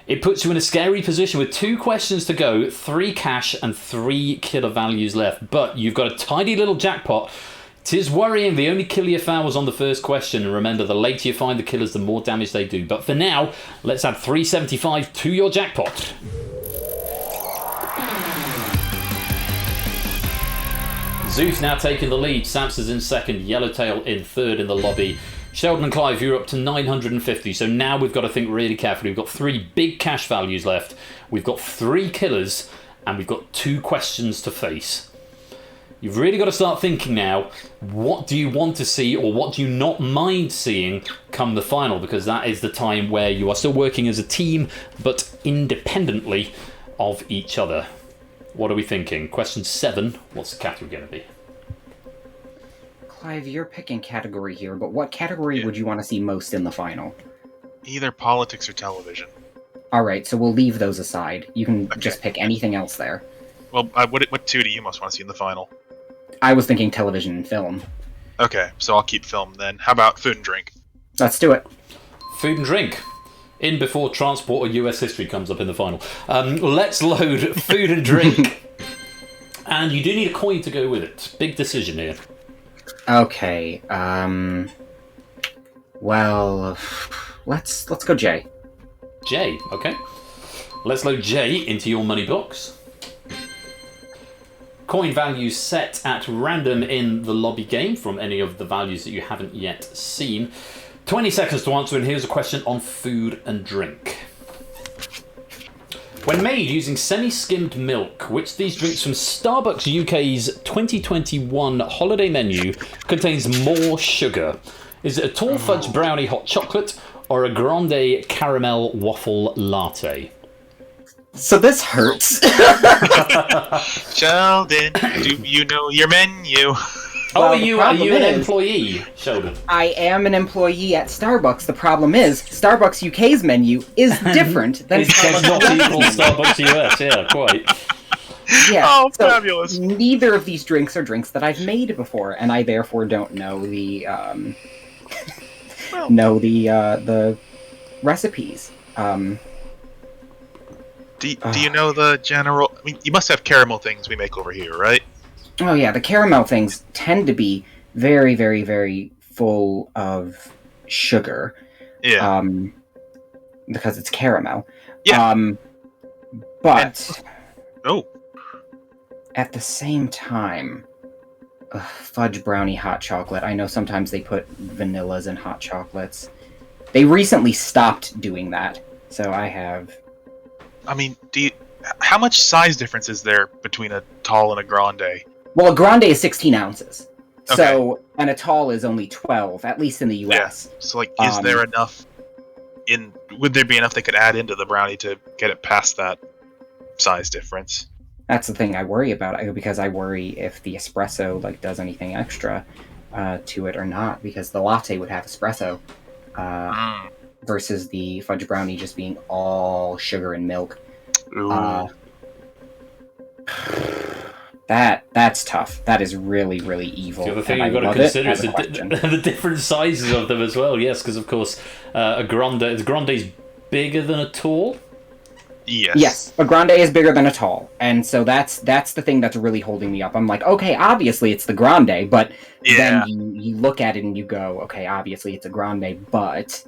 Speaker 1: It puts you in a scary position with 2 questions to go, 3 cash and 3 killer values left. But you've got a tidy little jackpot. 'Tis worrying. The only kill you found was on the first question. And remember, the later you find the killers, the more damage they do. But for now, let's add 375 to your jackpot. Zeus now taking the lead. Samson's in second. Yellowtail in third in the lobby. Sheldon and Clive, you're up to 950. So now we've got to think really carefully. We've got 3 big cash values left. We've got 3 killers. And we've got 2 questions to face. You've really got to start thinking now, what do you want to see or what do you not mind seeing come the final? Because that is the time where you are still working as a team, but independently of each other. What are we thinking? Question 7, what's the category going to be?
Speaker 8: Clive, you're picking category here, but what category would you want to see most in the final?
Speaker 9: Either politics or television.
Speaker 8: Alright, so we'll leave those aside. You can just pick anything else there.
Speaker 9: Well, what 2 do you most want to see in the final?
Speaker 8: I was thinking television and film.
Speaker 9: Okay, so I'll keep film then. How about food and drink?
Speaker 8: Let's do it.
Speaker 1: Food and drink. In before transport or US history comes up in the final. Let's load food and drink. And you do need a coin to go with it. Big decision here.
Speaker 8: Okay, well, let's go J.
Speaker 1: J, okay. Let's load J into your money box. Coin values set at random in the lobby game from any of the values that you haven't yet seen. 20 seconds to answer, and here's a question on food and drink. When made using semi-skimmed milk, which of these drinks from Starbucks UK's 2021 holiday menu contains more sugar? Is it a tall fudge brownie hot chocolate or a grande caramel waffle latte?
Speaker 8: So this hurts.
Speaker 9: Sheldon, do you know your menu?
Speaker 1: Well, are you an employee, Sheldon?
Speaker 8: I am an employee at Starbucks. The problem is, Starbucks UK's menu is different than
Speaker 1: It's not equal Starbucks US, yeah, quite.
Speaker 8: Yeah,
Speaker 9: Oh,
Speaker 8: so
Speaker 9: fabulous.
Speaker 8: neither of these drinks are drinks that I've made before, and I therefore don't know the the recipes.
Speaker 9: Do you know the general... I mean, you must have caramel things we make over here, right?
Speaker 8: Oh yeah, the caramel things tend to be very, very, very full of sugar.
Speaker 9: Yeah.
Speaker 8: Because it's caramel.
Speaker 9: Yeah.
Speaker 8: But
Speaker 9: Oh.
Speaker 8: at the same time, fudge brownie hot chocolate. I know sometimes they put vanillas in hot chocolates. They recently stopped doing that, so I have.
Speaker 9: I mean, how much size difference is there between a tall and a grande?
Speaker 8: Well, a grande is 16 ounces. So, and a tall is only 12, at least in the US.
Speaker 9: Yeah. So, like, is there enough would there be enough they could add into the brownie to get it past that size difference?
Speaker 8: That's the thing I worry about, because I worry if the espresso like does anything extra to it or not, because the latte would have espresso versus the fudge brownie just being all sugar and milk. That's tough. That is really, really evil.
Speaker 1: The other thing you've got to consider is the different sizes of them as well. Yes, because of course a grande's bigger than a tall.
Speaker 8: Yes, a grande is bigger than a tall, and so that's the thing that's really holding me up. I'm like, okay, obviously it's the grande, but then you look at it and you go, okay, obviously it's a grande, but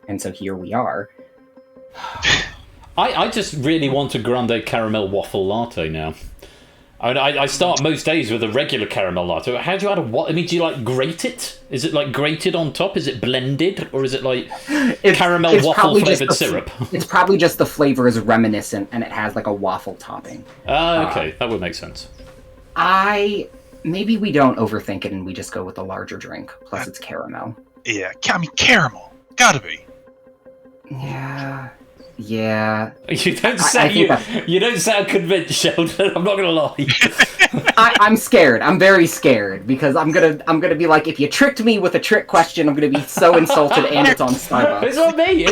Speaker 8: and so here we are.
Speaker 1: I just really want a grande caramel waffle latte now. I start most days with a regular caramel latte. How do you add a what? I mean, do you like grate it? Is it like grated on top? Is it blended, or is it like caramel waffle flavored syrup?
Speaker 8: It's probably just the flavor is reminiscent, and it has like a waffle topping.
Speaker 1: Okay, that would make sense.
Speaker 8: Maybe we don't overthink it, and we just go with a larger drink. Plus, it's caramel.
Speaker 9: Yeah, I mean caramel, gotta be.
Speaker 8: Yeah.
Speaker 1: You don't sound convinced, Sheldon. I'm not gonna lie.
Speaker 8: I'm scared. I'm very scared because I'm gonna be like, if you tricked me with a trick question, I'm gonna be so insulted, and it's on Starbucks.
Speaker 1: It's not me.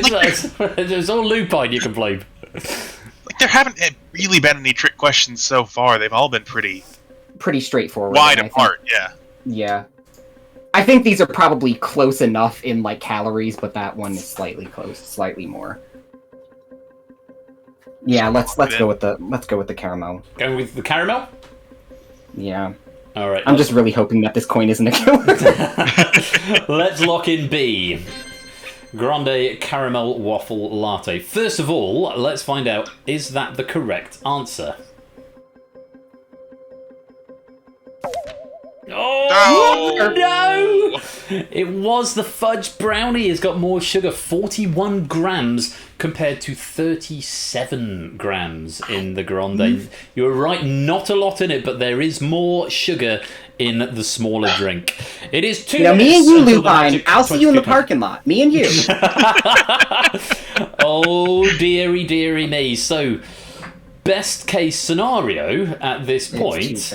Speaker 1: It's all Lupine you can blame.
Speaker 9: Like there haven't really been any trick questions so far. They've all been pretty
Speaker 8: straightforward.
Speaker 9: Wide apart.
Speaker 8: Yeah. I think these are probably close enough in like calories, but that one is slightly more. Yeah, let's go with the caramel.
Speaker 1: Going with the caramel?
Speaker 8: Yeah.
Speaker 1: All right.
Speaker 8: I'm just really hoping that this coin isn't a killer.
Speaker 1: Let's lock in B. Grande caramel waffle latte. First of all, let's find out, is that the correct answer? Oh, no! It was the fudge brownie. It's got more sugar, 41 grams compared to 37 grams in the grande. You were right, not a lot in it, but there is more sugar in the smaller drink. It is 2 minutes.
Speaker 8: Me and you, Lupine. I'll see you in the parking lot. Me and you.
Speaker 1: Oh, dearie me. So, best case scenario at this point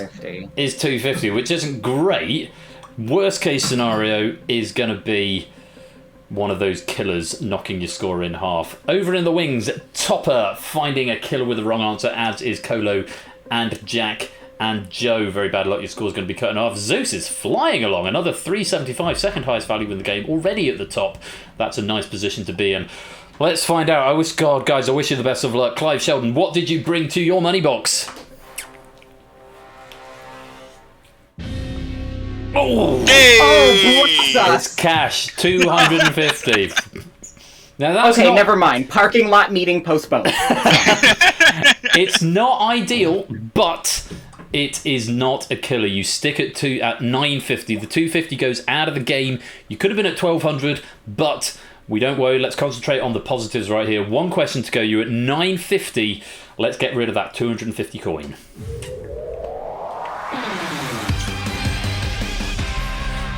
Speaker 1: is 250, which isn't great. Worst case scenario is going to be one of those killers knocking your score in half. Over in the wings, Topper finding a killer with the wrong answer, as is Colo and Jack and Joe. Very bad luck, your score's going to be cut in half. Zeus is flying along, another 375, second highest value in the game, already at the top. That's a nice position to be in. Let's find out. I wish you the best of luck. Clive Sheldon, what did you bring to your money box? Oh, it's cash, 250. Now that's
Speaker 8: okay, never mind. Parking lot meeting postponed.
Speaker 1: It's not ideal, but it is not a killer. You stick it at 950. The 250 goes out of the game. You could have been at 1200, but we don't worry. Let's concentrate on the positives right here. One question to go. You're at 950. Let's get rid of that 250 coin.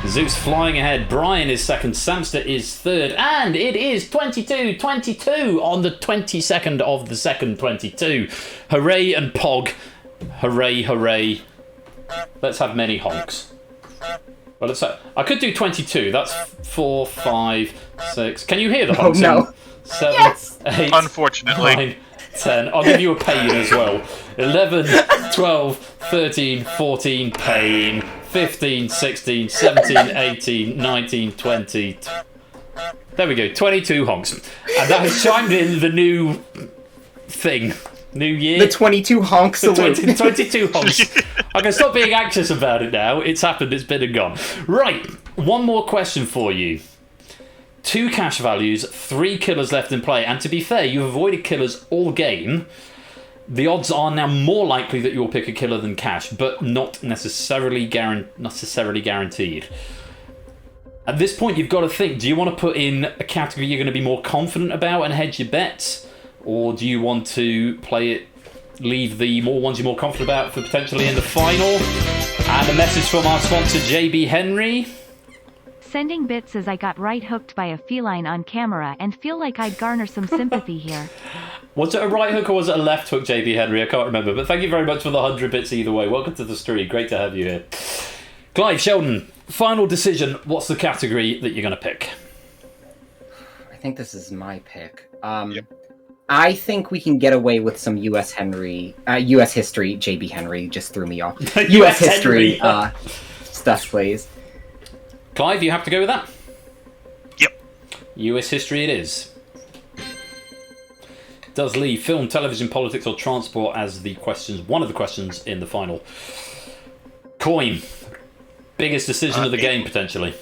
Speaker 1: Zeus flying ahead. Brian is second. Samster is third. And it is 22-22 on the 22nd of the second 22. Hooray and Pog. Hooray, hooray. Let's have many honks. Well, I could do 22. That's 4, 5, 6. Can you hear the honks?
Speaker 8: Oh, no.
Speaker 1: 7,
Speaker 8: yes.
Speaker 9: 8, unfortunately.
Speaker 1: 9, 10. I'll give you a pain as well. 11, 12, 13, 14, pain. 15, 16, 17, 18, 19, 20. There we go. 22 honks. And that has chimed in the new thing. New year.
Speaker 8: The 22 honks.
Speaker 1: 22 honks. I can stop being anxious about it now. It's happened. It's been and gone. Right. One more question for you. 2 cash values, 3 killers left in play. And to be fair, you've avoided killers all game. The odds are now more likely that you'll pick a killer than cash, but not necessarily guaranteed. At this point, you've got to think, do you want to put in a category you're going to be more confident about and hedge your bets? Or do you want to play it, leave the more ones you're more confident about for potentially in the final? And a message from our sponsor, JB Henry.
Speaker 6: Sending bits as I got right hooked by a feline on camera and feel like I'd garner some sympathy here.
Speaker 1: Was it a right hook or was it a left hook, JB Henry? I can't remember. But thank you very much for the 100 bits either way. Welcome to the stream. Great to have you here. Clive, Sheldon, final decision. What's the category that you're going to pick?
Speaker 8: I think this is my pick.
Speaker 9: Yep.
Speaker 8: I think we can get away with some U.S. history. JB Henry just threw me off. U.S. history stuff, please.
Speaker 1: Clive, you have to go with that?
Speaker 9: Yep.
Speaker 1: US history it is. Does leave film, television, politics, or transport as the questions, one of the questions in the final. Coin. Biggest decision of the game, potentially.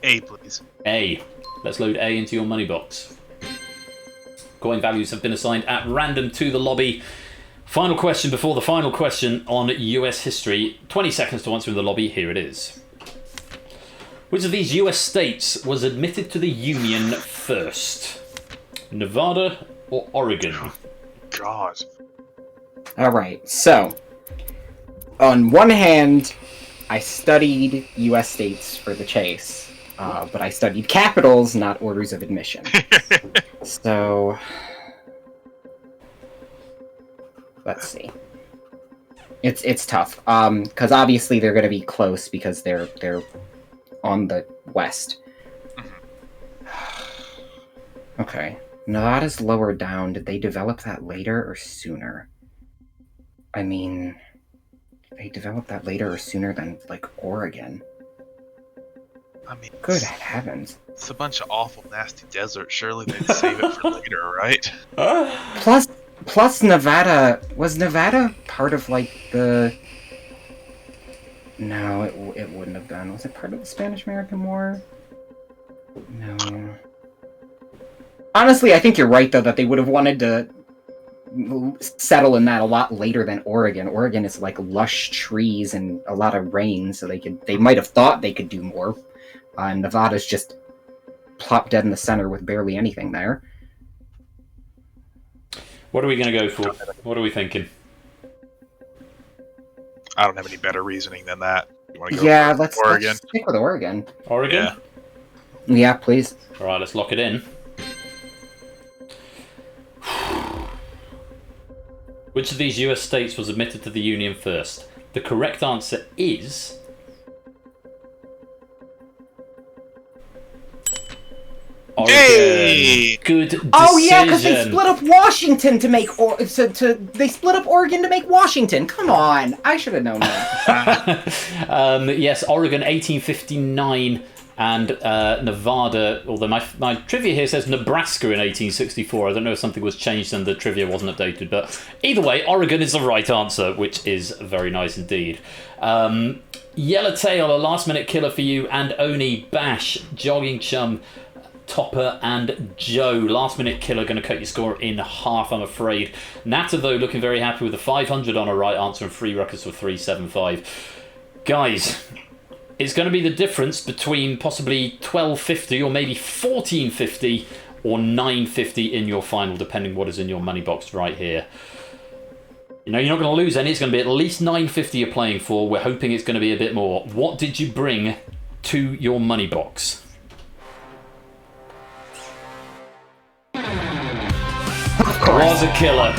Speaker 9: A, please.
Speaker 1: A. Let's load A into your money box. Coin values have been assigned at random to the lobby. Final question before the final question on US history. 20 seconds to answer in the lobby. Here it is. Which of these US states was admitted to the Union first? Nevada or Oregon?
Speaker 9: God.
Speaker 8: Alright, so, on one hand, I studied U.S. states for the chase, but I studied capitals, not orders of admission. So, let's see. It's tough, because obviously they're going to be close because they're on the west. Okay. Nevada's lower down. Did they develop that later or sooner? I mean, they developed that later or sooner than, like, Oregon.
Speaker 9: I mean,
Speaker 8: Good heavens.
Speaker 9: it's a bunch of awful, nasty desert. Surely they'd save it for later, right?
Speaker 8: Plus Nevada... Was Nevada part of, like, the... No, it wouldn't have been. Was it part of the Spanish-American War? No. Honestly, I think you're right, though, that they would have wanted to settle in that a lot later than Oregon. Oregon is like lush trees and a lot of rain, so they might have thought they could do more. And Nevada's just plopped dead in the center with barely anything there.
Speaker 1: What are we going to go for? What are we thinking?
Speaker 9: I don't have any better reasoning than that. You want to go
Speaker 8: Yeah,
Speaker 9: for
Speaker 8: let's
Speaker 9: Oregon?
Speaker 8: stick with Oregon.
Speaker 1: Oregon?
Speaker 9: Yeah.
Speaker 8: Yeah, please.
Speaker 1: All right, let's lock it in. Which of these US states was admitted to the Union first? The correct answer is... Oregon.
Speaker 9: Yay!
Speaker 1: Good decision.
Speaker 8: Oh yeah, because they split up Washington to make they split up Oregon to make Washington. Come on, I should have known that.
Speaker 1: Yes, Oregon 1859 and Nevada. Although my trivia here says Nebraska in 1864. I don't know if something was changed and the trivia wasn't updated, but either way, Oregon is the right answer, which is very nice indeed. Yellowtail, a last-minute killer for you, and Oni, Bash, Jogging Chum, Topper and Joe. Last minute killer going to cut your score in half, I'm afraid. Nata, though, looking very happy with a 500 on a right answer and 3 records for 375. Guys, it's going to be the difference between possibly 1250 or maybe 1450 or 950 in your final, depending what is in your money box right here. You know, you're not going to lose any. It's going to be at least 950 you're playing for. We're hoping it's going to be a bit more. What did you bring to your money box? Was a killer.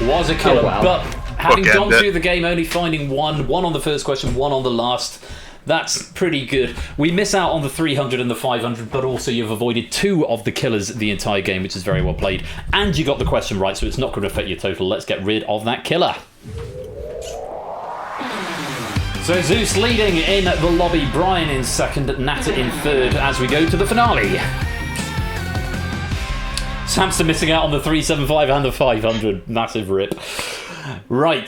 Speaker 1: Was a killer.
Speaker 8: Oh, wow.
Speaker 1: But having
Speaker 9: Bookend
Speaker 1: gone
Speaker 9: it.
Speaker 1: through the game, only finding one on the first question, one on the last, that's pretty good. We miss out on the 300 and the 500, but also you've avoided 2 of the killers the entire game, which is very well played. And you got the question right, so it's not going to affect your total. Let's get rid of that killer. So Zeus leading in the lobby, Brian in second, Nata in third, as we go to the finale. Samson missing out on the 375 and the 500. Massive rip. Right.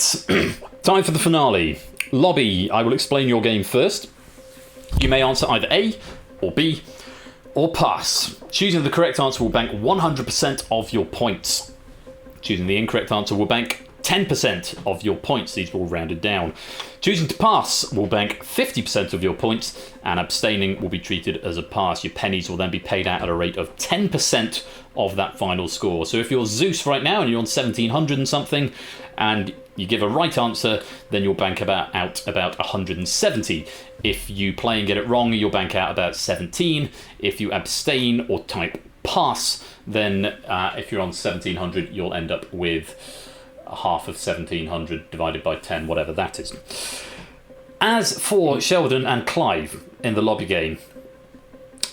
Speaker 1: Time for the finale. Lobby, I will explain your game first. You may answer either A or B or pass. Choosing the correct answer will bank 100% of your points. Choosing the incorrect answer will bank 10% of your points. These are all rounded down. Choosing to pass will bank 50% of your points, and abstaining will be treated as a pass. Your pennies will then be paid out at a rate of 10% of that final score. So if you're Zeus right now and you're on 1700 and something, and you give a right answer, then you'll bank about 170. If you play and get it wrong, you'll bank out about 17. If you abstain or type pass, then if you're on 1700, you'll end up with half of 1700 divided by 10, whatever that is. As for Sheldon and Clive in the lobby game,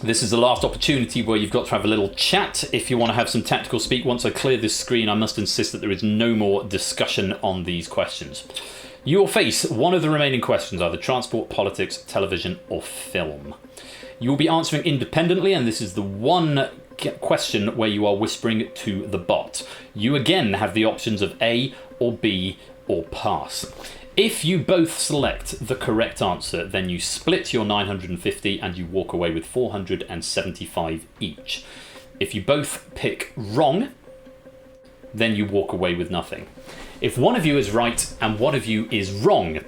Speaker 1: this is the last opportunity where you've got to have a little chat. If you want to have some tactical speak, once I clear this screen, I must insist that there is no more discussion on these questions. You will face one of the remaining questions, either transport, politics, television, or film. You will be answering independently, and this is the one question where you are whispering to the bot. You again have the options of A or B or pass. If you both select the correct answer, then you split your 950 and you walk away with 475 each. If you both pick wrong, then you walk away with nothing. If one of you is right and one of you is wrong,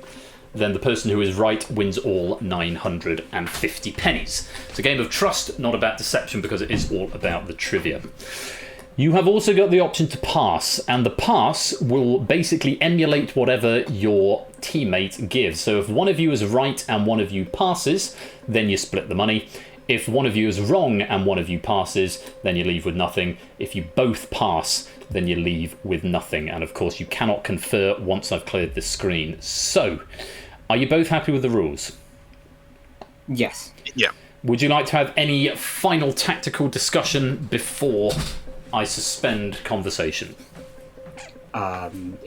Speaker 1: then the person who is right wins all 950 pennies. It's a game of trust, not about deception, because it is all about the trivia. You have also got the option to pass, and the pass will basically emulate whatever your teammate gives. So if one of you is right and one of you passes, then you split the money. If one of you is wrong and one of you passes, then you leave with nothing. If you both pass, then you leave with nothing. And of course, you cannot confer once I've cleared the screen. So, are you both happy with the rules?
Speaker 8: Yes.
Speaker 9: Yeah.
Speaker 1: Would you like to have any final tactical discussion before I suspend conversation?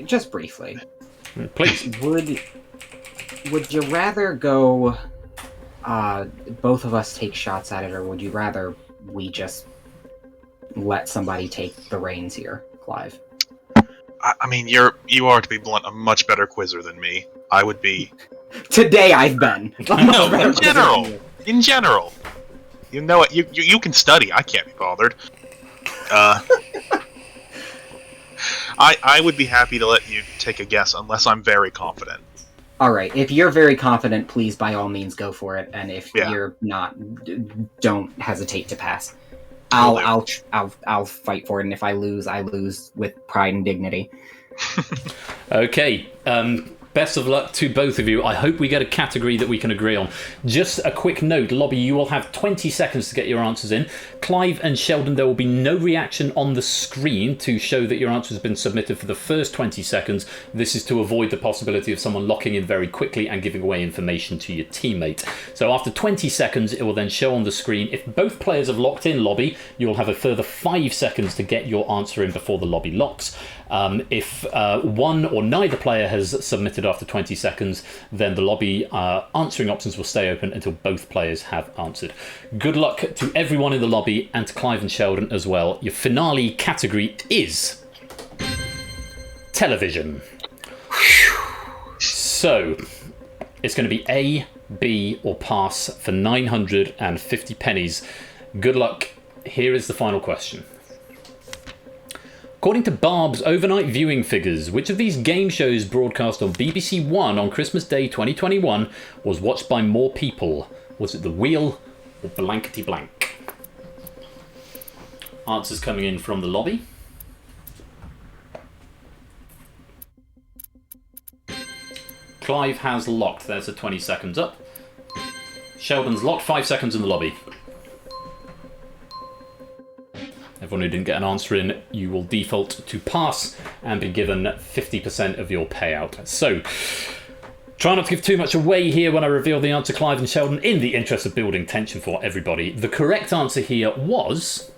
Speaker 8: Just briefly.
Speaker 1: Please.
Speaker 8: Would you rather go both of us take shots at it, or would you rather we just let somebody take the reins here, Clive?
Speaker 9: I mean, you are, to be blunt, a much better quizzer than me. I would be.
Speaker 8: Today I've been.
Speaker 9: No, in general. You know it. You can study. I can't be bothered. I would be happy to let you take a guess unless I'm very confident.
Speaker 8: All right. If you're very confident, please by all means go for it. And if you're not, don't hesitate to pass. I'll fight for it. And if I lose with pride and dignity.
Speaker 1: Okay. Best of luck to both of you. I hope we get a category that we can agree on. Just a quick note, Lobby, you will have 20 seconds to get your answers in. Clive and Sheldon, there will be no reaction on the screen to show that your answer has been submitted for the first 20 seconds. This is to avoid the possibility of someone locking in very quickly and giving away information to your teammate. So after 20 seconds, it will then show on the screen. If both players have locked in, Lobby, you'll have a further 5 seconds to get your answer in before the lobby locks. If one or neither player has submitted after 20 seconds, then the lobby answering options will stay open until both players have answered. Good luck to everyone in the lobby and to Clive and Sheldon as well. Your finale category is television. So it's going to be A, B or pass for 950 pennies. Good luck. Here is the final question. According to Barb's overnight viewing figures, which of these game shows broadcast on BBC One on Christmas Day 2021 was watched by more people? Was it The Wheel or Blankety Blank? Answers coming in from the lobby. Clive has locked. There's a 20 seconds up. Sheldon's locked. 5 seconds in the lobby. Everyone who didn't get an answer in, you will default to pass and be given 50% of your payout. So, try not to give too much away here when I reveal the answer, Clive and Sheldon, in the interest of building tension for everybody. The correct answer here was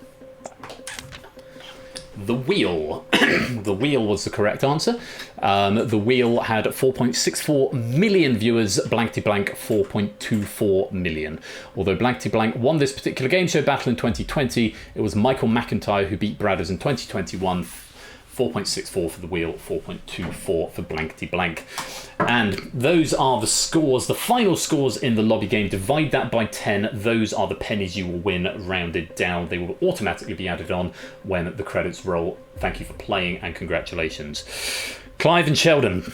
Speaker 1: The Wheel. The Wheel was the correct answer. The Wheel had 4.64 million viewers, Blankety Blank 4.24 million. Although Blankety Blank won this particular game show battle in 2020, it was Michael McIntyre who beat Bradders in 2021. 4.64 for The Wheel, 4.24 for Blankety Blank. And those are the scores, the final scores in the lobby game. Divide that by 10. Those are the pennies you will win, rounded down. They will automatically be added on when the credits roll. Thank you for playing and congratulations. Clive and Sheldon.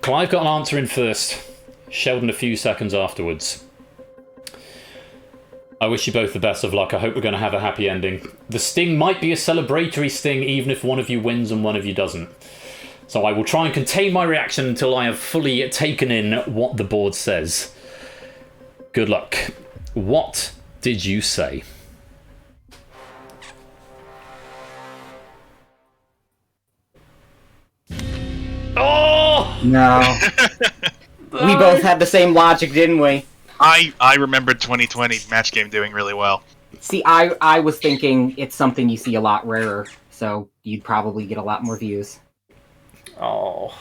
Speaker 1: Clive got an answer in first. Sheldon a few seconds afterwards. I wish you both the best of luck. I hope we're going to have a happy ending. The sting might be a celebratory sting, even if one of you wins and one of you doesn't. So I will try and contain my reaction until I have fully taken in what the board says. Good luck. What did you say?
Speaker 8: No. We both had the same logic, didn't we?
Speaker 9: I remembered 2020 match game doing really well.
Speaker 8: See, I was thinking it's something you see a lot rarer, so you'd probably get a lot more views.
Speaker 1: Oh,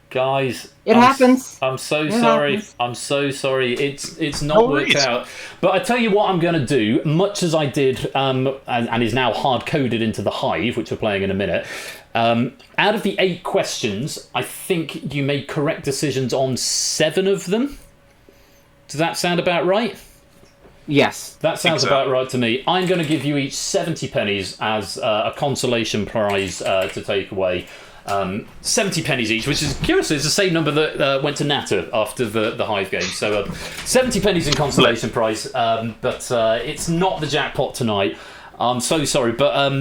Speaker 1: guys,
Speaker 8: It happens.
Speaker 1: I'm so
Speaker 8: It
Speaker 1: sorry.
Speaker 8: happens.
Speaker 1: I'm so sorry. It's not
Speaker 9: No
Speaker 1: worked
Speaker 9: worries.
Speaker 1: out. But I tell you what, I'm going to do. Much as I did, and is now hard coded into the Hive, which we're playing in a minute. Out of the 8 questions, I think you made correct decisions on 7 of them. Does that sound about right?
Speaker 8: Yes.
Speaker 1: That sounds
Speaker 9: so.
Speaker 1: about right to me. I'm going to give you each 70 pennies as a consolation prize to take away. 70 pennies each, which is curiously it's the same number that went to Natter after the Hive game. So 70 pennies in consolation prize, but it's not the jackpot tonight. I'm so sorry, but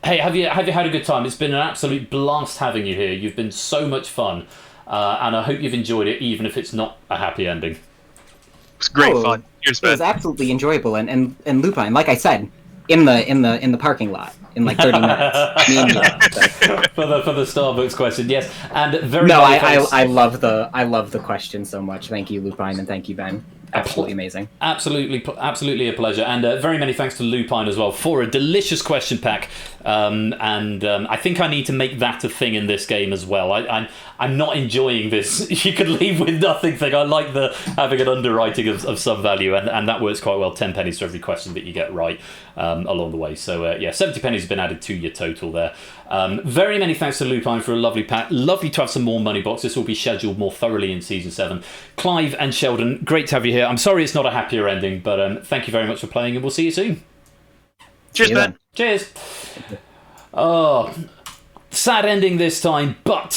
Speaker 1: hey, have you had a good time? It's been an absolute blast having you here. You've been so much fun, and I hope you've enjoyed it, even if it's not a happy ending.
Speaker 9: It was great
Speaker 8: Oh,
Speaker 9: fun. Cheers,
Speaker 8: It was
Speaker 9: Ben.
Speaker 8: absolutely enjoyable, and Lupine, like I said, in the parking lot in like 30 minutes. Me and you. So.
Speaker 1: for the Starbucks question, yes, and very
Speaker 8: No,
Speaker 1: many thanks.
Speaker 8: I love the question so much. Thank you, Lupine, and thank you, Ben. Absolutely amazing.
Speaker 1: Absolutely a pleasure, and very many thanks to Lupine as well for a delicious question pack. I think I need to make that a thing in this game as well. I'm not enjoying this. You could leave with nothing thing. I like the having an underwriting of some value, and that works quite well. 10 pennies for every question that you get right along the way. So yeah, 70 pennies has been added to your total there. Very many thanks to Lupine for a lovely pack. Lovely to have some more Moneybox. This will be scheduled more thoroughly in Season 7. Clive and Sheldon, great to have you here. I'm sorry it's not a happier ending, but thank you very much for playing, and we'll see you soon.
Speaker 9: Cheers,
Speaker 8: See you
Speaker 9: Ben.
Speaker 8: then.
Speaker 1: Cheers. Oh, sad ending this time, but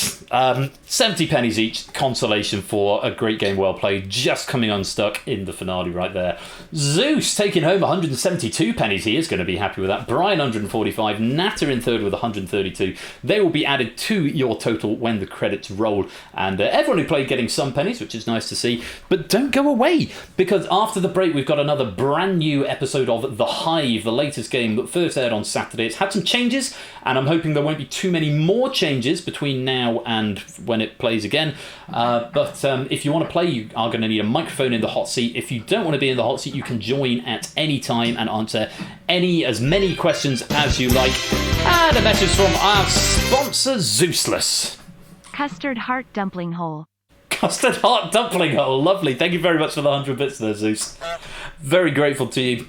Speaker 1: 70 pennies each, consolation for a great game well played, just coming unstuck in the finale right there. Zeus taking home 172 pennies. He is going to be happy with that. Brian 145, Natter in third with 132. They will be added to your total when the credits roll, and everyone who played getting some pennies, which is nice to see. But don't go away, because after the break we've got another brand new episode of The Hive, the latest game that first aired on Saturday. It's had some changes, and I'm hoping there won't be too many more changes between now and when it plays again. But if you want to play, you are going to need a microphone in the hot seat. If you don't want to be in the hot seat, you can join at any time and answer as many questions as you like. And a message from our sponsor, Zeusless.
Speaker 6: Custard heart dumpling hole.
Speaker 1: Custard heart dumpling hole, lovely. Thank you very much for the 100 bits there, Zeus. Very grateful to you.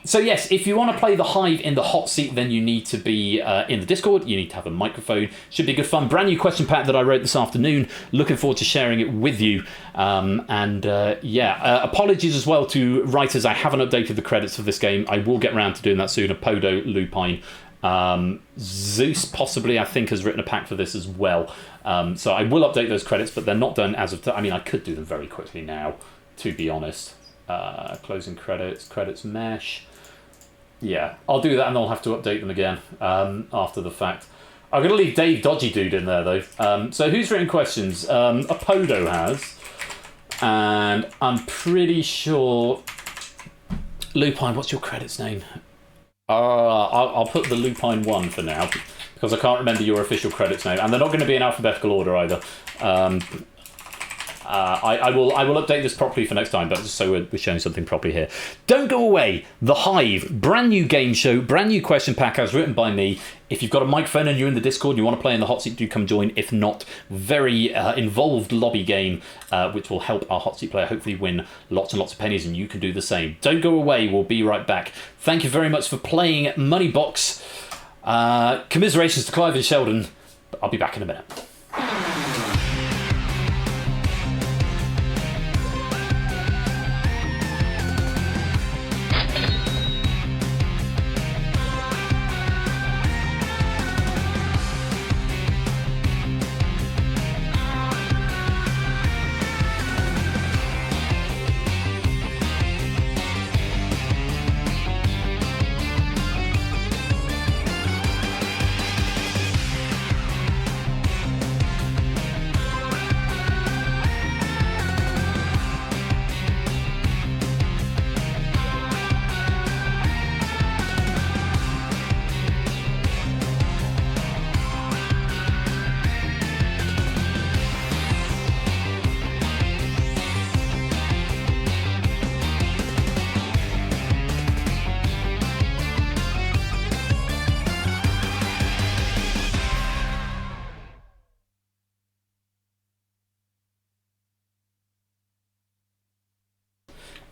Speaker 1: So yes, if you want to play the Hive in the hot seat, then you need to be in the Discord. You need to have a microphone. Should be good fun. Brand new question pack that I wrote this afternoon. Looking forward to sharing it with you. Apologies as well to writers. I haven't updated the credits of this game. I will get round to doing that soon. Apodo, Lupine. Zeus possibly, I think, has written a pack for this as well. So I will update those credits, but they're not done as of... I mean, I could do them very quickly now, to be honest. Closing credits mesh. Yeah, I'll do that, and I'll have to update them again after the fact. I'm going to leave Dave Dodgy Dude in there, though. So who's written questions? Apodo has. And I'm pretty sure... Lupine, what's your credits name? I'll put the Lupine 1 for now, because I can't remember your official credits name, and they're not going to be in alphabetical order either. I will update this properly for next time, but just so we're showing something properly here. Don't go away. The Hive, brand new game show, brand new question pack as written by me. If you've got a microphone and you're in the Discord and you want to play in the hot seat, do come join. If not, very involved lobby game, which will help our hot seat player hopefully win lots and lots of pennies, and you can do the same. Don't go away. We'll be right back. Thank you very much for playing Moneybox. Commiserations to Clive and Sheldon. I'll be back in a minute.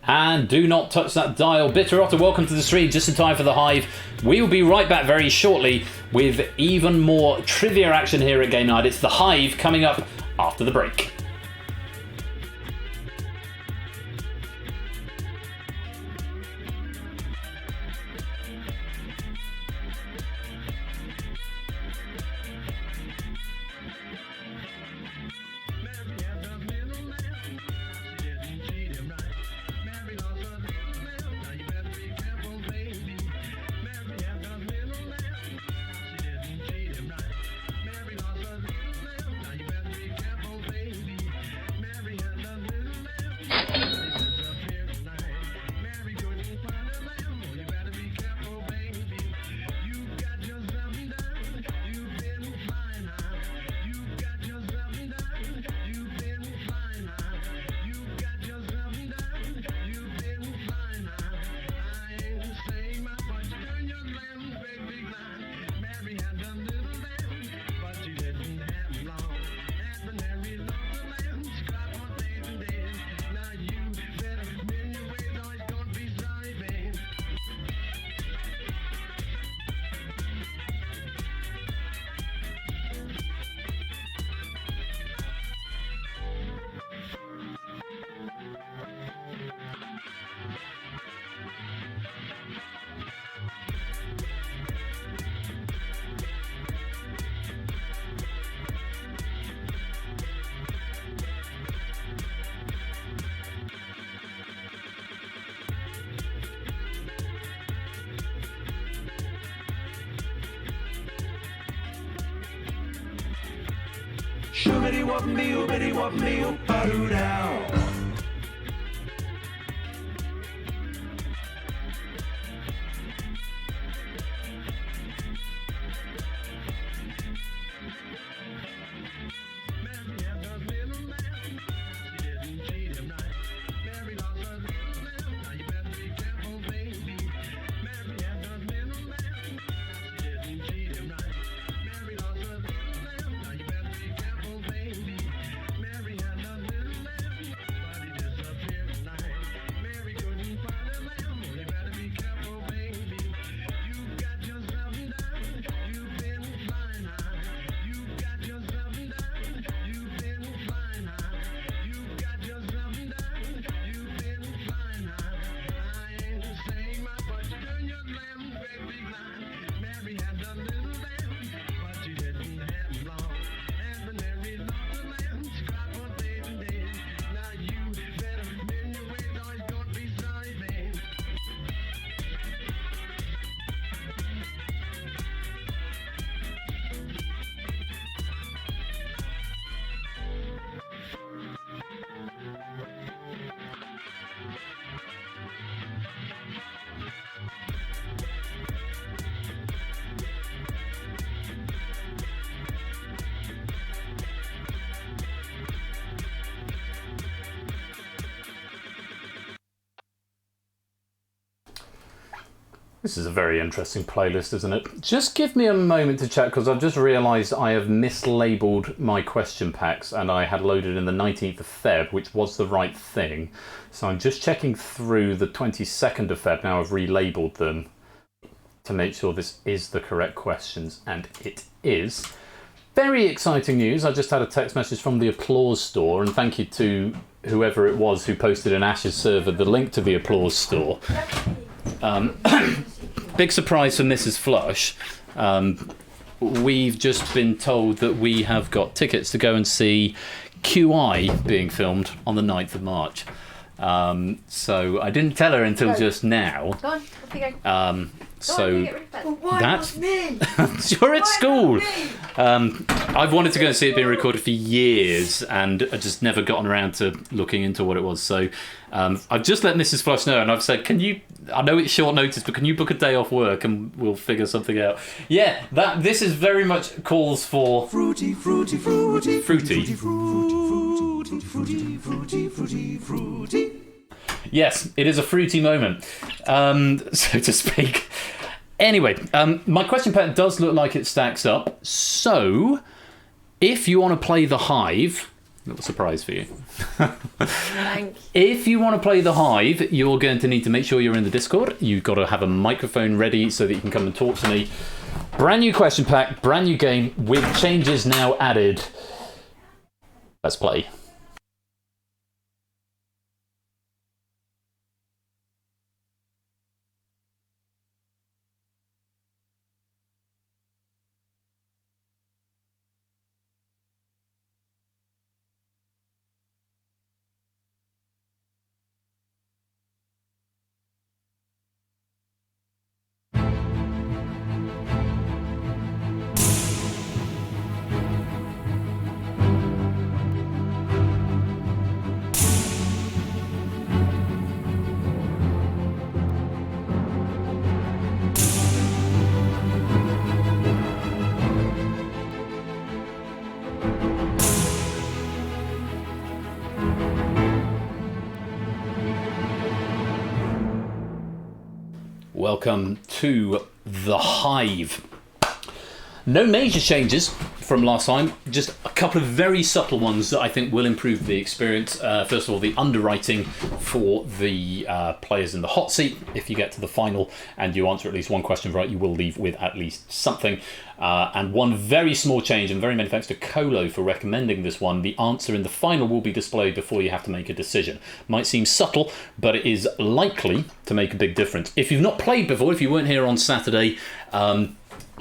Speaker 1: And do not touch that dial. Bitter Otter, welcome to the stream, just in time for the Hive. We will be right back very shortly with even more trivia action here at Game Night. It's the Hive coming up after the break. This is a very interesting playlist, isn't it? Just give me a moment to check, because I've just realised I have mislabeled my question packs, and I had loaded in the 19th of Feb, which was the right thing. So I'm just checking through the 22nd of Feb. Now I've relabeled them to make sure this is the correct questions, and it is. Very exciting news. I just had a text message from the Applause Store, and thank you to whoever it was who posted in Ash's server the link to the Applause Store. Big surprise for Mrs. Flush. We've just been told that we have got tickets to go and see QI being filmed on the 9th of March. So I didn't tell her until just now.
Speaker 7: Go on, off you go.
Speaker 1: So
Speaker 2: Why
Speaker 1: that's
Speaker 2: not me?
Speaker 1: you're at school.
Speaker 2: Not me?
Speaker 1: I've wanted to go and see it being recorded for years, and I just never gotten around to looking into what it was. So I've just let Mrs. Flush know, and I've said, "Can you? I know it's short notice, but can you book a day off work and we'll figure something out?" Yeah, this is very much calls for fruity. Yes, it is a fruity moment, so to speak. Anyway, my question pattern does look like it stacks up. So, if you want to play the Hive, Little surprise for you.
Speaker 7: Thank you.
Speaker 1: If you want to play the Hive, you're going to need to make sure you're in the Discord. You've got to have a microphone ready so that you can come and talk to me. Brand new question pack, brand new game with changes now added. Let's play. Welcome to the Hive. No major changes from last time, just a couple of very subtle ones that I think will improve the experience. First of all, the underwriting for the players in the hot seat. If you get to the final and you answer at least one question right, you will leave with at least something. And one very small change, and very many thanks to Colo for recommending this one, the answer in the final will be displayed before you have to make a decision. Might seem subtle, but it is likely to make a big difference. If you've not played before, if you weren't here on Saturday,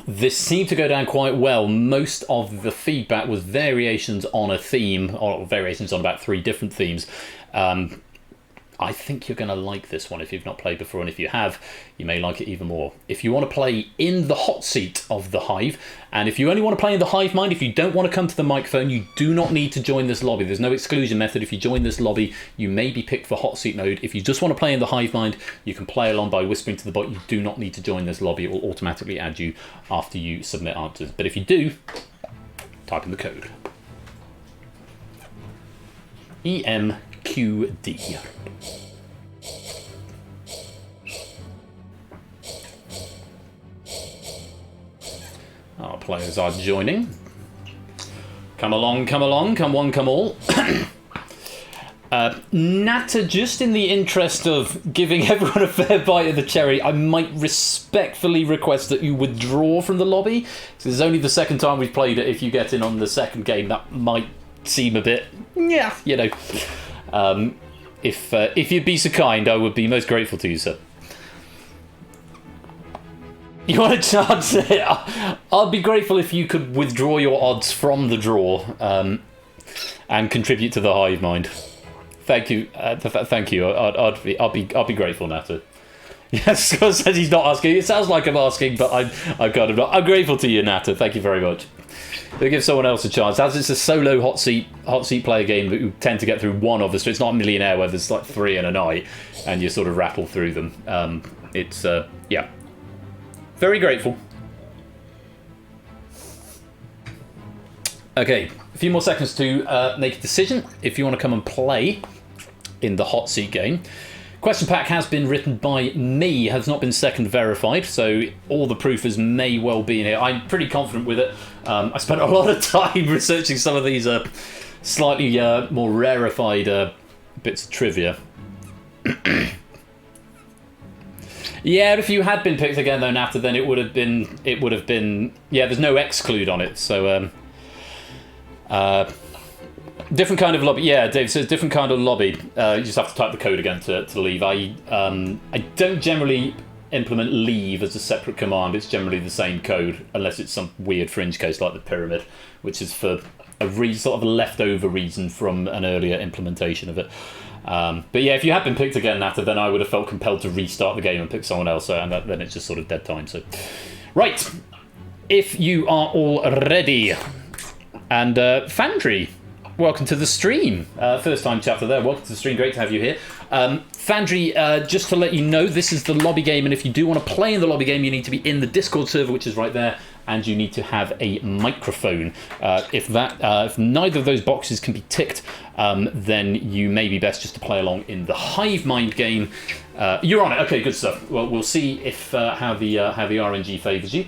Speaker 1: this seemed to go down quite well. Most of the feedback was variations on a theme, or variations on about 3 different themes. I think you're going to like this one if you've not played before, and if you have, you may like it even more. If you want to play in the hot seat of the Hive, and if you only want to play in the Hive mind, if you don't want to come to the microphone, you do not need to join this lobby. There's no exclusion method. If you join this lobby, you may be picked for hot seat mode. If you just want to play in the Hive mind, you can play along by whispering to the bot. You do not need to join this lobby. It will automatically add you after you submit answers. But if you do, type in the code. EMQD. Our players are joining. Come along, come along, come one, come all. Natter, just in the interest of giving everyone a fair bite of the cherry, I might respectfully request that you withdraw from the lobby. This is only the second time we've played it. If you get in on the second game, that might seem a bit, yeah, you know. If you'd be so kind, I would be most grateful to you, sir. You want a chance? I'd be grateful if you could withdraw your odds from the draw and contribute to the Hive mind. Thank you. Thank you. I'll be grateful, Natter. Yes, Scott says he's not asking. It sounds like I'm asking, but I'm kind of not. I'm grateful to you, Natter. Thank you very much. We'll give someone else a chance. As it's a solo hot seat player game, that you tend to get through one of the. So it's not a millionaire where there's like 3 in a night, and you sort of rattle through them. It's yeah. Very grateful. Okay, a few more seconds to make a decision if you want to come and play in the hot seat game. Question pack has been written by me, has not been second verified, so all the proofers may well be in here. I'm pretty confident with it. I spent a lot of time researching some of these slightly more rarefied bits of trivia. Yeah, if you had been picked again though, Natter, then it would have been. Yeah, there's no exclude on it, so different kind of lobby. Yeah, Dave says different kind of lobby. You just have to type the code again to leave. I don't generally implement leave as a separate command. It's generally the same code, unless it's some weird fringe case like the pyramid, which is for a sort of a leftover reason from an earlier implementation of it. But yeah, if you had been picked again, Natter, then I would have felt compelled to restart the game and pick someone else, and then it's just sort of dead time. So, right, if you are all ready, and Fandry, welcome to the stream. First time chatter there, welcome to the stream, great to have you here. Fandry, just to let you know, this is the lobby game, and if you do want to play in the lobby game, you need to be in the Discord server, which is right there, and you need to have a microphone. If neither of those boxes can be ticked, then you may be best just to play along in the Hive Mind game. You're on it. Okay, good stuff. Well, we'll see if how the RNG favours you.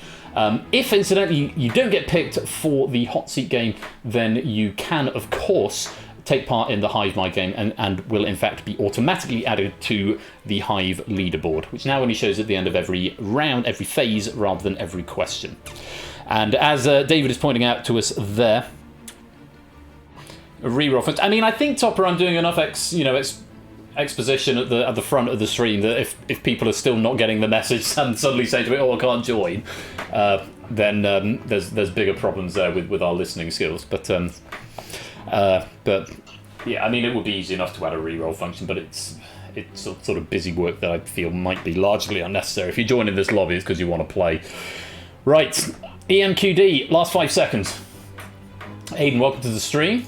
Speaker 1: If incidentally you don't get picked for the hot seat game, then you can of course take part in the Hive My Game and will in fact be automatically added to the Hive leaderboard, which now only shows at the end of every round, every phase, rather than every question. And as David is pointing out to us there, reroll function. I mean, I think, Topper, I'm doing enough exposition at the front of the stream that if people are still not getting the message and suddenly say to me, "Oh, I can't join," then there's bigger problems there with our listening skills. But yeah, I mean, it would be easy enough to add a reroll function, but it's sort of busy work that I feel might be largely unnecessary. If you join in this lobby, it's because you want to play. Right, EMQD, last 5 seconds. Aidan, welcome to the stream.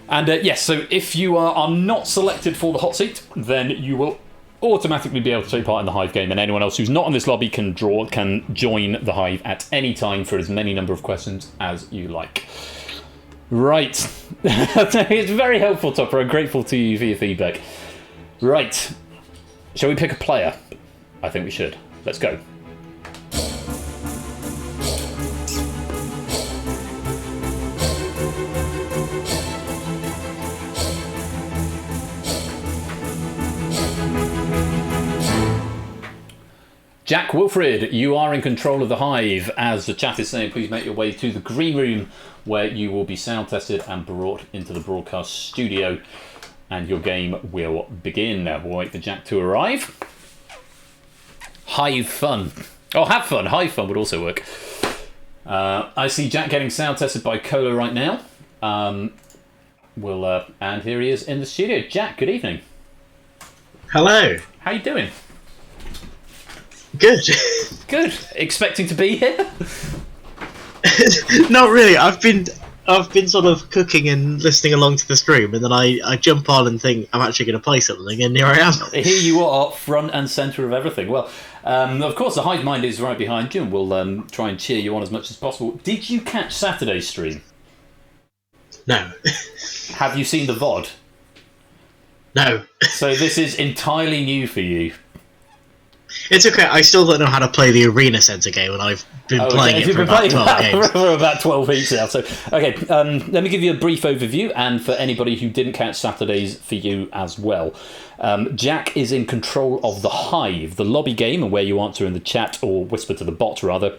Speaker 1: And yes, so if you are not selected for the hot seat, then you will automatically be able to take part in the Hive game, and anyone else who's not in this lobby can join the Hive at any time for as many number of questions as you like. Right. It's very helpful, Topper. I'm grateful to you for your feedback. Right. Shall we pick a player? I think we should. Let's go. Jack Wilfred, you are in control of the Hive. As the chat is saying, please make your way to the green room where you will be sound tested and brought into the broadcast studio, and your game will begin. We'll wait for Jack to arrive. Hive fun. Oh, have fun. Hive fun would also work. I see Jack getting sound tested by Cola right now. And here he is in the studio. Jack, good evening.
Speaker 10: Hello.
Speaker 1: How you doing?
Speaker 10: Good.
Speaker 1: Good. Expecting to be here?
Speaker 10: Not really. I've been sort of cooking and listening along to the stream, and then I jump on and think I'm actually going to play something, and here I am.
Speaker 1: Here you are, front and centre of everything. Well, of course, the Hive Mind is right behind you, and we'll try and cheer you on as much as possible. Did you catch Saturday's stream?
Speaker 10: No.
Speaker 1: Have you seen the VOD?
Speaker 10: No.
Speaker 1: So this is entirely new for you.
Speaker 10: It's okay. I still don't know how to play the Arena Center game, and I've been playing it for about 12 games.
Speaker 1: For about 12 weeks now. So, okay, let me give you a brief overview, and for anybody who didn't catch Saturdays, for you as well. Jack is in control of the Hive, the lobby game, and where you answer in the chat, or whisper to the bot rather,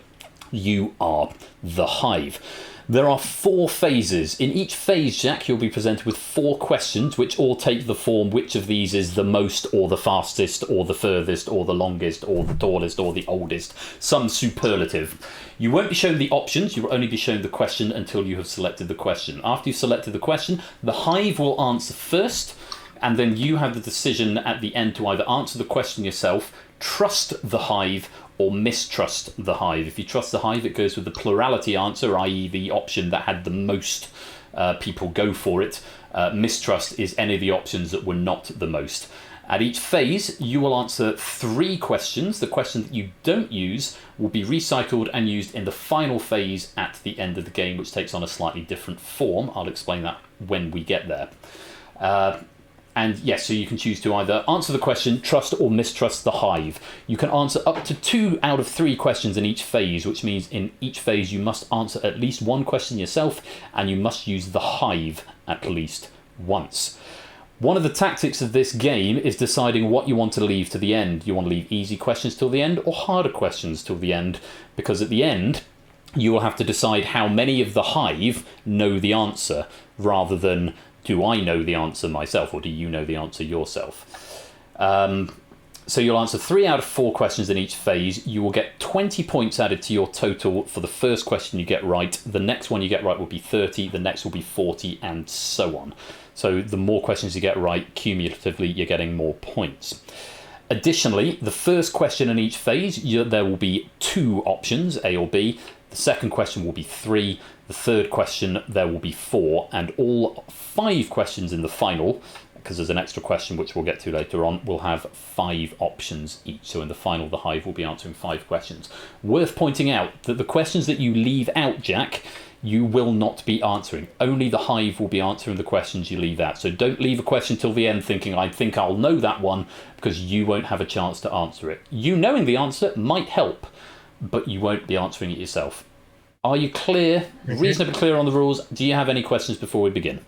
Speaker 1: you are the Hive. There are 4 phases. In each phase, Jack, you'll be presented with 4 questions, which all take the form which of these is the most, or the fastest, or the furthest, or the longest, or the tallest, or the oldest. Some superlative. You won't be shown the options, you will only be shown the question until you have selected the question. After you've selected the question, the Hive will answer first, and then you have the decision at the end to either answer the question yourself, trust the Hive, or mistrust the Hive. If you trust the Hive, it goes with the plurality answer, i.e. the option that had the most people go for it. Mistrust is any of the options that were not the most. At each phase, you will answer 3 questions. The question that you don't use will be recycled and used in the final phase at the end of the game, which takes on a slightly different form. I'll explain that when we get there. And yes, so you can choose to either answer the question, trust or mistrust the Hive. You can answer up to 2 out of 3 questions in each phase, which means in each phase you must answer at least 1 question yourself, and you must use the Hive at least once. One of the tactics of this game is deciding what you want to leave to the end. You want to leave easy questions till the end or harder questions till the end, because at the end you will have to decide how many of the Hive know the answer, rather than do I know the answer myself, or do you know the answer yourself? So you'll answer 3 out of 4 questions in each phase. You will get 20 points added to your total for the first question you get right. The next one you get right will be 30, the next will be 40, and so on. So the more questions you get right, cumulatively, you're getting more points. Additionally, the first question in each phase, there will be 2 options, A or B. The second question will be 3. The third question, there will be 4. And all 5 questions in the final, because there's an extra question which we'll get to later on, will have 5 options each. So in the final, the Hive will be answering 5 questions. Worth pointing out that the questions that you leave out, Jack, you will not be answering. Only the Hive will be answering the questions you leave out. So don't leave a question till the end thinking, I think I'll know that one, because you won't have a chance to answer it. You knowing the answer might help, but you won't be answering it yourself. Are you clear, reasonably clear on the rules? Do you have any questions before we begin?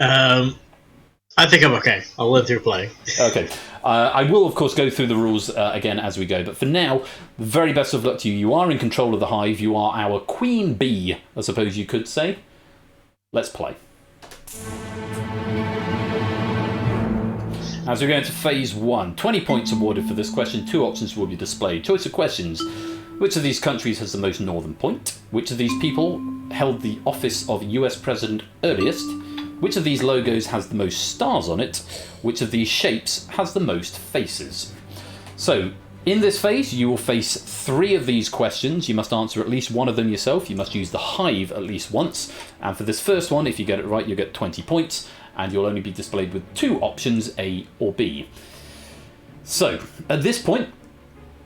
Speaker 10: I think I'm okay. I'll learn through playing.
Speaker 1: Okay. I will, of course, go through the rules again as we go. But for now, the very best of luck to you. You are in control of the hive. You are our queen bee, I suppose you could say. Let's play. As we go into phase 1, 20 points awarded for this question. 2 options will be displayed. Choice of questions. Which of these countries has the most northern point? Which of these people held the office of US President earliest? Which of these logos has the most stars on it? Which of these shapes has the most faces? So, in this phase, you will face 3 of these questions. You must answer at least one of them yourself. You must use the hive at least once. And for this first one, if you get it right, you'll get 20 points. And you'll only be displayed with 2 options, A or B. So, at this point,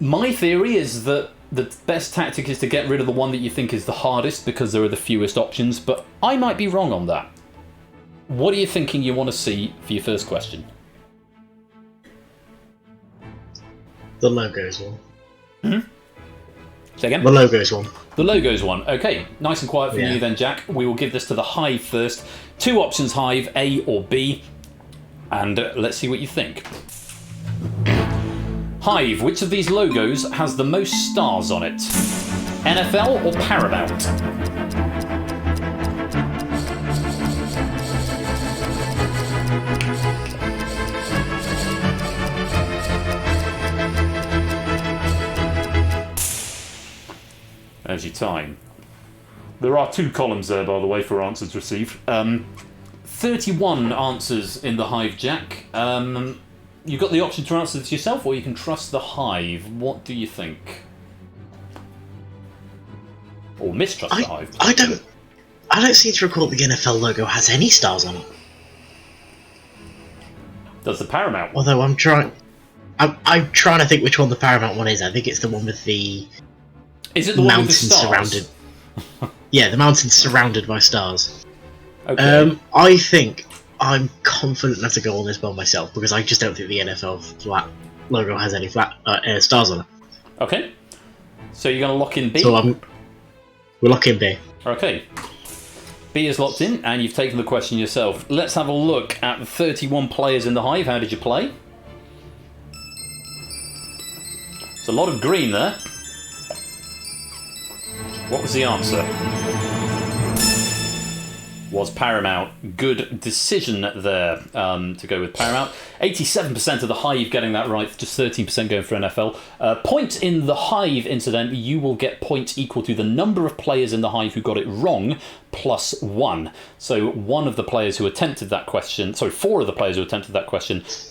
Speaker 1: my theory is that the best tactic is to get rid of the one that you think is the hardest because there are the fewest options, but I might be wrong on that. What are you thinking you want to see for your first question?
Speaker 10: The logos one.
Speaker 1: Say again?
Speaker 10: The logos one.
Speaker 1: The logos one. Okay, nice and quiet from
Speaker 10: Yeah.
Speaker 1: you then, Jack. We will give this to the hive first. 2 options, hive, A or B. And let's see what you think. Hive, which of these logos has the most stars on it? NFL or Paramount? There's your time. There are 2 columns there, by the way, for answers received. 31 answers in the hive, Jack. You've got the option to answer this yourself, or you can trust the hive. What do you think? Or mistrust the hive?
Speaker 10: I don't seem to recall the NFL logo has any stars on it.
Speaker 1: Does the Paramount one?
Speaker 10: Although I'm trying to think which one the Paramount one is. I think it's the one with the
Speaker 1: Is it the one with the stars?
Speaker 10: surrounded. Yeah, the mountains surrounded by stars.
Speaker 1: Okay.
Speaker 10: I think I'm confident enough to go on this by myself because I just don't think the NFL flat logo has any stars on it.
Speaker 1: Okay. So you're going to lock in B?
Speaker 10: So we're locking B.
Speaker 1: Okay. B is locked in, and you've taken the question yourself. Let's have a look at the 31 players in the hive. How did you play? There's a lot of green there. What was the answer? Was Paramount. Good decision there to go with Paramount. 87% of the hive getting that right, just 13% going for NFL. Point in the hive, incidentally, you will get points equal to the number of players in the hive who got it wrong, plus 1. So 4 of the players who attempted that question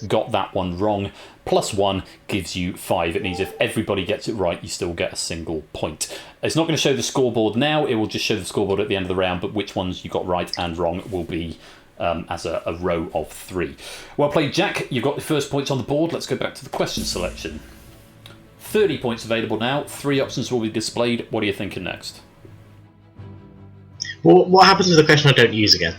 Speaker 1: got that one wrong. Plus 1 gives you 5. It means if everybody gets it right, you still get a single point. It's not going to show the scoreboard now. It will just show the scoreboard at the end of the round, but which ones you got right and wrong will be as a row of 3. Well played, Jack. You've got the first points on the board. Let's go back to the question selection. 30 points available now. 3 options will be displayed. What are you thinking next?
Speaker 10: Well, what happens with the question I don't use again?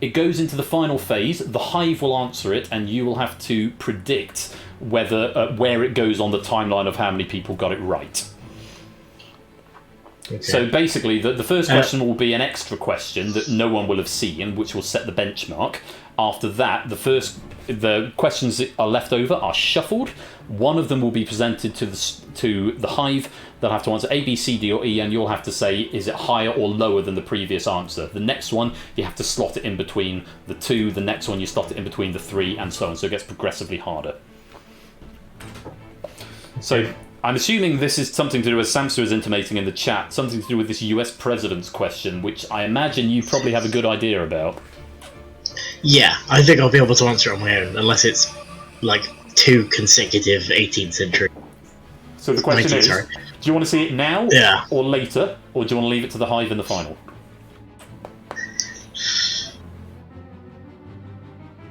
Speaker 1: It goes into the final phase. The hive will answer it, and you will have to predict whether where it goes on the timeline of how many people got it right. Okay. So basically, the first question will be an extra question that no one will have seen, which will set the benchmark. After that, the questions that are left over are shuffled. One of them will be presented to the hive. They'll have to answer A, B, C, D, or E, and you'll have to say, is it higher or lower than the previous answer? The next one, you have to slot it in between the 2. The next one, you slot it in between the 3, and so on. So it gets progressively harder. So I'm assuming this is something to do, as Samsa is intimating in the chat, something to do with this US president's question, which I imagine you probably have a good idea about.
Speaker 10: Yeah, I think I'll be able to answer it on my own, unless it's like 2 consecutive 18th century.
Speaker 1: So the question is, do you want to see it now or later, or do you want to leave it to the hive in the final?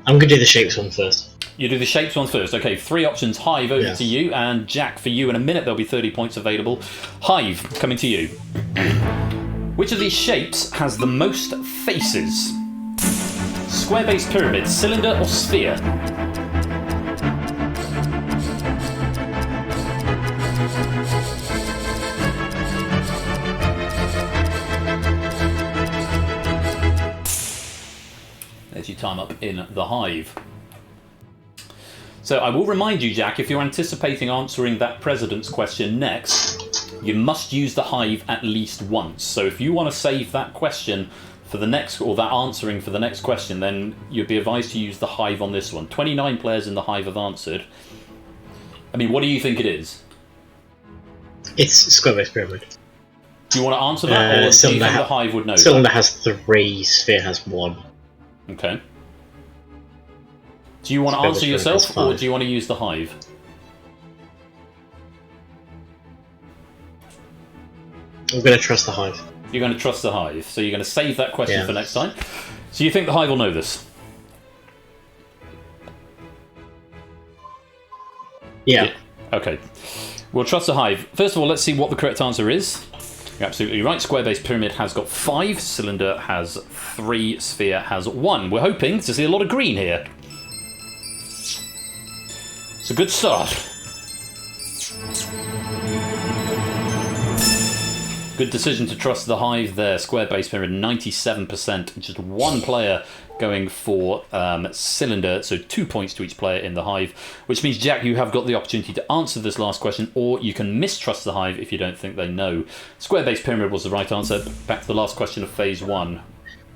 Speaker 10: I'm going to do the shapes one first.
Speaker 1: You do the shapes one first. Okay, 3 options. Hive, over to you, and Jack, for you in a minute. There'll be 30 points available. Hive, coming to you. Which of these shapes has the most faces? Square-based pyramid, cylinder, or sphere? There's time up in the Hive. So I will remind you, Jack, if you're anticipating answering that president's question next, you must use the Hive at least once. So if you want to save that question for the next, or that answering for the next question, then you'd be advised to use the Hive on this one. 29 players in the Hive have answered. I mean, what do you think it is?
Speaker 10: It's square-based pyramid.
Speaker 1: Do you want to answer that, or do you think the Hive would know?
Speaker 10: Cylinder has 3, Sphere has 1.
Speaker 1: Okay. Do you want to answer yourself, or do you want to use the Hive?
Speaker 10: I'm going to trust the Hive.
Speaker 1: You're going to trust the Hive, so you're going to save that question for next time. So you think the Hive will know this?
Speaker 10: Yeah.
Speaker 1: Okay. We'll trust the Hive. First of all, let's see what the correct answer is. You're absolutely right. Square-based pyramid has got 5. Cylinder has 3. Sphere has 1. We're hoping to see a lot of green here. It's a good start. Good decision to trust the Hive there. Square-based pyramid, 97%. Just one player going for Cylinder, so 2 points to each player in the Hive, which means, Jack, you have got the opportunity to answer this last question, or you can mistrust the Hive if you don't think they know. Square-based pyramid was the right answer. Back to the last question of phase 1.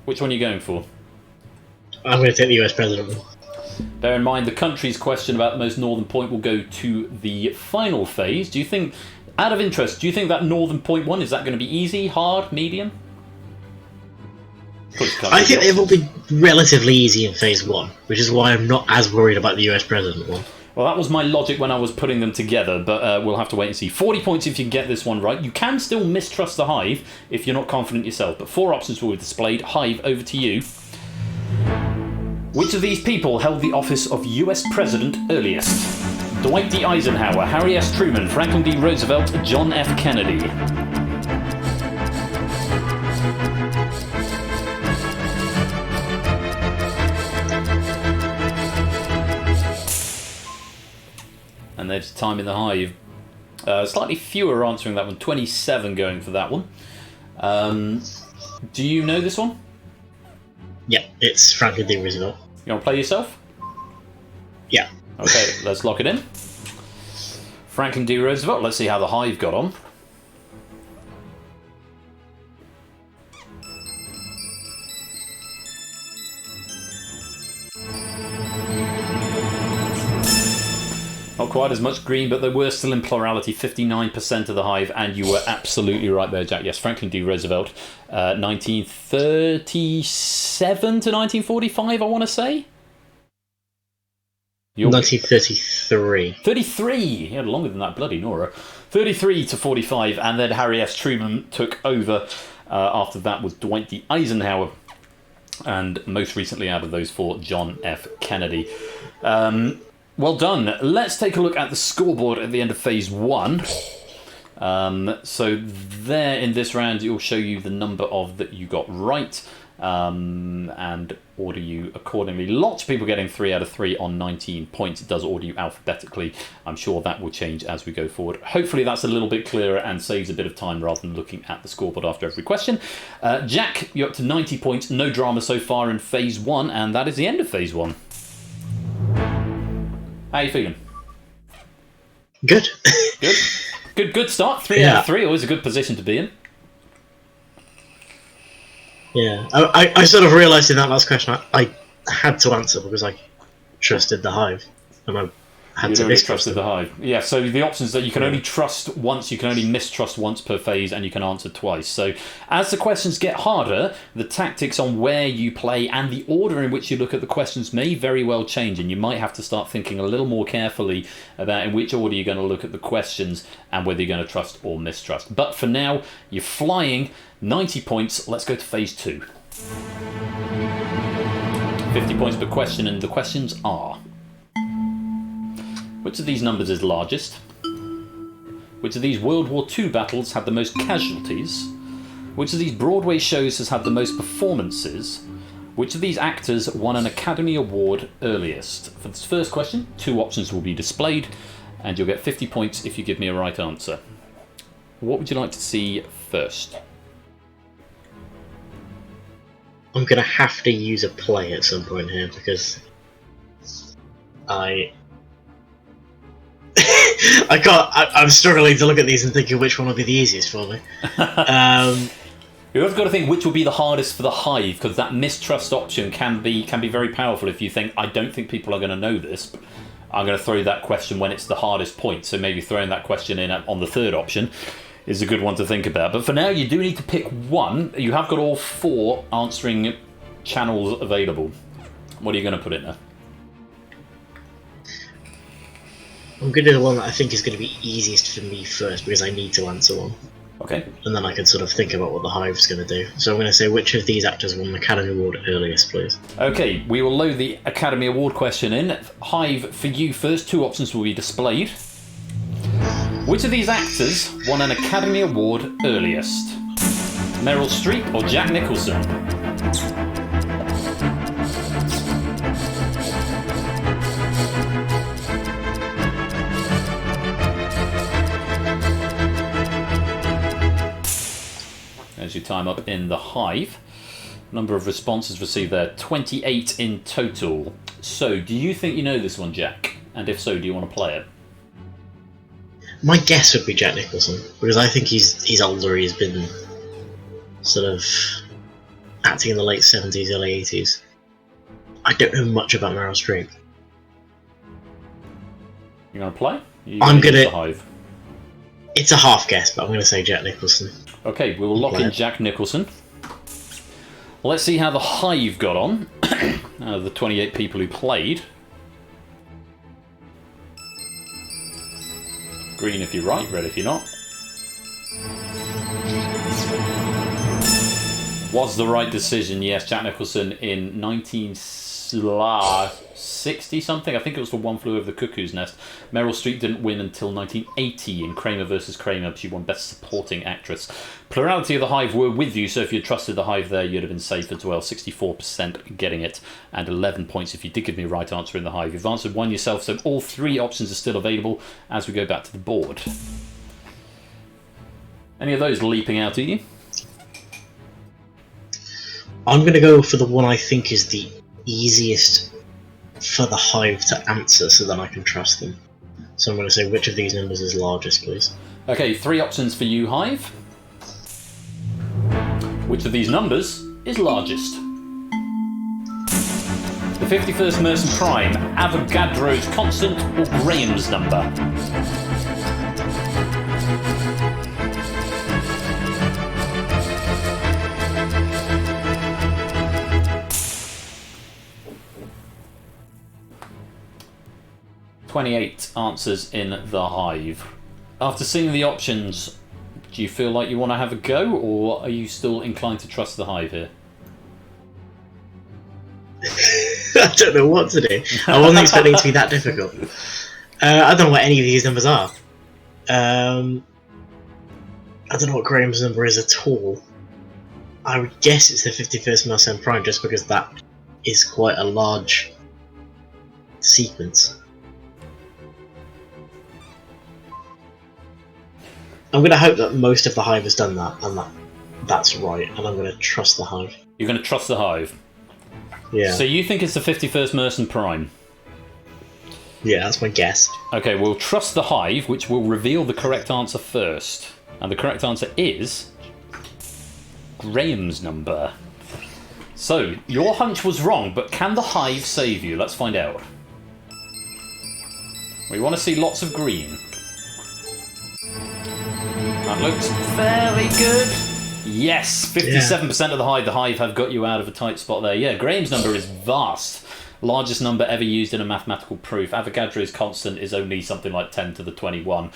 Speaker 1: Which one are you going for?
Speaker 10: I'm going to take the US president one.
Speaker 1: Bear in mind, the country's question about the most northern point will go to the final phase. Do you think, out of interest, do you think that northern point one, is that going to be easy, hard, medium?
Speaker 10: I think it will be relatively easy in phase 1, which is why I'm not as worried about the US president one.
Speaker 1: Well, that was my logic when I was putting them together, but we'll have to wait and see. 40 points if you can get this one right. You can still mistrust the Hive if you're not confident yourself, but 4 options will be displayed. Hive, over to you. Which of these people held the office of US President earliest? Dwight D. Eisenhower, Harry S. Truman, Franklin D. Roosevelt, John F. Kennedy. And there's time in the Hive. Slightly fewer answering that one, 27 going for that one. Do you know this one?
Speaker 10: Yeah, it's Franklin D. Roosevelt.
Speaker 1: You want to play yourself?
Speaker 10: Yeah.
Speaker 1: Okay, let's lock it in. Franklin D. Roosevelt, let's see how the Hive got on. Not quite as much green, but they were still in plurality, 59% of the Hive, and you were absolutely right there, Jack. Yes, Franklin D. Roosevelt, 1937 to 1945, I want to say?
Speaker 10: 1933.
Speaker 1: 33! He had longer than that, bloody Nora. 33 to 45, and then Harry S. Truman took over. After that was Dwight D. Eisenhower, and most recently out of those 4, John F. Kennedy. Well done. Let's take a look at the scoreboard at the end of phase 1. So there in this round, it will show you the number of that you got right, and order you accordingly. Lots of people getting 3 out of 3 on 19 points. It does order you alphabetically. I'm sure that will change as we go forward. Hopefully that's a little bit clearer and saves a bit of time rather than looking at the scoreboard after every question. Jack, you're up to 90 points. No drama so far in phase 1, and that is the end of phase 1. How are you feeling?
Speaker 10: Good.
Speaker 1: Good start. 3 out of 3. Always a good position to be in.
Speaker 10: Yeah. I sort of realised in that last question I had to answer because I trusted the Hive. And I had to mistrust
Speaker 1: the Hive. Yeah, so the options that you can only trust once, you can only mistrust once per phase, and you can answer twice. So as the questions get harder, the tactics on where you play and the order in which you look at the questions may very well change, and you might have to start thinking a little more carefully about in which order you're going to look at the questions and whether you're going to trust or mistrust. But for now, you're flying. 90 points. Let's go to phase 2. 50 points per question, and the questions are: which of these numbers is largest? Which of these World War II battles had the most casualties? Which of these Broadway shows has had the most performances? Which of these actors won an Academy Award earliest? For this first question, 2 options will be displayed, and you'll get 50 points if you give me a right answer. What would you like to see first?
Speaker 10: I'm gonna have to use a play at some point here because I can't. I'm struggling to look at these and thinking which one will be the easiest for me.
Speaker 1: You've got to think which will be the hardest for the Hive, because that mistrust option can be very powerful. If you think, I don't think people are going to know this, I'm going to throw that question when it's the hardest point. So maybe throwing that question in on the third option is a good one to think about. But for now, you do need to pick one. You have got all 4 answering channels available. What are you going to put in there?
Speaker 10: I'm going to do the one that I think is going to be easiest for me first because I need to answer one.
Speaker 1: Okay.
Speaker 10: And then I can sort of think about what the Hive's going to do. So I'm going to say, which of these actors won the Academy Award earliest, please?
Speaker 1: Okay, we will load the Academy Award question in. Hive, for you first, 2 options will be displayed. Which of these actors won an Academy Award earliest? Meryl Streep or Jack Nicholson? As you time up in the Hive. Number of responses received there, 28 in total. So, do you think you know this one, Jack? And if so, do you want to play it?
Speaker 10: My guess would be Jack Nicholson, because I think he's older, he's been sort of acting in the late 70s, early 80s. I don't know much about Meryl Streep.
Speaker 1: You going to play?
Speaker 10: I'm going
Speaker 1: to...
Speaker 10: to...
Speaker 1: Hive?
Speaker 10: It's a half guess, but I'm going to say Jack Nicholson.
Speaker 1: Okay, we will lock in Jack Nicholson. Let's see how the Hive got on. The 28 people who played. Green if you're right, red if you're not. Was the right decision, yes. Jack Nicholson in 1960 something. I think it was for One Flew Over the Cuckoo's Nest. Meryl Streep didn't win until 1980 in Kramer vs. Kramer. She won Best Supporting Actress. Plurality of the Hive were with you, so if you trusted the Hive there, you'd have been safe as well. 64% getting it, and 11 points if you did give me a right answer in the Hive. You've answered one yourself, so all 3 options are still available as we go back to the board. Any of those leaping out at you?
Speaker 10: I'm going to go for the one I think is the easiest for the Hive to answer so that I can trust them. So I'm going to say, which of these numbers is largest, please?
Speaker 1: Okay, 3 options for you, Hive. Which of these numbers is largest? The 51st Mersenne Prime, Avogadro's constant, or Graham's number? "28 answers in the Hive. After seeing the options, do you feel like you want to have a go, or are you still inclined to trust the Hive here?"
Speaker 10: I don't know what to do. I wasn't expecting it to be that difficult. I don't know what any of these numbers are. I don't know what Graham's number is at all. I would guess it's the 51st Mersenne Prime, just because that is quite a large sequence. I'm going to hope that most of the Hive has done that, and that's right, and I'm going to trust the Hive.
Speaker 1: You're going to trust the Hive?
Speaker 10: Yeah.
Speaker 1: So you think it's the 51st Mersenne Prime?
Speaker 10: Yeah, that's my guess.
Speaker 1: Okay, we'll trust the Hive, which will reveal the correct answer first. And the correct answer is Graham's number. So, your hunch was wrong, but can the Hive save you? Let's find out. We want to see lots of green. That looks very good. Yes, 57% of the Hive have got you out of a tight spot there. Yeah, Graham's number is vast. Largest number ever used in a mathematical proof. Avogadro's constant is only something like 10 to the 21.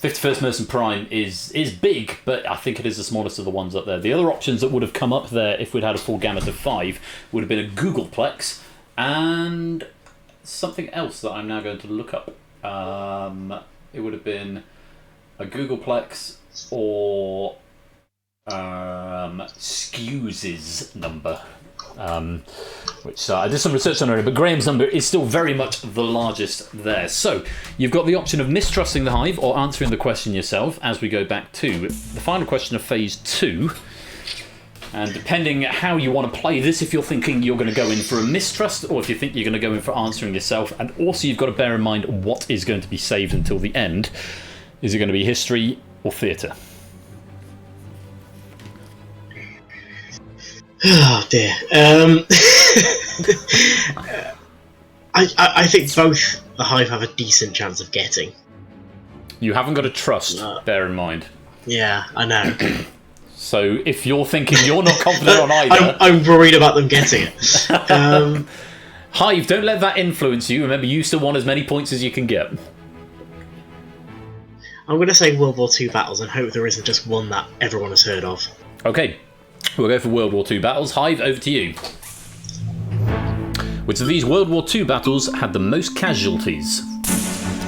Speaker 1: 51st Mersenne Prime is big, but I think it is the smallest of the ones up there. The other options that would have come up there if we'd had a full gamut of 5 would have been a Googleplex and something else that I'm now going to look up. It would have been a Googleplex or Scuse's number, which I did some research on earlier, but Graham's number is still very much the largest there. So you've got the option of mistrusting the Hive or answering the question yourself as we go back to the final question of phase 2. And depending how you want to play this, if you're thinking you're going to go in for a mistrust, or if you think you're going to go in for answering yourself, and also you've got to bear in mind what is going to be saved until the end. Is it going to be history or theatre?
Speaker 10: Oh dear. I think both the Hive have a decent chance of getting.
Speaker 1: You haven't got to trust, bear in mind.
Speaker 10: Yeah, I know.
Speaker 1: So if you're thinking you're not confident on either...
Speaker 10: I'm worried about them getting it.
Speaker 1: Hive, don't let that influence you. Remember, you still want as many points as you can get.
Speaker 10: I'm going to say World War II battles and hope there isn't just one that everyone has heard of.
Speaker 1: Okay, we'll go for World War II battles. Hive, over to you. Which of these World War II battles had the most casualties?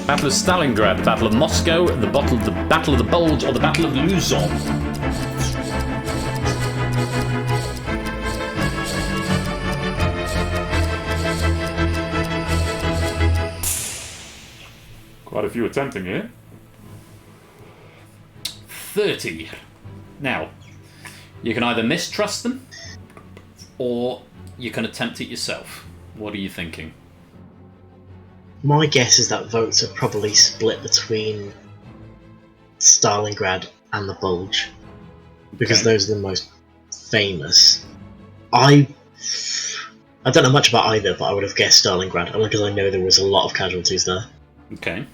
Speaker 1: Battle of Stalingrad, Battle of Moscow, the Battle of the Bulge, or the Battle of Luzon? Quite a few attempting here. 30. Now, you can either mistrust them, or you can attempt it yourself. What are you thinking?
Speaker 10: My guess is that votes are probably split between Stalingrad and the Bulge, because those are the most famous. I don't know much about either, but I would have guessed Stalingrad, only because I know there was a lot of casualties there.
Speaker 1: Okay.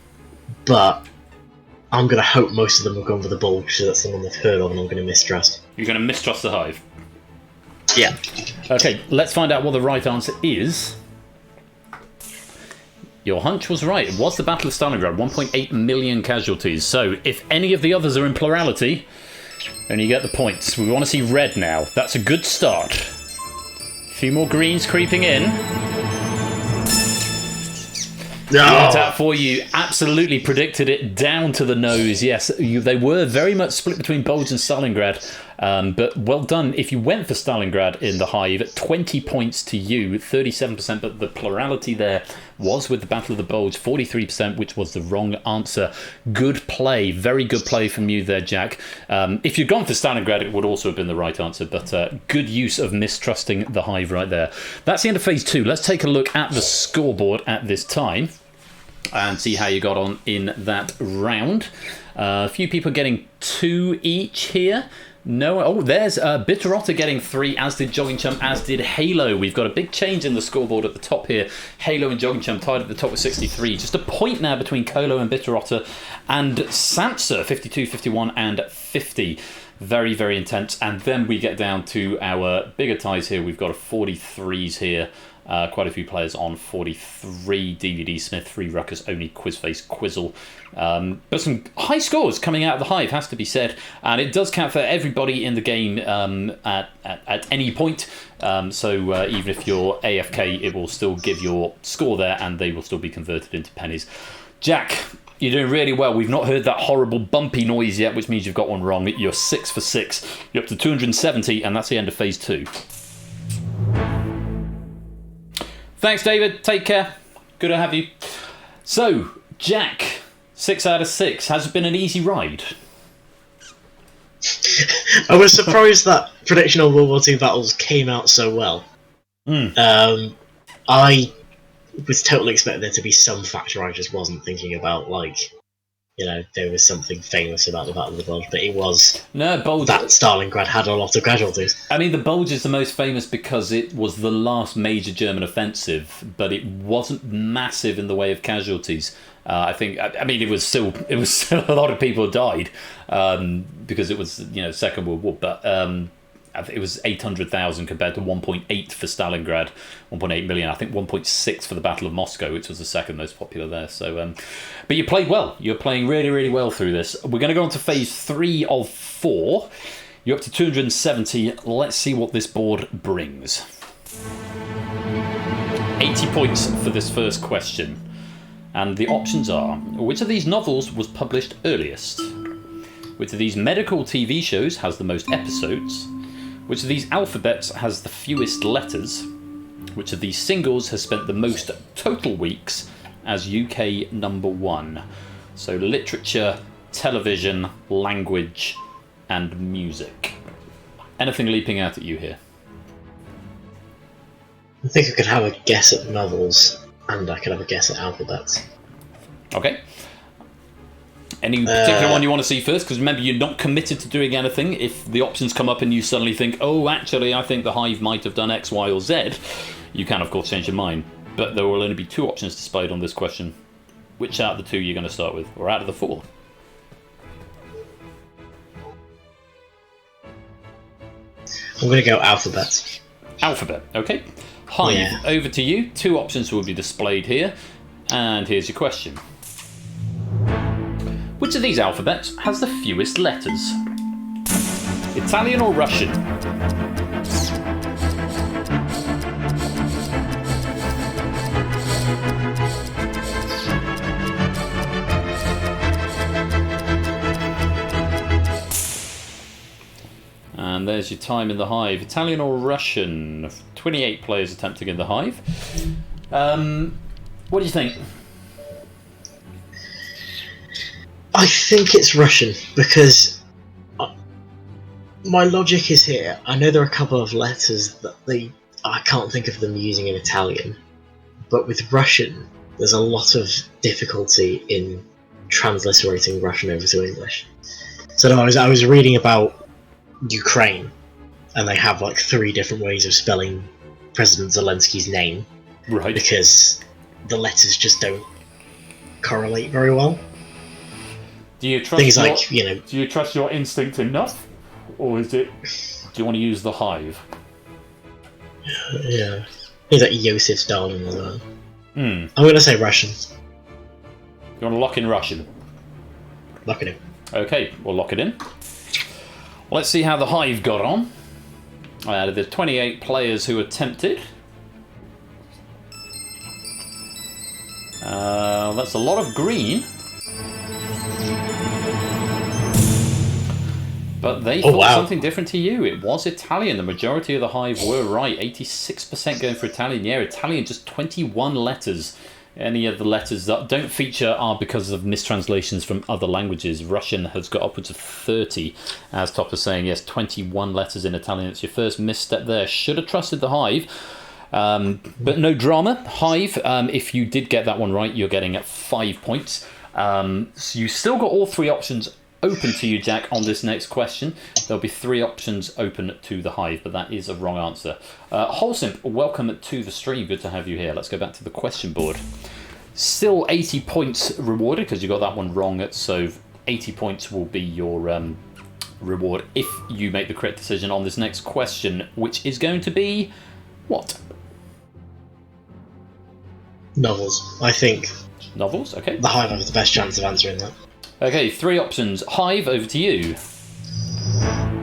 Speaker 10: But I'm going to hope most of them have gone for the Bulge, so that's the one they've heard of, and I'm going to mistrust.
Speaker 1: You're going to mistrust the Hive?
Speaker 10: Yeah.
Speaker 1: Okay, let's find out what the right answer is. Your hunch was right. It was the Battle of Stalingrad. 1.8 million casualties. So, if any of the others are in plurality, then you get the points. We want to see red now. That's a good start. A few more greens creeping in.
Speaker 10: No.
Speaker 1: Worked out for you. Absolutely predicted it down to the nose. Yes, they were very much split between Bulge and Stalingrad. But well done if you went for Stalingrad in the Hive. 20 points to you, 37%. But the plurality there was with the Battle of the Bulge, 43%, which was the wrong answer. Good play. Very good play from you there, Jack. If you'd gone for Stalingrad, it would also have been the right answer. But good use of mistrusting the Hive right there. That's the end of phase 2. Let's take a look at the scoreboard at this time and see how you got on in that round. A few people getting 2 each here. No, oh, there's Bitter Otter getting 3, as did Jogging Chump, as did Halo. We've got a big change in the scoreboard at the top here. Halo and Jogging Chump tied at the top with 63. Just a point now between Colo and Bitter Otter, and Sansa, 52, 51, and 50. Very, very intense. And then we get down to our bigger ties here. We've got a 43s here. Quite a few players on 43. DVD Smith, 3 Ruckus, only Quizface, Quizzle. But some high scores coming out of the Hive, has to be said. And it does count for everybody in the game at any point. So even if you're AFK, it will still give your score there, and they will still be converted into pennies. Jack, you're doing really well. We've not heard that horrible bumpy noise yet, which means you've got one wrong. You're 6 for 6. You're up to 270, and that's the end of phase 2. Thanks, David. Take care. Good to have you. So, Jack, 6 out of 6. Has it been an easy ride?
Speaker 10: I was surprised that prediction on World War II battles came out so well. I was totally expecting there to be some factor I just wasn't thinking about, like, you know, there was something famous about the Battle of the Bulge, but it was that Stalingrad had a lot of casualties.
Speaker 1: I mean, the Bulge is the most famous because it was the last major German offensive, but it wasn't massive in the way of casualties. I mean, it was still a lot of people died because it was, you know, Second World War, but it was 800,000 compared to 1.8 for Stalingrad, 1.8 million. I think 1.6 for the Battle of Moscow, which was the second most popular there. So, but you played well. You're playing really, really well through this. We're going to go on to phase 3 of 4. You're up to 270. Let's see what this board brings. 80 points for this first question. And the options are, which of these novels was published earliest? Which of these medical TV shows has the most episodes? Which of these alphabets has the fewest letters? Which of these singles has spent the most total weeks as UK #1? So literature, television, language, and music. Anything leaping out at you here?
Speaker 10: I think I could have a guess at novels, and I could have a guess at alphabets.
Speaker 1: Okay. Any particular one you want to see first? Because remember, you're not committed to doing anything. If the options come up and you suddenly think, oh, actually, I think the Hive might have done X, Y, or Z, you can, of course, change your mind. But there will only be 2 options displayed on this question. Which out of the 2 you're going to start with? Or out of the 4?
Speaker 10: I'm going to go alphabets.
Speaker 1: Alphabet, okay. Hive, over to you. 2 options will be displayed here. And here's your question. Which of these alphabets has the fewest letters? Italian or Russian? And there's your time in the Hive. Italian or Russian? 28 players attempting in the Hive. What do you think?
Speaker 10: I think it's Russian, because my logic is here. I know there are a couple of letters that I can't think of them using in Italian, but with Russian, there's a lot of difficulty in transliterating Russian over to English. So no, I was reading about Ukraine, and they have like 3 different ways of spelling President Zelensky's name,
Speaker 1: right?
Speaker 10: Because the letters just don't correlate very well.
Speaker 1: Do you trust
Speaker 10: things like, you know?
Speaker 1: Do you trust your instinct enough, or is it? Do you want to use the Hive?
Speaker 10: Yeah, things like Yosef Stalin as well.
Speaker 1: I'm
Speaker 10: going to say Russian.
Speaker 1: You want to lock in Russian?
Speaker 10: Lock it in.
Speaker 1: Okay, we'll lock it in. Let's see how the Hive got on. Out of the 28 players who attempted, that's a lot of green. But they thought something different to you. It was Italian. The majority of the Hive were right. 86% going for Italian. Yeah, Italian, just 21 letters. Any of the letters that don't feature are because of mistranslations from other languages. Russian has got upwards of 30. As Top is saying, yes, 21 letters in Italian. It's your first misstep there. Should have trusted the Hive. But no drama. Hive, if you did get that one right, you're getting 5 points. So you still got all 3 options open to you, Jack, on this next question. There'll be 3 options open to the Hive, but that is a wrong answer. Wholesimp, welcome to the stream. Good to have you here. Let's go back to the question board. Still 80 points rewarded because you got that one wrong, so 80 points will be your reward if you make the correct decision on this next question, which is going to be what?
Speaker 10: Novels. I think
Speaker 1: novels. Okay.
Speaker 10: The Hive has the best chance of answering that.
Speaker 1: Okay, 3 options. Hive, over to you.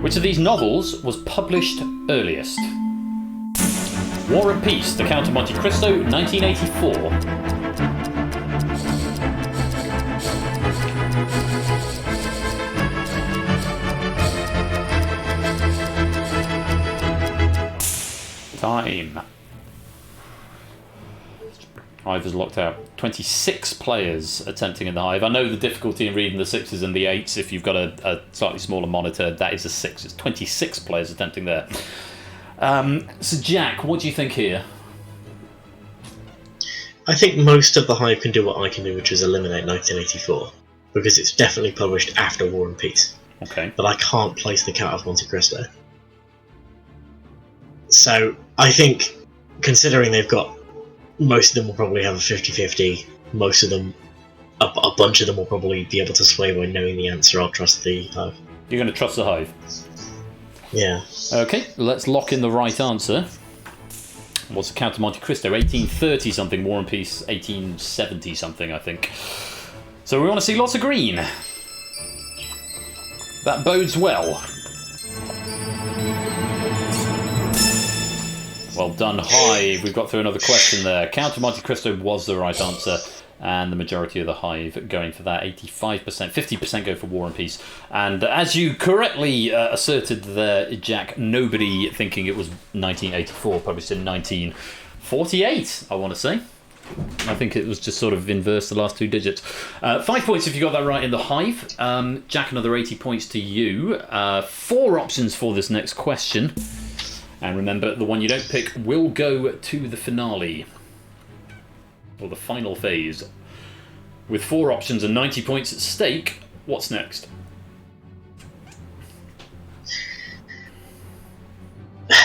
Speaker 1: Which of these novels was published earliest? War and Peace, The Count of Monte Cristo, 1984. Time. Hive is locked out. 26 players attempting in the Hive. I know the difficulty in reading the 6s and the 8s. If you've got a slightly smaller monitor, that is a 6. It's 26 players attempting there. So Jack, what do you think here?
Speaker 10: I think most of the Hive can do what I can do, which is eliminate 1984, because it's definitely published after War and Peace.
Speaker 1: Okay.
Speaker 10: But I can't place The Count of Monte Cristo. So I think, considering they've got, most of them will probably have a 50-50. Most of them, a bunch of them will probably be able to sway by knowing the answer. I'll trust the Hive.
Speaker 1: You're going to trust the Hive?
Speaker 10: Yeah.
Speaker 1: Okay, let's lock in the right answer. What's the Count of Monte Cristo? 1830 something. War and Peace 1870 something, I think. So we want to see lots of green. That bodes well. Well done, Hive. We've got through another question there. Count of Monte Cristo was the right answer, and the majority of the Hive going for that. 85%, 50% go for War and Peace. And as you correctly asserted there, Jack, nobody thinking it was 1984, published in 1948, I want to say. I think it was just sort of inverse the last 2 digits. 5 points if you got that right in the Hive. Jack, another 80 points to you. 4 options for this next question. And remember, the one you don't pick will go to the finale. Or the final phase. With 4 options and 90 points at stake, what's next?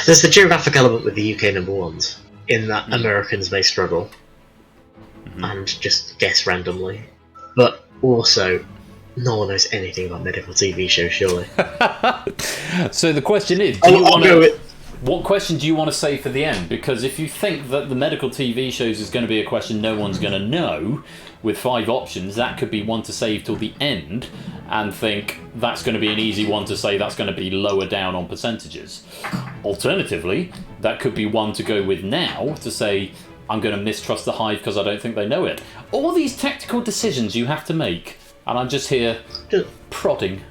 Speaker 10: There's the geographic element with the UK number ones, in that Americans may struggle and just guess randomly. But also, no one knows anything about medical TV shows, surely.
Speaker 1: So the question is, what question do you want to say for the end? Because if you think that the medical TV shows is going to be a question no one's going to know, with 5 options, that could be one to save till the end, and think that's going to be an easy one to say that's going to be lower down on percentages. Alternatively, that could be one to go with now, to say, I'm going to mistrust the Hive because I don't think they know it. All these tactical decisions you have to make, and I'm just here prodding.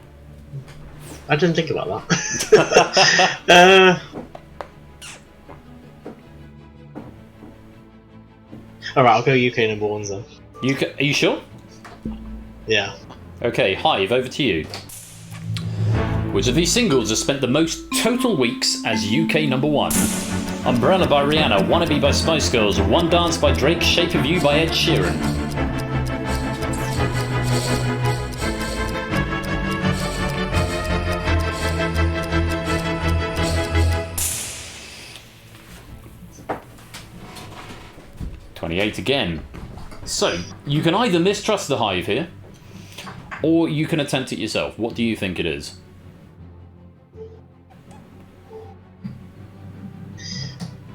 Speaker 10: I didn't think about that. Alright, I'll go UK number ones then.
Speaker 1: Are you sure?
Speaker 10: Yeah.
Speaker 1: Okay, Hive, over to you. Which of these singles has spent the most total weeks as UK number 1? Umbrella by Rihanna, Wannabe by Spice Girls, One Dance by Drake, Shape of You by Ed Sheeran. $28 again. So, you can either mistrust the Hive here, or you can attempt it yourself. What do you think it is?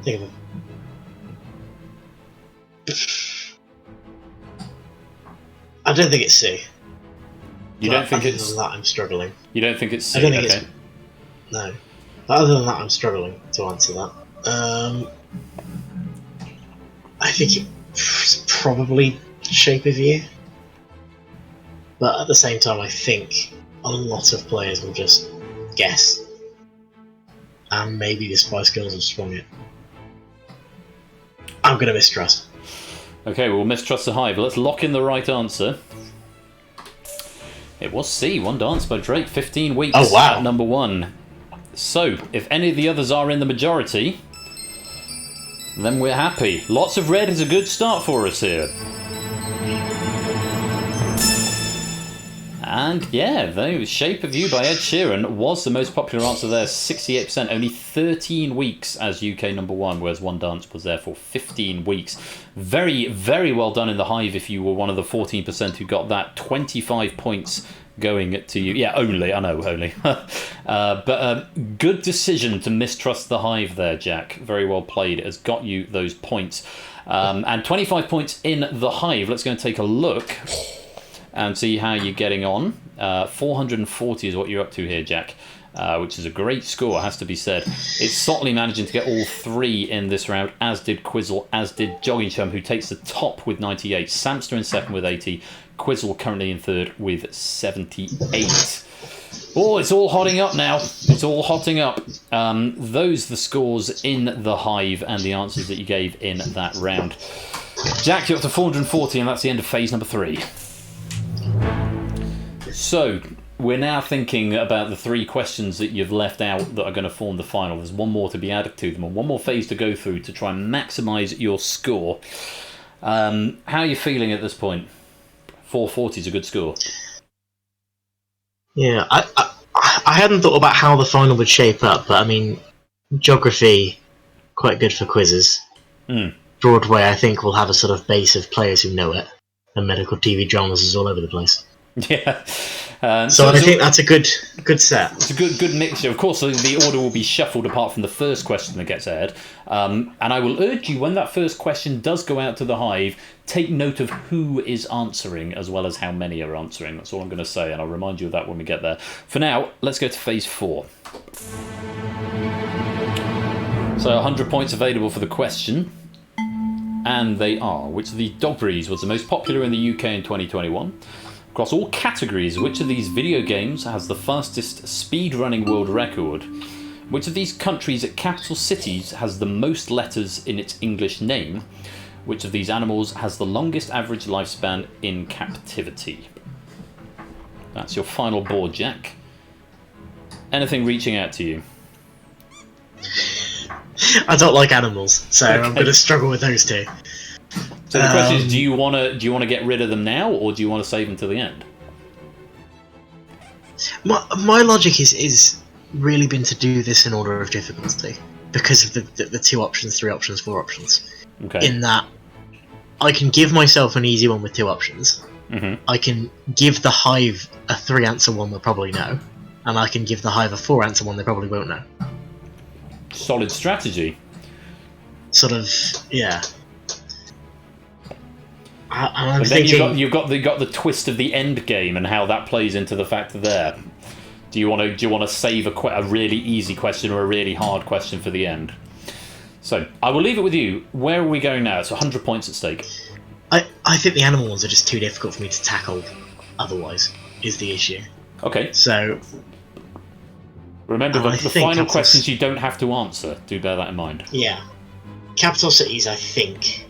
Speaker 10: Think of it. I don't think it's C.
Speaker 1: You don't think it's...
Speaker 10: Other than that, I'm struggling.
Speaker 1: You don't think it's C?
Speaker 10: I don't think
Speaker 1: okay.
Speaker 10: it's... No. But other than that, I'm struggling to answer that. I think it's probably Shape of You. But at the same time, I think a lot of players will just guess. And maybe the Spice Girls have sprung it. I'm going to mistrust.
Speaker 1: Okay, we'll mistrust the Hive. Let's lock in the right answer. It was C, One Dance by Drake, 15 weeks at number 1. So, if any of the others are in the majority, then we're happy. Lots of red is a good start for us here. And yeah, the Shape of You by Ed Sheeran was the most popular answer there, 68%. Only 13 weeks as UK number 1, whereas One Dance was there for 15 weeks. Very, very well done in the Hive if you were one of the 14% who got that. 25 points going to you. Yeah, only, I know, only. But good decision to mistrust the Hive there, Jack. Very well played. It has got you those points. And 25 points in the Hive. Let's go and take a look and see how you're getting on. 440 is what you're up to here, Jack, which is a great score, has to be said. It's Sotley managing to get all 3 in this round, as did Quizzle, as did Jogging Chum, who takes the top with 98. Samster in second with 80. Quizzle currently in third with 78. Oh, it's all hotting up now. It's all hotting up. Those the scores in the Hive and the answers that you gave in that round. Jack, you're up to 440, and that's the end of phase number 3. So, we're now thinking about the 3 questions that you've left out that are going to form the final. There's one more to be added to them, and one more phase to go through to try and maximise your score. How are you feeling at this point? 440 is a good score.
Speaker 10: Yeah, I hadn't thought about how the final would shape up, but I mean, geography, quite good for quizzes. Broadway, I think, will have a sort of base of players who know it, and medical TV dramas is all over the place.
Speaker 1: Yeah.
Speaker 10: So I think that's a good set.
Speaker 1: It's a good mixture. Of course, the order will be shuffled apart from the first question that gets aired. And I will urge you, when that first question does go out to the Hive, take note of who is answering as well as how many are answering. That's all I'm going to say, and I'll remind you of that when we get there. For now, let's go to phase 4. So 100 points available for the question. And they are: which of the dog breeds was the most popular in the UK in 2021? Across all categories, which of these video games has the fastest speedrunning world record? Which of these countries' capital cities has the most letters in its English name? Which of these animals has the longest average lifespan in captivity? That's your final board, Jack. Anything reaching out to you?
Speaker 10: I don't like animals, so I'm going to struggle with those two.
Speaker 1: So the question is, do you want to get rid of them now, or do you want to save them till the end?
Speaker 10: My logic is really been to do this in order of difficulty because of the 2 options, 3 options, 4 options.
Speaker 1: Okay.
Speaker 10: In that, I can give myself an easy one with 2 options.
Speaker 1: Mm-hmm.
Speaker 10: I can give the Hive a 3-answer one they'll probably know, and I can give the Hive a 4-answer one they probably won't know.
Speaker 1: Solid strategy.
Speaker 10: Sort of, yeah. I'm
Speaker 1: But then
Speaker 10: thinking
Speaker 1: you've got the twist of the end game and how that plays into the factor there. Do you want to save a really easy question or a really hard question for the end? So I will leave it with you. Where are we going now? It's 100 points at stake.
Speaker 10: I think the animal ones are just too difficult for me to tackle. Otherwise, is the issue.
Speaker 1: Okay.
Speaker 10: So
Speaker 1: remember, the
Speaker 10: think
Speaker 1: final
Speaker 10: capital
Speaker 1: questions you don't have to answer. Do bear that in mind.
Speaker 10: Yeah, capital cities I think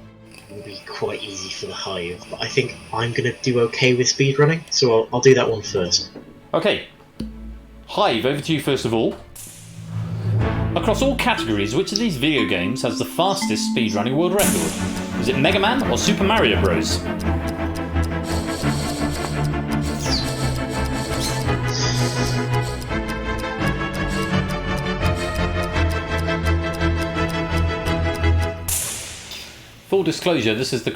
Speaker 10: will be quite easy for the Hive, but I think I'm going to do okay with speedrunning, so I'll do that one first.
Speaker 1: Okay. Hive, over to you first of all. Across all categories, which of these video games has the fastest speedrunning world record? Is it Mega Man or Super Mario Bros? Full disclosure, this is the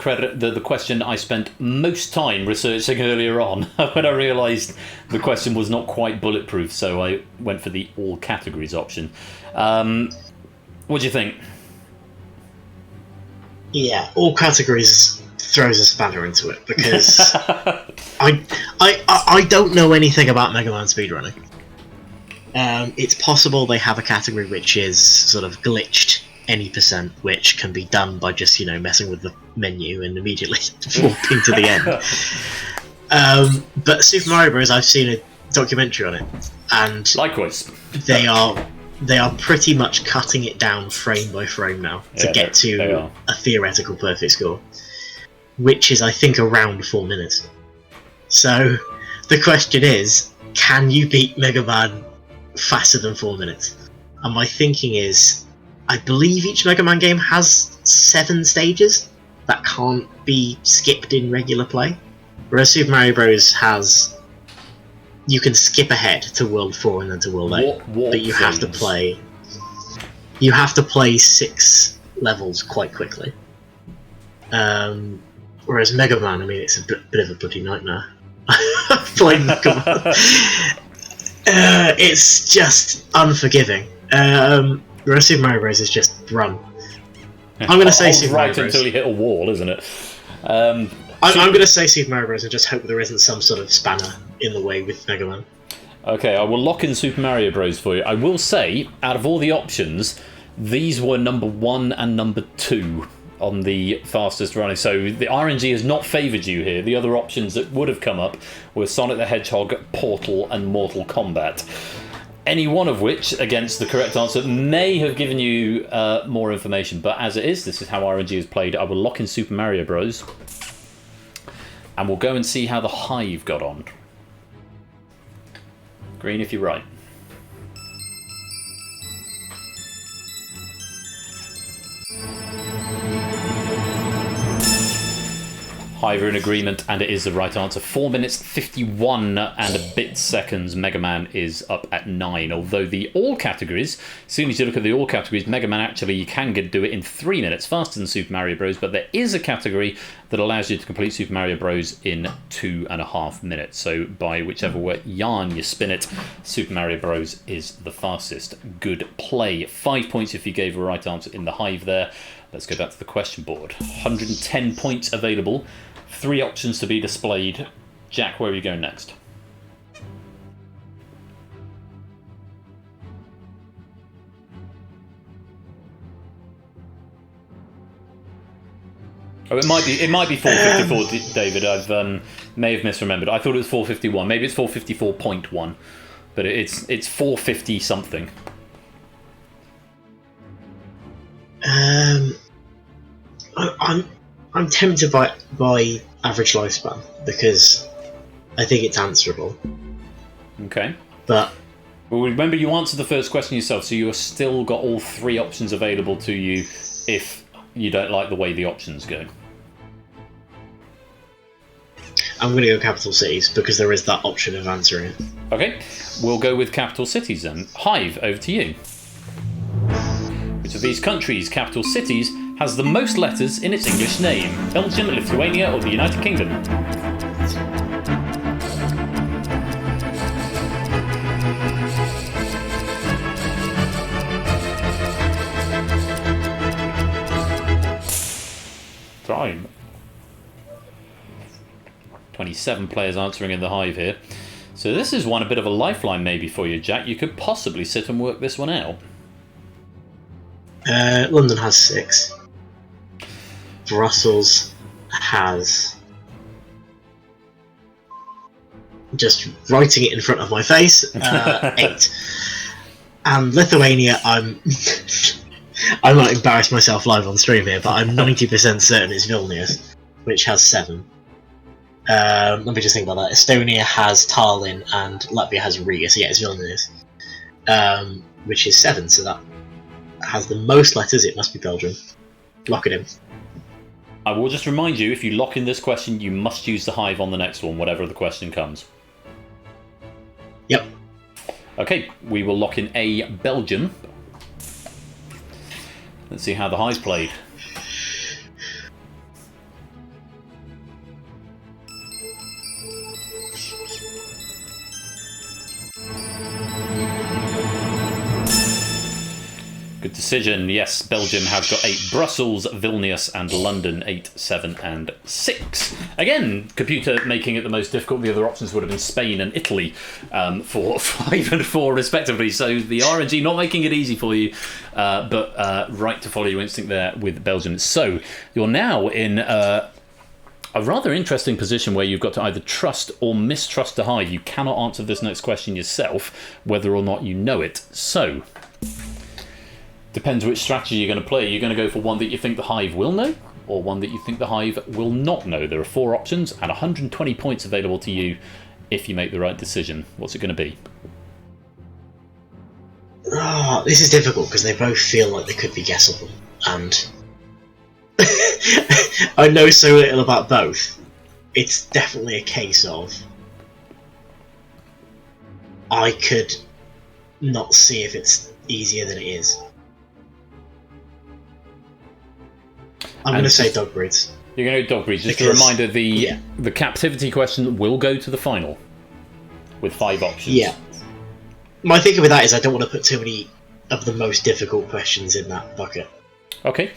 Speaker 1: question I spent most time researching earlier on when I realised the question was not quite bulletproof, so I went for the all categories option. What do you think?
Speaker 10: Yeah, all categories throws a spanner into it because I don't know anything about Mega Man speedrunning. It's possible they have a category which is sort of glitched any percent, which can be done by just messing with the menu and immediately warping to the end. But Super Mario Bros. I've seen a documentary on it, and
Speaker 1: likewise,
Speaker 10: they are pretty much cutting it down frame by frame now to get to a theoretical perfect score, which is I think around 4 minutes. So the question is, can you beat Mega Man faster than 4 minutes? And my thinking is, I believe each Mega Man game has 7 stages that can't be skipped in regular play, whereas Super Mario Bros. Has... You can skip ahead to World 4 and then to World 8, but you have to play... You have to play 6 levels quite quickly. Whereas Mega Man, I mean, it's a bit of a bloody nightmare. Playing Mega Man. It's just unforgiving. Whereas Super Mario Bros. Is just run. I'm going to say Super Mario Bros.
Speaker 1: Until you hit a wall, isn't it?
Speaker 10: I'm going to say Super Mario Bros. And just hope there isn't some sort of spanner in the way with Mega Man.
Speaker 1: Okay, I will lock in Super Mario Bros. For you. I will say, out of all the options, these were number 1 and number 2 on the fastest running. So the RNG has not favoured you here. The other options that would have come up were Sonic the Hedgehog, Portal, and Mortal Kombat. Any one of which, against the correct answer, may have given you more information. But as it is, this is how RNG is played. I will lock in Super Mario Bros. And we'll go and see how the Hive got on. Green if you're right. Hive are in agreement, and it is the right answer. 4 minutes 51 and a bit seconds. Mega Man is up at 9. Although the all categories, as soon as you look at the all categories, Mega Man actually you can do it in 3 minutes faster than Super Mario Bros. But there is a category that allows you to complete Super Mario Bros. In 2.5 minutes. So by whichever way yarn you spin it, Super Mario Bros. Is the fastest. Good play. 5 points if you gave a right answer in the Hive there. Let's go back to the question board. 110 points available. 3 options to be displayed. Jack, where are you going next? Oh, it might be 454, David. I've may have misremembered. I thought it was 451. Maybe it's 454.1, but it's 450 something.
Speaker 10: I'm tempted by average lifespan because I think it's answerable.
Speaker 1: Okay.
Speaker 10: But
Speaker 1: well, remember you answered the first question yourself, so you have still got all 3 options available to you if you don't like the way the options go.
Speaker 10: I'm going to go capital cities because there is that option of answering it.
Speaker 1: Okay, we'll go with capital cities then. Hive, over to you. Which of these countries' capital cities has the most letters in its English name? Belgium, Lithuania, or the United Kingdom? Time. 27 players answering in the Hive here. So this is one a bit of a lifeline maybe for you, Jack. You could possibly sit and work this one out.
Speaker 10: London has 6. Brussels has... Just writing it in front of my face, 8. And Lithuania, I might embarrass myself live on stream here, but I'm 90% certain it's Vilnius, which has 7. Let me just think about that. Estonia has Tallinn and Latvia has Riga, so yeah, it's Vilnius. Which is 7, so that has the most letters. It must be Belgium. Lock it in.
Speaker 1: I will just remind you, if you lock in this question, you must use the Hive on the next one, whatever the question comes.
Speaker 10: Yep.
Speaker 1: Okay, we will lock in A, Belgium. Let's see how the Hive's played. Good decision. Yes, Belgium have got 8. Brussels, Vilnius, and London 8, 7, and 6. Again, computer making it the most difficult. The other options would have been Spain and Italy for 5 and 4 respectively. So the RNG not making it easy for you, but right to follow your instinct there with Belgium. So you're now in a rather interesting position where you've got to either trust or mistrust the Hive. You cannot answer this next question yourself, whether or not you know it. So depends which strategy you're going to play. You're going to go for one that you think the Hive will know, or one that you think the Hive will not know. There are 4 options and 120 points available to you if you make the right decision. What's it going to be?
Speaker 10: Oh, this is difficult because they both feel like they could be guessable, and I know so little about both. It's definitely a case of I could not see if it's easier than it is. I'm going to say dog breeds.
Speaker 1: You're going to go dog breeds. Just a reminder, the captivity question will go to the final with 5 options.
Speaker 10: Yeah. My thinking with that is I don't want to put too many of the most difficult questions in that bucket.
Speaker 1: Okay.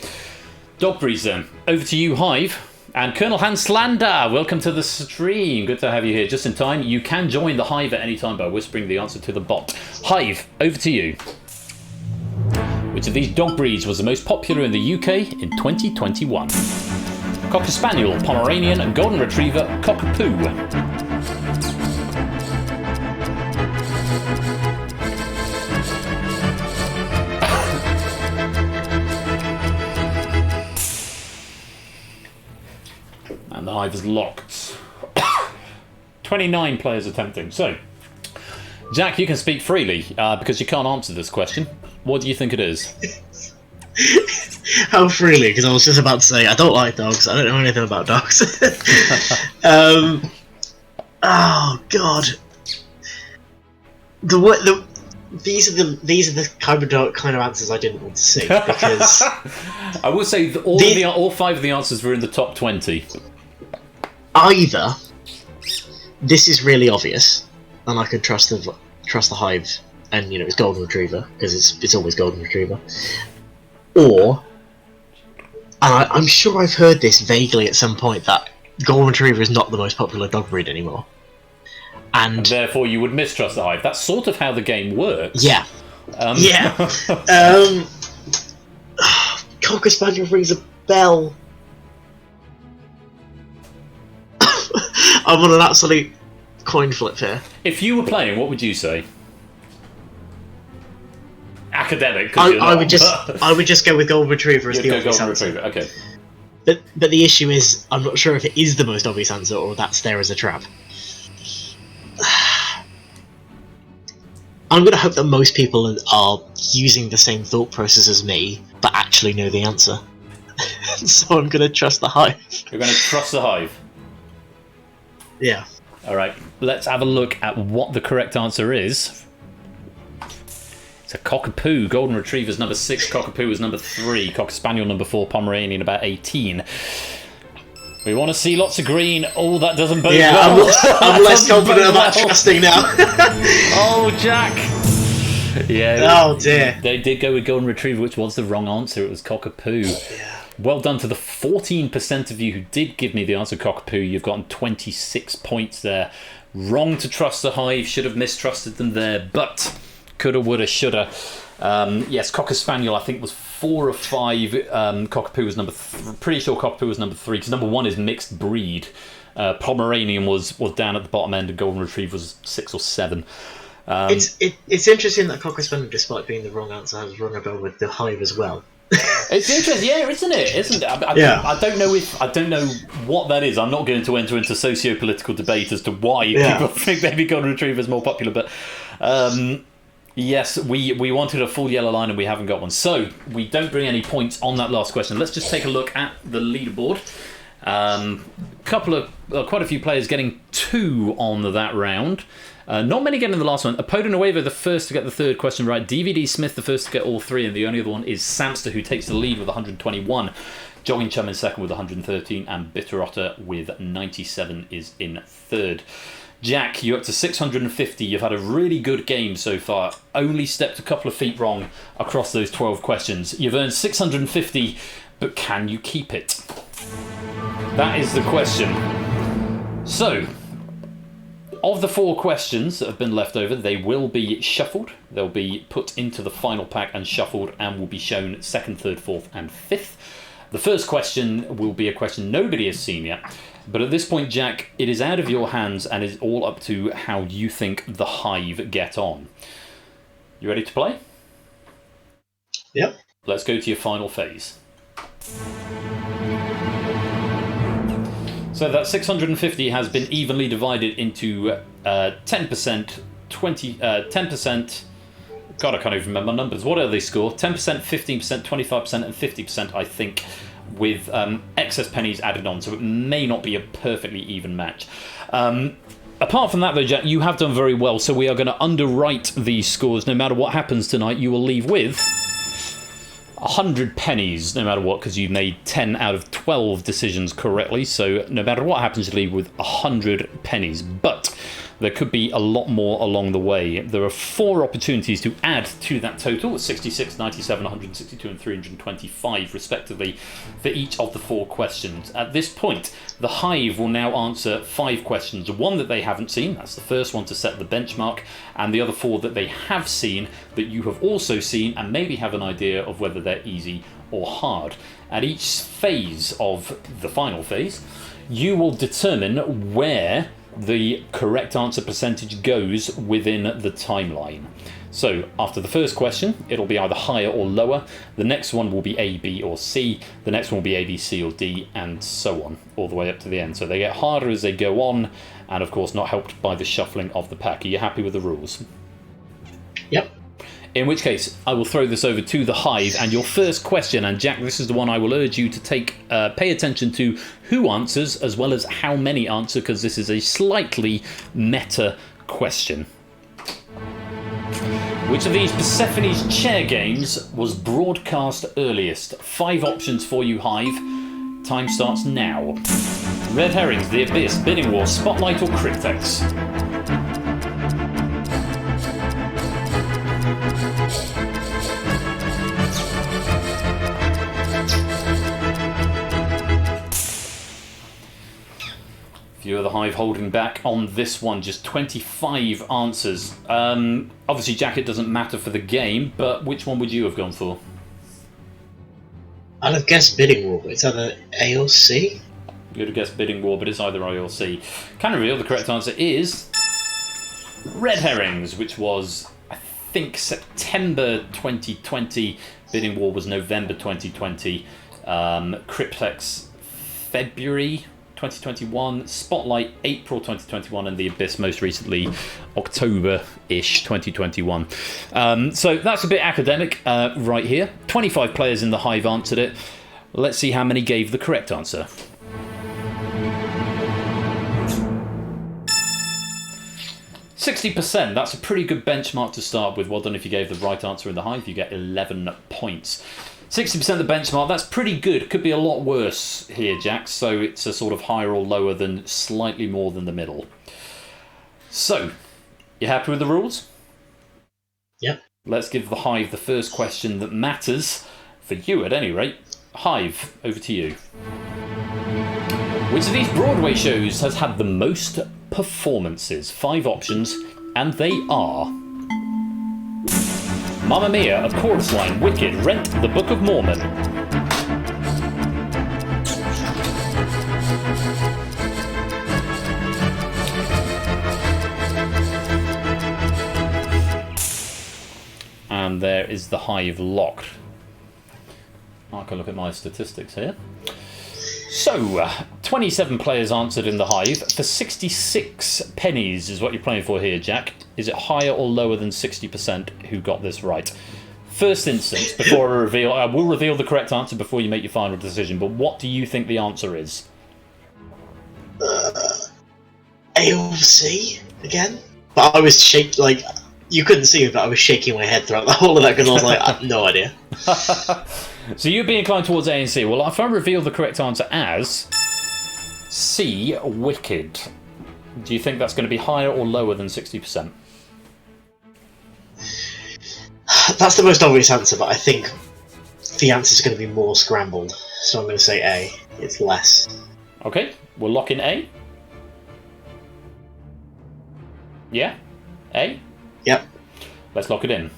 Speaker 1: Dog breeds then. Over to you, Hive. And Colonel Hans Slander, welcome to the stream. Good to have you here just in time. You can join the Hive at any time by whispering the answer to the bot. Hive, over to you. Which of these dog breeds was the most popular in the UK in 2021? Cocker Spaniel, Pomeranian, Golden Retriever, Cockapoo. And the Hive is locked. 29 players attempting. So, Jack, you can speak freely because you can't answer this question. What do you think it is?
Speaker 10: How freely? Because I was just about to say I don't like dogs. I don't know anything about dogs. Oh God. These are the kind of answers I didn't want to see because
Speaker 1: I will say that all 5 of the answers were in the top 20.
Speaker 10: Either this is really obvious, and I can trust the Hive, and it's Golden Retriever because it's always Golden Retriever, or, and I'm sure I've heard this vaguely at some point, that Golden Retriever is not the most popular dog breed anymore, and
Speaker 1: therefore you would mistrust the Hive. That's sort of how the game works.
Speaker 10: Yeah. Cocker Spaniel rings a bell. I'm on an absolute coin flip here.
Speaker 1: If you were playing, what would you say? Academic.
Speaker 10: I would just go with Golden Retriever as the obvious answer.
Speaker 1: Okay.
Speaker 10: But the issue is, I'm not sure if it is the most obvious answer or that's there as a trap. I'm going to hope that most people are using the same thought process as me, but actually know the answer. So I'm going to trust the Hive.
Speaker 1: You're going to trust the Hive?
Speaker 10: Yeah.
Speaker 1: Alright, let's have a look at what the correct answer is. It's a Cockapoo. Golden Retriever's number 6, Cockapoo is number 3, Cocker Spaniel number 4, Pomeranian about 18. We want to see lots of green. Oh, that doesn't bode well.
Speaker 10: I'm less confident about trusting now.
Speaker 1: Oh, Jack! Yeah.
Speaker 10: Oh, dear.
Speaker 1: They did go with Golden Retriever, which was the wrong answer. It was Cockapoo.
Speaker 10: Yeah.
Speaker 1: Well done to the 14% of you who did give me the answer Cockapoo. You've gotten 26 points there. Wrong to trust the Hive. Should have mistrusted them there, but coulda, woulda, shoulda. Yes, Cocker Spaniel, I think, was 4 or 5. Cockapoo was number pretty sure Cockapoo was number 3, because number 1 is mixed breed. Pomeranian was down at the bottom end, and Golden Retriever was 6 or 7.
Speaker 10: It's interesting that Cocker Spaniel, despite being the wrong answer, has rung a bell with the Hive as well.
Speaker 1: It's interesting, yeah, isn't it? Isn't it? I don't know what that is. I'm not going to enter into socio-political debate as to why people think maybe Golden Retriever is more popular, but yes, we wanted a full yellow line and we haven't got one, so we don't bring any points on that last question. Let's just take a look at the leaderboard. Quite a few players getting 2 on that round. Not many getting the last one. Apodonuevo the first to get the third question right. DVD Smith the first to get all 3, and the only other one is Samster, who takes the lead with 121. Jogging Chum in second with 113, and Bitter Otter with 97 is in third. Jack, you're up to 650. You've had a really good game so far. Only stepped a couple of feet wrong across those 12 questions. You've earned 650, but can you keep it? That is the question. So, of the 4 questions that have been left over, they will be shuffled. They'll be put into the final pack and shuffled, and will be shown 2nd, 3rd, 4th, and 5th. The first question will be a question nobody has seen yet. But at this point, Jack, it is out of your hands and is all up to how you think the Hive get on. You ready to play?
Speaker 10: Yep.
Speaker 1: Let's go to your final phase. So that 650 has been evenly divided into 10%, 10%. God, I can't even remember my numbers. What are they score? 10%, 15%, 25%, and 50%, I think, with excess pennies added on. So it may not be a perfectly even match. Apart from that, though, Jack, you have done very well. So we are going to underwrite these scores. No matter what happens tonight, you will leave with 100 pennies, no matter what, because you made 10 out of 12 decisions correctly. So no matter what happens, you leave with 100 pennies. But there could be a lot more along the way. There are 4 opportunities to add to that total: 66, 97, 162, and 325, respectively, for each of the 4 questions. At this point, the Hive will now answer 5 questions. 1 that they haven't seen, that's the first one to set the benchmark, and the other 4 that they have seen, that you have also seen, and maybe have an idea of whether they're easy or hard. At each phase of the final phase, you will determine where the correct answer percentage goes within the timeline. So after the first question, it'll be either higher or lower. The next one will be A, B, or C. The next one will be A, B, C, or D, and so on, all the way up to the end. So they get harder as they go on, and of course not helped by the shuffling of the pack. Are you happy with the rules?
Speaker 10: Yep.
Speaker 1: In which case, I will throw this over to the Hive, and your first question, and Jack, this is the one I will urge you to pay attention to who answers, as well as how many answer, because this is a slightly meta question. Which of these Persephone's chair games was broadcast earliest? 5 options for you, Hive. Time starts now. Red Herrings, The Abyss, Bidding War, Spotlight, or Cryptex? Few of the Hive holding back on this one, just 25 answers. Obviously, Jack, it doesn't matter for the game, but which one would you have gone for?
Speaker 10: I'd have guessed Bidding War, but it's either A or C.
Speaker 1: You would have guessed Bidding War, but it's either A or C. Can reveal the correct answer is Red Herrings, which was, I think, September 2020. Bidding War was November 2020. Cryptex February 2021, Spotlight April 2021, and The Abyss most recently October-ish 2021. So that's a bit academic right here. 25 players in the Hive answered it. Let's see how many gave the correct answer. %60%, that's a pretty good benchmark to start with. Well done if you gave the right answer in the Hive, you get 11 points. 60% of the benchmark, that's pretty good. Could be a lot worse here, Jack, so it's a sort of higher or lower than slightly more than the middle. So, you happy with the rules?
Speaker 10: Yep.
Speaker 1: Let's give the Hive the first question that matters, for you at any rate. Hive, over to you. Which of these Broadway shows has had the most performances? 5 options, and they are... Mamma Mia, A Chorus Line, Wicked, Rent, The Book of Mormon. And there is the Hive locked. I can look at my statistics here. So, 27 players answered in the Hive for 66 pennies is what you're playing for here, Jack. Is it higher or lower than 60% who got this right? First instance, before I reveal, I will reveal the correct answer before you make your final decision, but what do you think the answer is?
Speaker 10: A or C again? But I was shaking, like, you couldn't see me, but I was shaking my head throughout the whole of that because I was like, I have no idea.
Speaker 1: So you'd be inclined towards A and C. Well, if I reveal the correct answer as C, Wicked, do you think that's going to be higher or lower than 60%?
Speaker 10: That's the most obvious answer, but I think the answer's going to be more scrambled. So I'm going to say A. It's less.
Speaker 1: Okay, we'll lock in A. Yeah? A?
Speaker 10: Yep.
Speaker 1: Let's lock it in.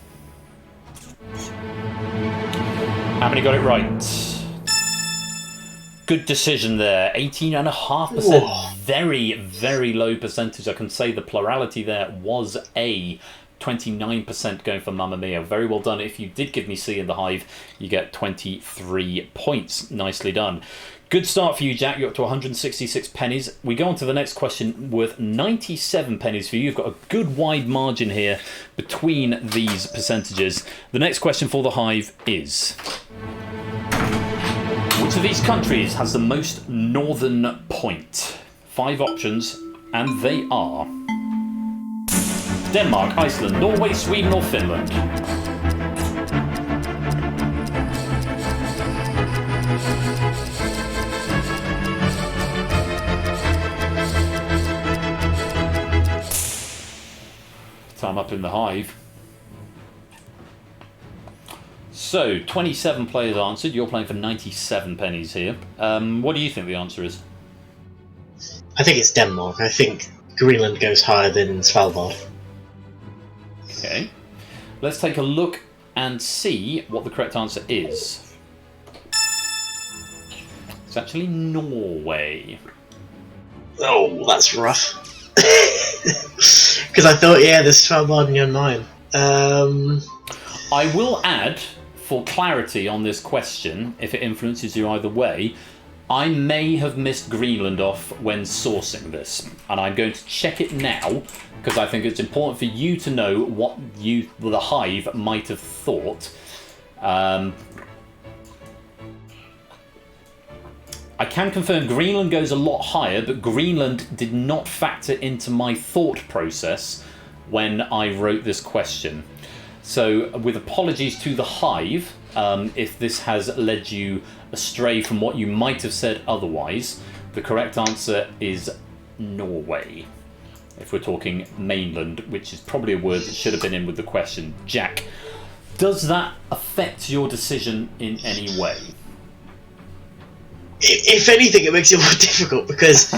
Speaker 1: How many got it right? Good decision there. 18.5%.
Speaker 10: Whoa.
Speaker 1: Very, very low percentage. I can say the plurality there was A. 29% going for Mamma Mia. Very well done. If you did give me C in the Hive, you get 23 points. Nicely done. Good start for you, Jack. You're up to 166 pennies. We go on to the next question worth 97 pennies for you. You've got a good wide margin here between these percentages. The next question for the Hive is... Which of these countries has the most northern point? 5 options, and they are... Denmark, Iceland, Norway, Sweden or Finland? Time up in the Hive. So, 27 players answered. You're playing for 97 pennies here. What do you think the answer is?
Speaker 10: I think it's Denmark. I think Greenland goes higher than Svalbard.
Speaker 1: Okay. Let's take a look and see what the correct answer is. It's actually Norway.
Speaker 10: Oh, that's rough. Because I thought, yeah, there's Svalbard in your 9.
Speaker 1: I will add, for clarity on this question, if it influences you either way, I may have missed Greenland off when sourcing this, and I'm going to check it now because I think it's important for you to know what the Hive might have thought. I can confirm Greenland goes a lot higher, but Greenland did not factor into my thought process when I wrote this question. So, with apologies to the Hive, if this has led you astray from what you might have said otherwise, the correct answer is Norway. If we're talking mainland, which is probably a word that should have been in with the question. Jack, does that affect your decision in any way?
Speaker 10: If anything, it makes it more difficult because,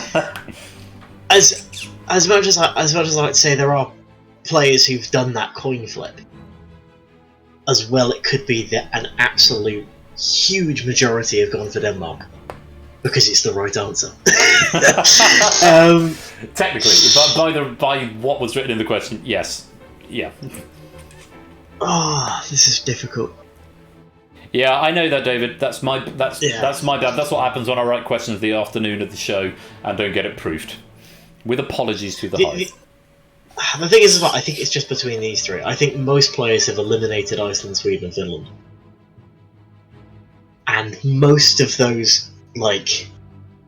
Speaker 10: as much as I like to say, there are players who've done that coin flip. As well, it could be that an absolute huge majority have gone for Denmark because it's the right answer.
Speaker 1: Technically, by what was written in the question, yes, yeah.
Speaker 10: Oh, this is difficult.
Speaker 1: Yeah, I know that, David. That's my bad. That's what happens when I write questions the afternoon of the show and don't get it proofed. With apologies to the Hive.
Speaker 10: The thing is, I think it's just between these three. I think most players have eliminated Iceland, Sweden, and Finland, and most of those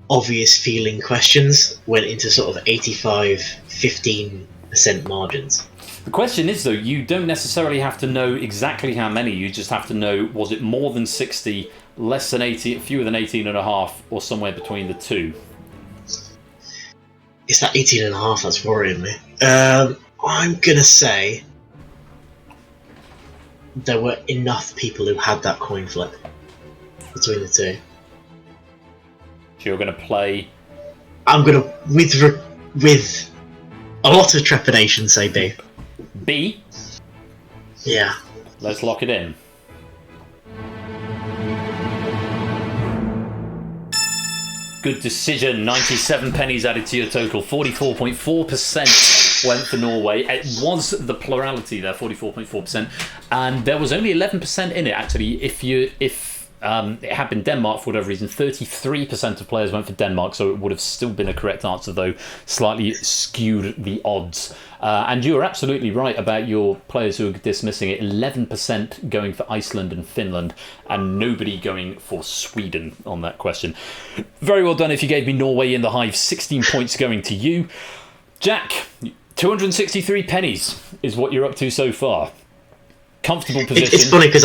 Speaker 10: obvious feeling questions went into sort of 85-15% margins.
Speaker 1: The question is, though, you don't necessarily have to know exactly how many. You just have to know, was it more than 60, less than 80, fewer than 18.5, or somewhere between the two?
Speaker 10: It's that 18.5 that's worrying me. I'm going to say there were enough people who had that coin flip between the two.
Speaker 1: So you're going to play...
Speaker 10: I'm going to, with a lot of trepidation, say B.
Speaker 1: B?
Speaker 10: Yeah.
Speaker 1: Let's lock it in. Good decision. 97 pennies added to your total. 44.4% went for Norway. It was the plurality there, 44.4%. And there was only 11% in it, actually. If it had been Denmark, for whatever reason, 33% of players went for Denmark, so it would have still been a correct answer, though slightly skewed the odds. And you were absolutely right about your players who are dismissing it. 11% going for Iceland and Finland, and nobody going for Sweden on that question. Very well done if you gave me Norway in the Hive. 16 points going to you. Jack, 263 pennies is what you're up to so far. Comfortable position.
Speaker 10: It's funny because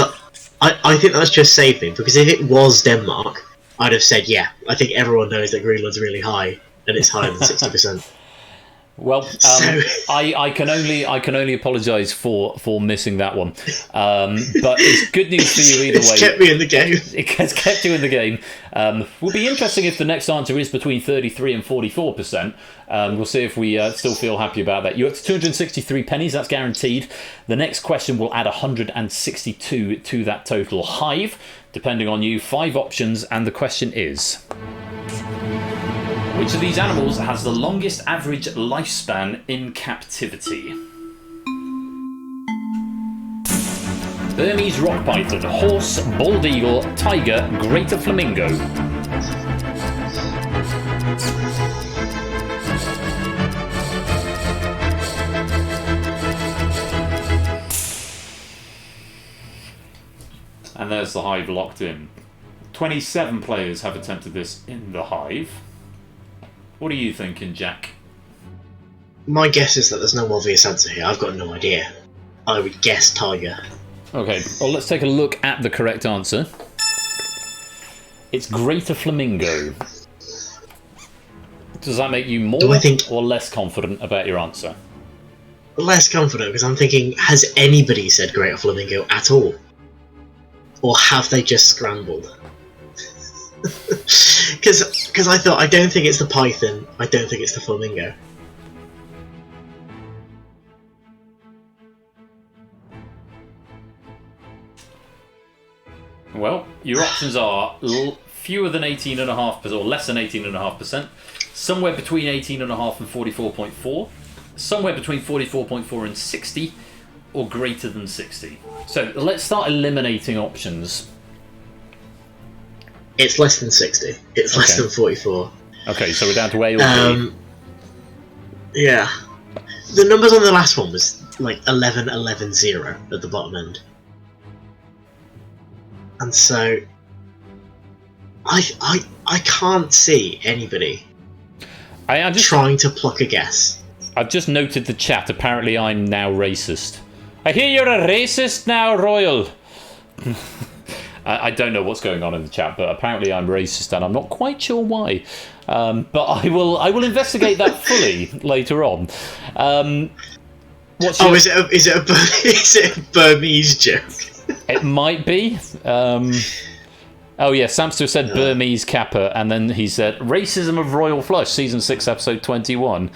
Speaker 10: I think that's just saved me, because if it was Denmark, I'd have said, yeah, I think everyone knows that Greenland's really high, and it's higher than 60%.
Speaker 1: Well, I can only apologise for missing that one, but it's good news for you either way.
Speaker 10: It's kept me in the game.
Speaker 1: It has kept you in the game. Will be interesting if the next answer is between 33 and 44%. We'll see if we still feel happy about that. You're up to 263 pennies. That's guaranteed. The next question will add 162 to that total. Hive, depending on you, 5 options, and the question is: which of these animals has the longest average lifespan in captivity? Burmese rock python, horse, bald eagle, tiger, greater flamingo. And there's the Hive locked in. 27 players have attempted this in the Hive. What are you thinking, Jack?
Speaker 10: My guess is that there's no obvious answer here. I've got no idea. I would guess tiger.
Speaker 1: Okay, well, let's take a look at the correct answer. It's greater flamingo. Does that make you more or less confident about your answer?
Speaker 10: Less confident, because I'm thinking, has anybody said greater flamingo at all? Or have they just scrambled? Because I thought, I don't think it's the python, I don't think it's the flamingo.
Speaker 1: Well, your options are fewer than 18.5% or less than 18.5%, somewhere between 18.5 and 44.4, somewhere between 44.4 and 60, or greater than 60. So let's start eliminating options.
Speaker 10: It's less than 60. It's less than 44.
Speaker 1: Okay, so we're down to A or B.
Speaker 10: Yeah. The numbers on the last one was like 11, 11, 0 at the bottom end. And so I can't see anybody trying to pluck a guess.
Speaker 1: I've just noted the chat. Apparently I'm now racist. I hear you're a racist now, Royal. I don't know what's going on in the chat, but apparently I'm racist, and I'm not quite sure why. But I will investigate that fully later on.
Speaker 10: Is it a Burmese joke?
Speaker 1: It might be. Oh yeah, Samster said Burmese Kappa, and then he said racism of Royal Flush, season 6, episode 21.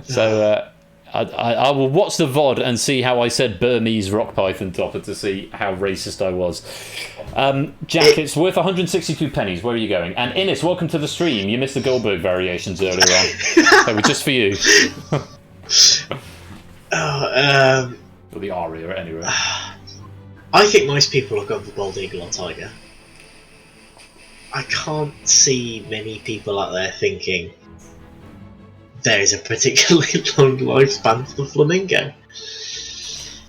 Speaker 1: So I will watch the VOD and see how I said Burmese rock python topper to see how racist I was. Jack, it's worth 162 pennies. Where are you going? And Innes, welcome to the stream. You missed the Goldberg variations earlier on. They were just for you.
Speaker 10: Or
Speaker 1: the aria, anyway.
Speaker 10: I think most people have gone for bald eagle or tiger. I can't see many people out there thinking there is a particularly long lifespan for the flamingo.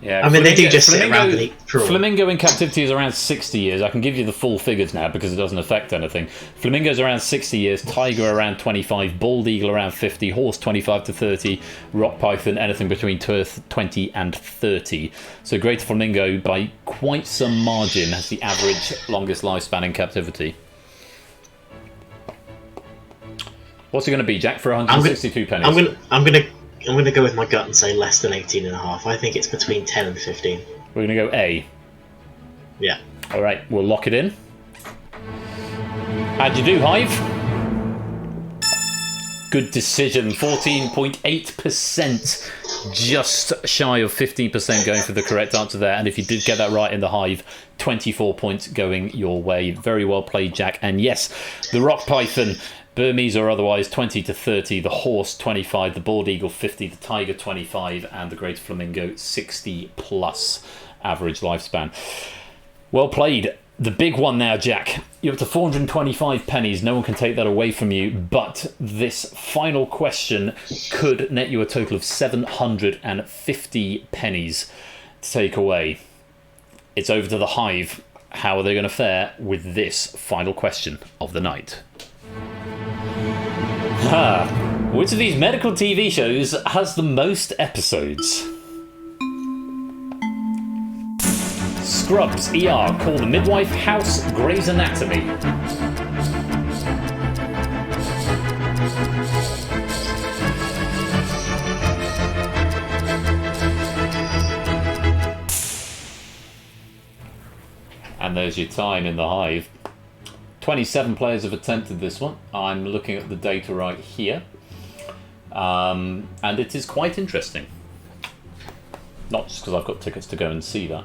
Speaker 1: Yeah,
Speaker 10: I mean, they do just sit around and eat prawn.
Speaker 1: Flamingo in captivity is around 60 years. I can give you the full figures now because it doesn't affect anything. Flamingo's around 60 years, tiger around 25, bald eagle around 50, horse 25 to 30, rock python anything between 20 and 30. So greater flamingo, by quite some margin, has the average longest lifespan in captivity. What's it going to be, Jack, for 162 pennies?
Speaker 10: I'm gonna go with my gut and say less than 18.5. I think it's between 10 and 15.
Speaker 1: We're going to go A.
Speaker 10: Yeah.
Speaker 1: All right, we'll lock it in. How'd you do, Hive? Good decision. 14.8%. Just shy of 15% going for the correct answer there. And if you did get that right in the Hive, 24 points going your way. Very well played, Jack. And yes, the rock python, Burmese or otherwise, 20 to 30, the horse 25, the bald eagle 50, the tiger 25, and the great flamingo 60 plus average lifespan. Well played. The big one now, Jack. You're up to 425 pennies. No one can take that away from you, but this final question could net you a total of 750 pennies to take away. It's over to the Hive. How are they going to fare with this final question of the night? Which of these medical TV shows has the most episodes? Scrubs, ER, Call the Midwife, House, Grey's Anatomy. And there's your time in the Hive. 27 players have attempted this one. I'm looking at the data right here. And it is quite interesting. Not just because I've got tickets to go and see that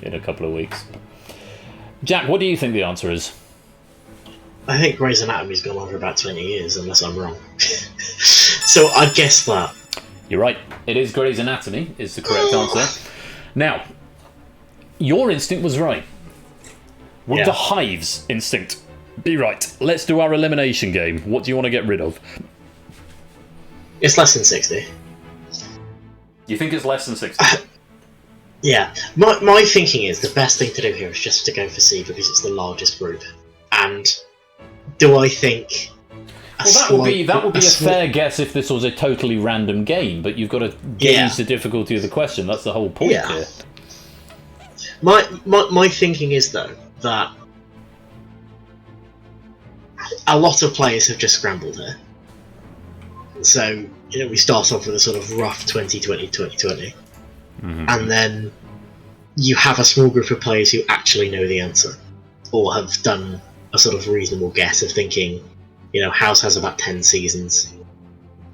Speaker 1: in a couple of weeks. Jack, what do you think the answer is?
Speaker 10: I think Grey's Anatomy's gone on for about 20 years, unless I'm wrong. So I'd guess that.
Speaker 1: You're right. It is Grey's Anatomy is the correct answer. Now, your instinct was right. Would the Hive's instinct be right? Let's do our elimination game. What do you want to get rid of?
Speaker 10: It's less than 60.
Speaker 1: You think it's less than 60?
Speaker 10: Yeah. My thinking is the best thing to do here is just to go for C because it's the largest group. And do I think...
Speaker 1: Well, that would be a fair guess if this was a totally random game, but you've got to gauge the difficulty of the question. That's the whole point here.
Speaker 10: My thinking is, though, that a lot of players have just scrambled here. So, we start off with a sort of rough 2020, and then you have a small group of players who actually know the answer, or have done a sort of reasonable guess of thinking, House has about 10 seasons,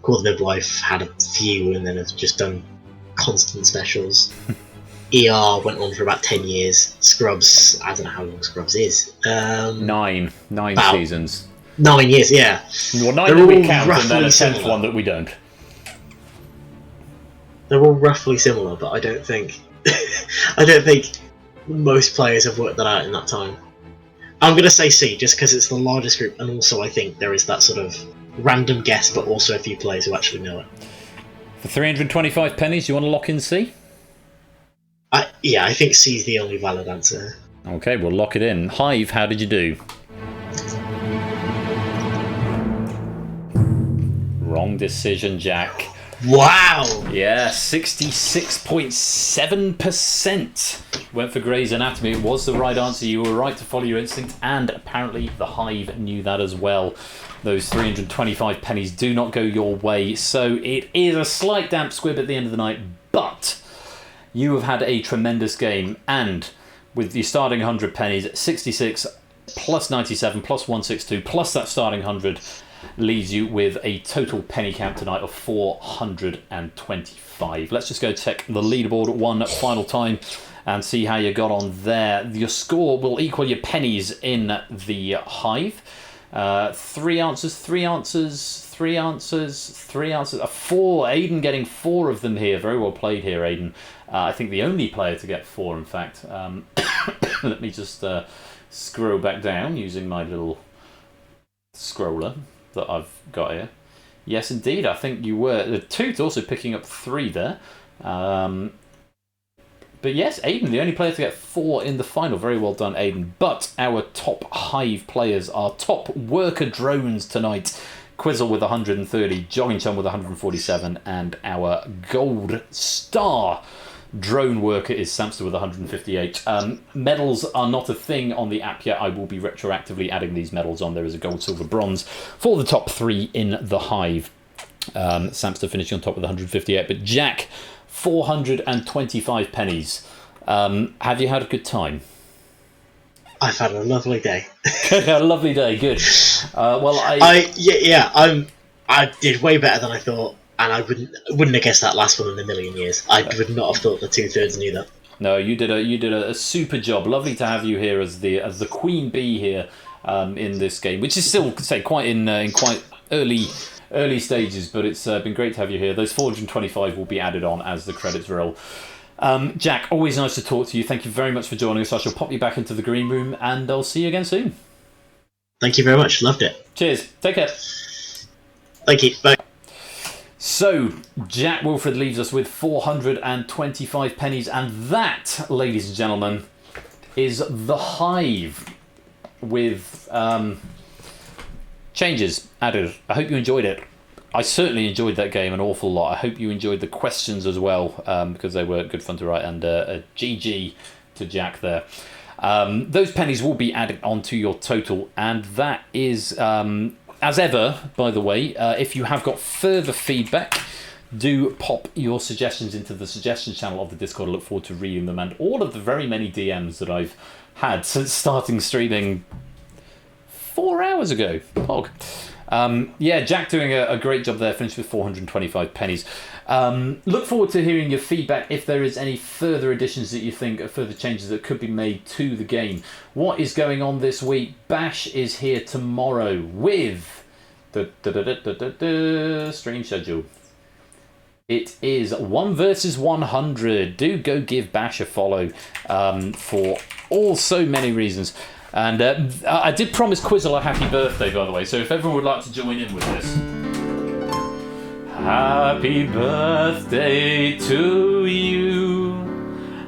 Speaker 10: Call the Midwife had a few, and then have just done constant specials. ER went on for about 10 years. Scrubs, I don't know how long Scrubs is.
Speaker 1: 9 seasons.
Speaker 10: 9 years, yeah.
Speaker 1: Well, 9 that we count, and then a 10th one that we don't.
Speaker 10: They're all roughly similar, but I don't think most players have worked that out in that time. I'm going to say C, just because it's the largest group, and also I think there is that sort of random guess, but also a few players who actually know it.
Speaker 1: For 325 pennies, you want to lock in C?
Speaker 10: Yeah, I think C is the only valid answer.
Speaker 1: Okay, we'll lock it in. Hive, how did you do? Wrong decision, Jack.
Speaker 10: Wow!
Speaker 1: Yeah, 66.7% went for Grey's Anatomy. It was the right answer. You were right to follow your instinct, and apparently the Hive knew that as well. Those 325 pennies do not go your way, so it is a slight damp squib at the end of the night, but you have had a tremendous game, and with your starting 100 pennies, 66 plus 97 plus 162 plus that starting 100 leaves you with a total penny count tonight of 425. Let's just go check the leaderboard one final time and see how you got on there. Your score will equal your pennies in the Hive. Three answers. 4. Aiden getting 4 of them here. Very well played here, Aiden. I think the only player to get 4, in fact. Let me just scroll back down using my little scroller that I've got here. Yes, indeed. I think you were. The Toot also picking up 3 there. But yes, Aiden, the only player to get 4 in the final. Very well done, Aiden. But our top Hive players, our top worker drones tonight, Quizzle with 130, Jogging Chum with 147, and our gold star drone worker is Samster with 158. Medals are not a thing on the app yet. I will be retroactively adding these medals on. There is a gold, silver, bronze for the top 3 in the Hive. Samster finishing on top with 158, but Jack, 425 pennies. Have you had a good time?
Speaker 10: I've had a lovely day.
Speaker 1: Had a lovely day, good.
Speaker 10: I did way better than I thought, and I wouldn't have guessed that last one in a million years. I would not have thought the 2/3 knew that.
Speaker 1: No, you did a super job. Lovely to have you here as the queen bee here in this game, which is still quite in quite early stages, but it's been great to have you here. Those 425 will be added on as the credits roll. Jack, always nice to talk to you. Thank you very much for joining us. I shall pop you back into the green room, and I'll see you again soon.
Speaker 10: Thank you very much. Loved it.
Speaker 1: Cheers. Take care.
Speaker 10: Thank you. Bye.
Speaker 1: So, Jack Wilfred leaves us with 425 pennies, and that, ladies and gentlemen, is the Hive with changes added. I hope you enjoyed it. I certainly enjoyed that game an awful lot. I hope you enjoyed the questions as well, because they were good fun to write, and a GG to Jack there. Those pennies will be added onto your total, and that is, as ever, by the way, if you have got further feedback, do pop your suggestions into the suggestions channel of the Discord. I look forward to reading them, and all of the very many DMs that I've had since starting streaming 4 hours ago. Pog. Yeah, Jack doing a great job there, finished with 425 pennies. Look forward to hearing your feedback if there is any further additions that you think, or further changes that could be made to the game. What is going on this week? Bash is here tomorrow with the stream schedule. It is 1 versus 100. Do go give Bash a follow for so many reasons. And I did promise Quizzle a happy birthday, by the way, so if everyone would like to join in with this. Happy birthday to you.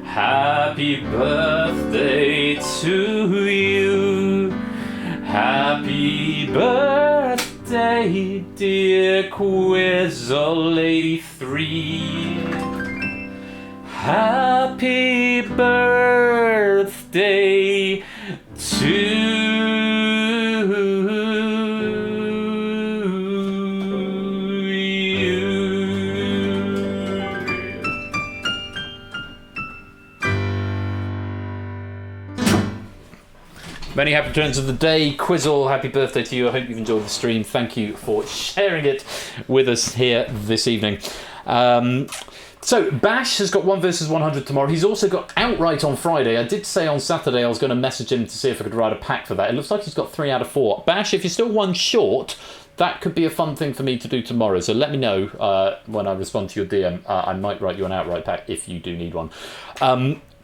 Speaker 1: Happy birthday to you. Happy birthday, dear Quizzle 83. Happy birthday to you. Many happy returns of the day. Quizzle, happy birthday to you. I hope you've enjoyed the stream. Thank you for sharing it with us here this evening. So, Bash has got 1 versus 100 tomorrow. He's also got Outright on Friday. I did say on Saturday I was going to message him to see if I could write a pack for that. It looks like he's got 3 out of 4. Bash, if you're still 1 short, that could be a fun thing for me to do tomorrow. So let me know when I respond to your DM. I might write you an Outright pack if you do need one.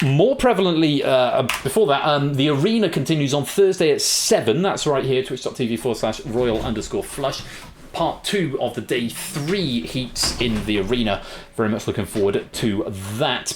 Speaker 1: More prevalently, before that, the arena continues on Thursday at 7. That's right here, twitch.tv/royal_flush. Part 2 of the day 3 heats in the arena. Very much looking forward to that.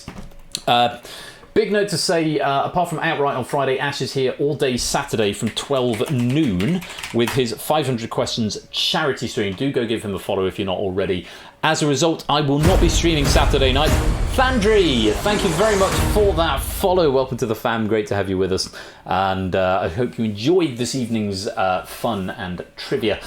Speaker 1: Big note to say, apart from Outright on Friday, Ash is here all day Saturday from 12 noon with his 500 questions charity stream. Do go give him a follow if you're not already. As a result, I will not be streaming Saturday night. Fandry, thank you very much for that follow. Welcome to the fam. Great to have you with us. And I hope you enjoyed this evening's fun and trivia.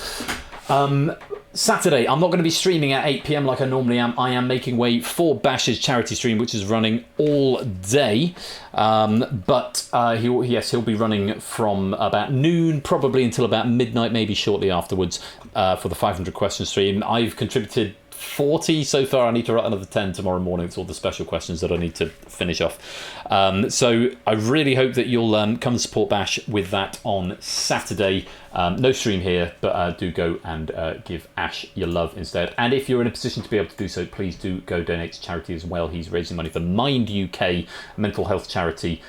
Speaker 1: Saturday, I'm not going to be streaming at 8 PM like I normally am. I am making way for Bash's charity stream, which is running all day. But he'll be running from about noon, probably until about midnight, maybe shortly afterwards, for the 500 question stream. I've contributed 40 so far. I need to write another 10 tomorrow morning. It's all the special questions that I need to finish off. So I really hope that you'll come and support Bash with that on Saturday. No stream here, but do go and give Ash your love instead. And if you're in a position to be able to do so, please do go donate to charity as well. He's raising money for Mind UK, a mental health charity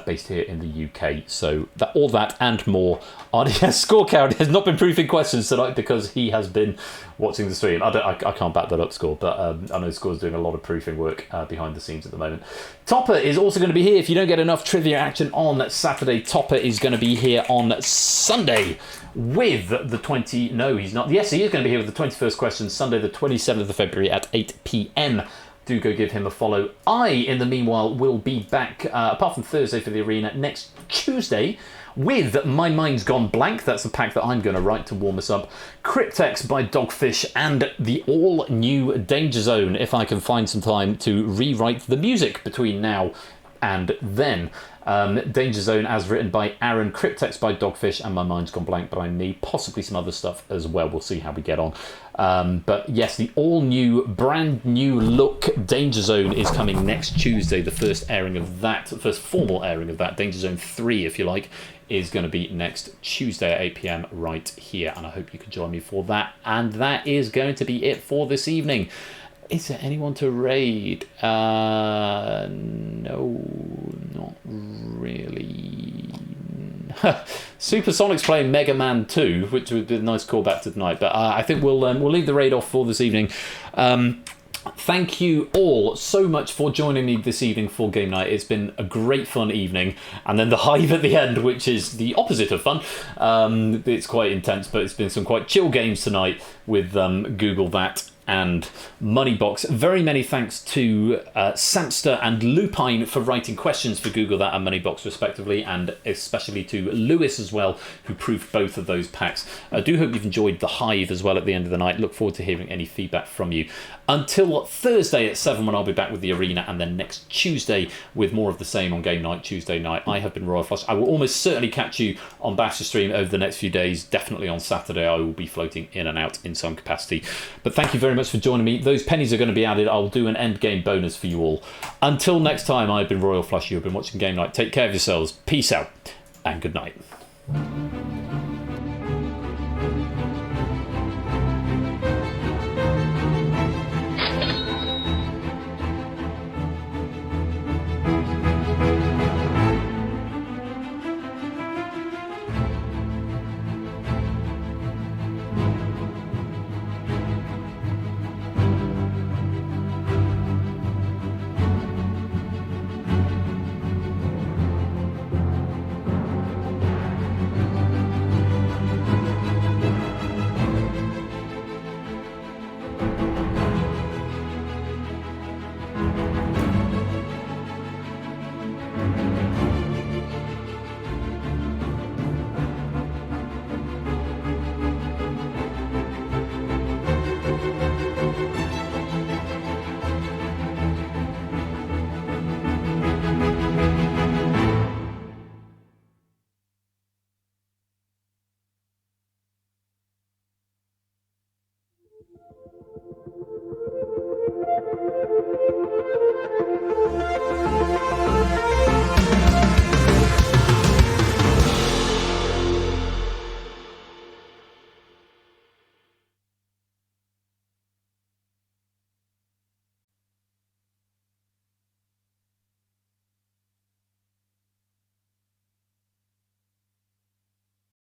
Speaker 1: based here in the UK. So all that and more. RDS Scorecard has not been proofing questions tonight because he has been watching the stream. I can't back that up, Score, but I know Score's doing a lot of proofing work behind the scenes at the moment. Topper is also going to be here. If you don't get enough trivia action on Saturday, Topper is going to be here on Sunday with the 20... No, he's not. Yes, he is going to be here with the 21st question, Sunday the 27th of February at 8 p.m. Do go give him a follow. I, in the meanwhile, will be back, apart from Thursday for the arena, next Tuesday with My Mind's Gone Blank. That's the pack that I'm going to write to warm us up. Cryptex by Dogfish and the all-new Danger Zone, if I can find some time to rewrite the music between now and then. Danger Zone as written by Aaron, Cryptex by Dogfish, and My Mind's Gone Blank by me. Possibly some other stuff as well. We'll see how we get on. But yes, the all-new, brand new look Danger Zone is coming next Tuesday. The first airing of that, the first formal airing of that, Danger Zone 3, if you like, is going to be next Tuesday at 8 p.m. right here. And I hope you can join me for that. And that is going to be it for this evening. Is there anyone to raid? No, not really. Supersonic's playing Mega Man 2, which would be a nice callback to tonight. But I think we'll leave the raid off for this evening. Thank you all so much for joining me this evening for game night. It's been a great fun evening. And then the Hive at the end, which is the opposite of fun. It's quite intense, but it's been some quite chill games tonight with Google That and Moneybox. Very many thanks to Samster and Lupine for writing questions for Google That and Moneybox respectively, and especially to Lewis as well, who proofed both of those packs. I do hope you've enjoyed the Hive as well at the end of the night. Look forward to hearing any feedback from you. Until Thursday at 7 when I'll be back with the arena, and then next Tuesday with more of the same on game night, Tuesday night. I have been Royal Flush. I will almost certainly catch you on Basher Stream over the next few days. Definitely on Saturday I will be floating in and out in some capacity. But thank you very much for joining me. Those pennies are going to be added. I'll do an end game bonus for you all. Until next time, I've been Royal Flush. You've been watching Game Night. Take care of yourselves. Peace out and good night.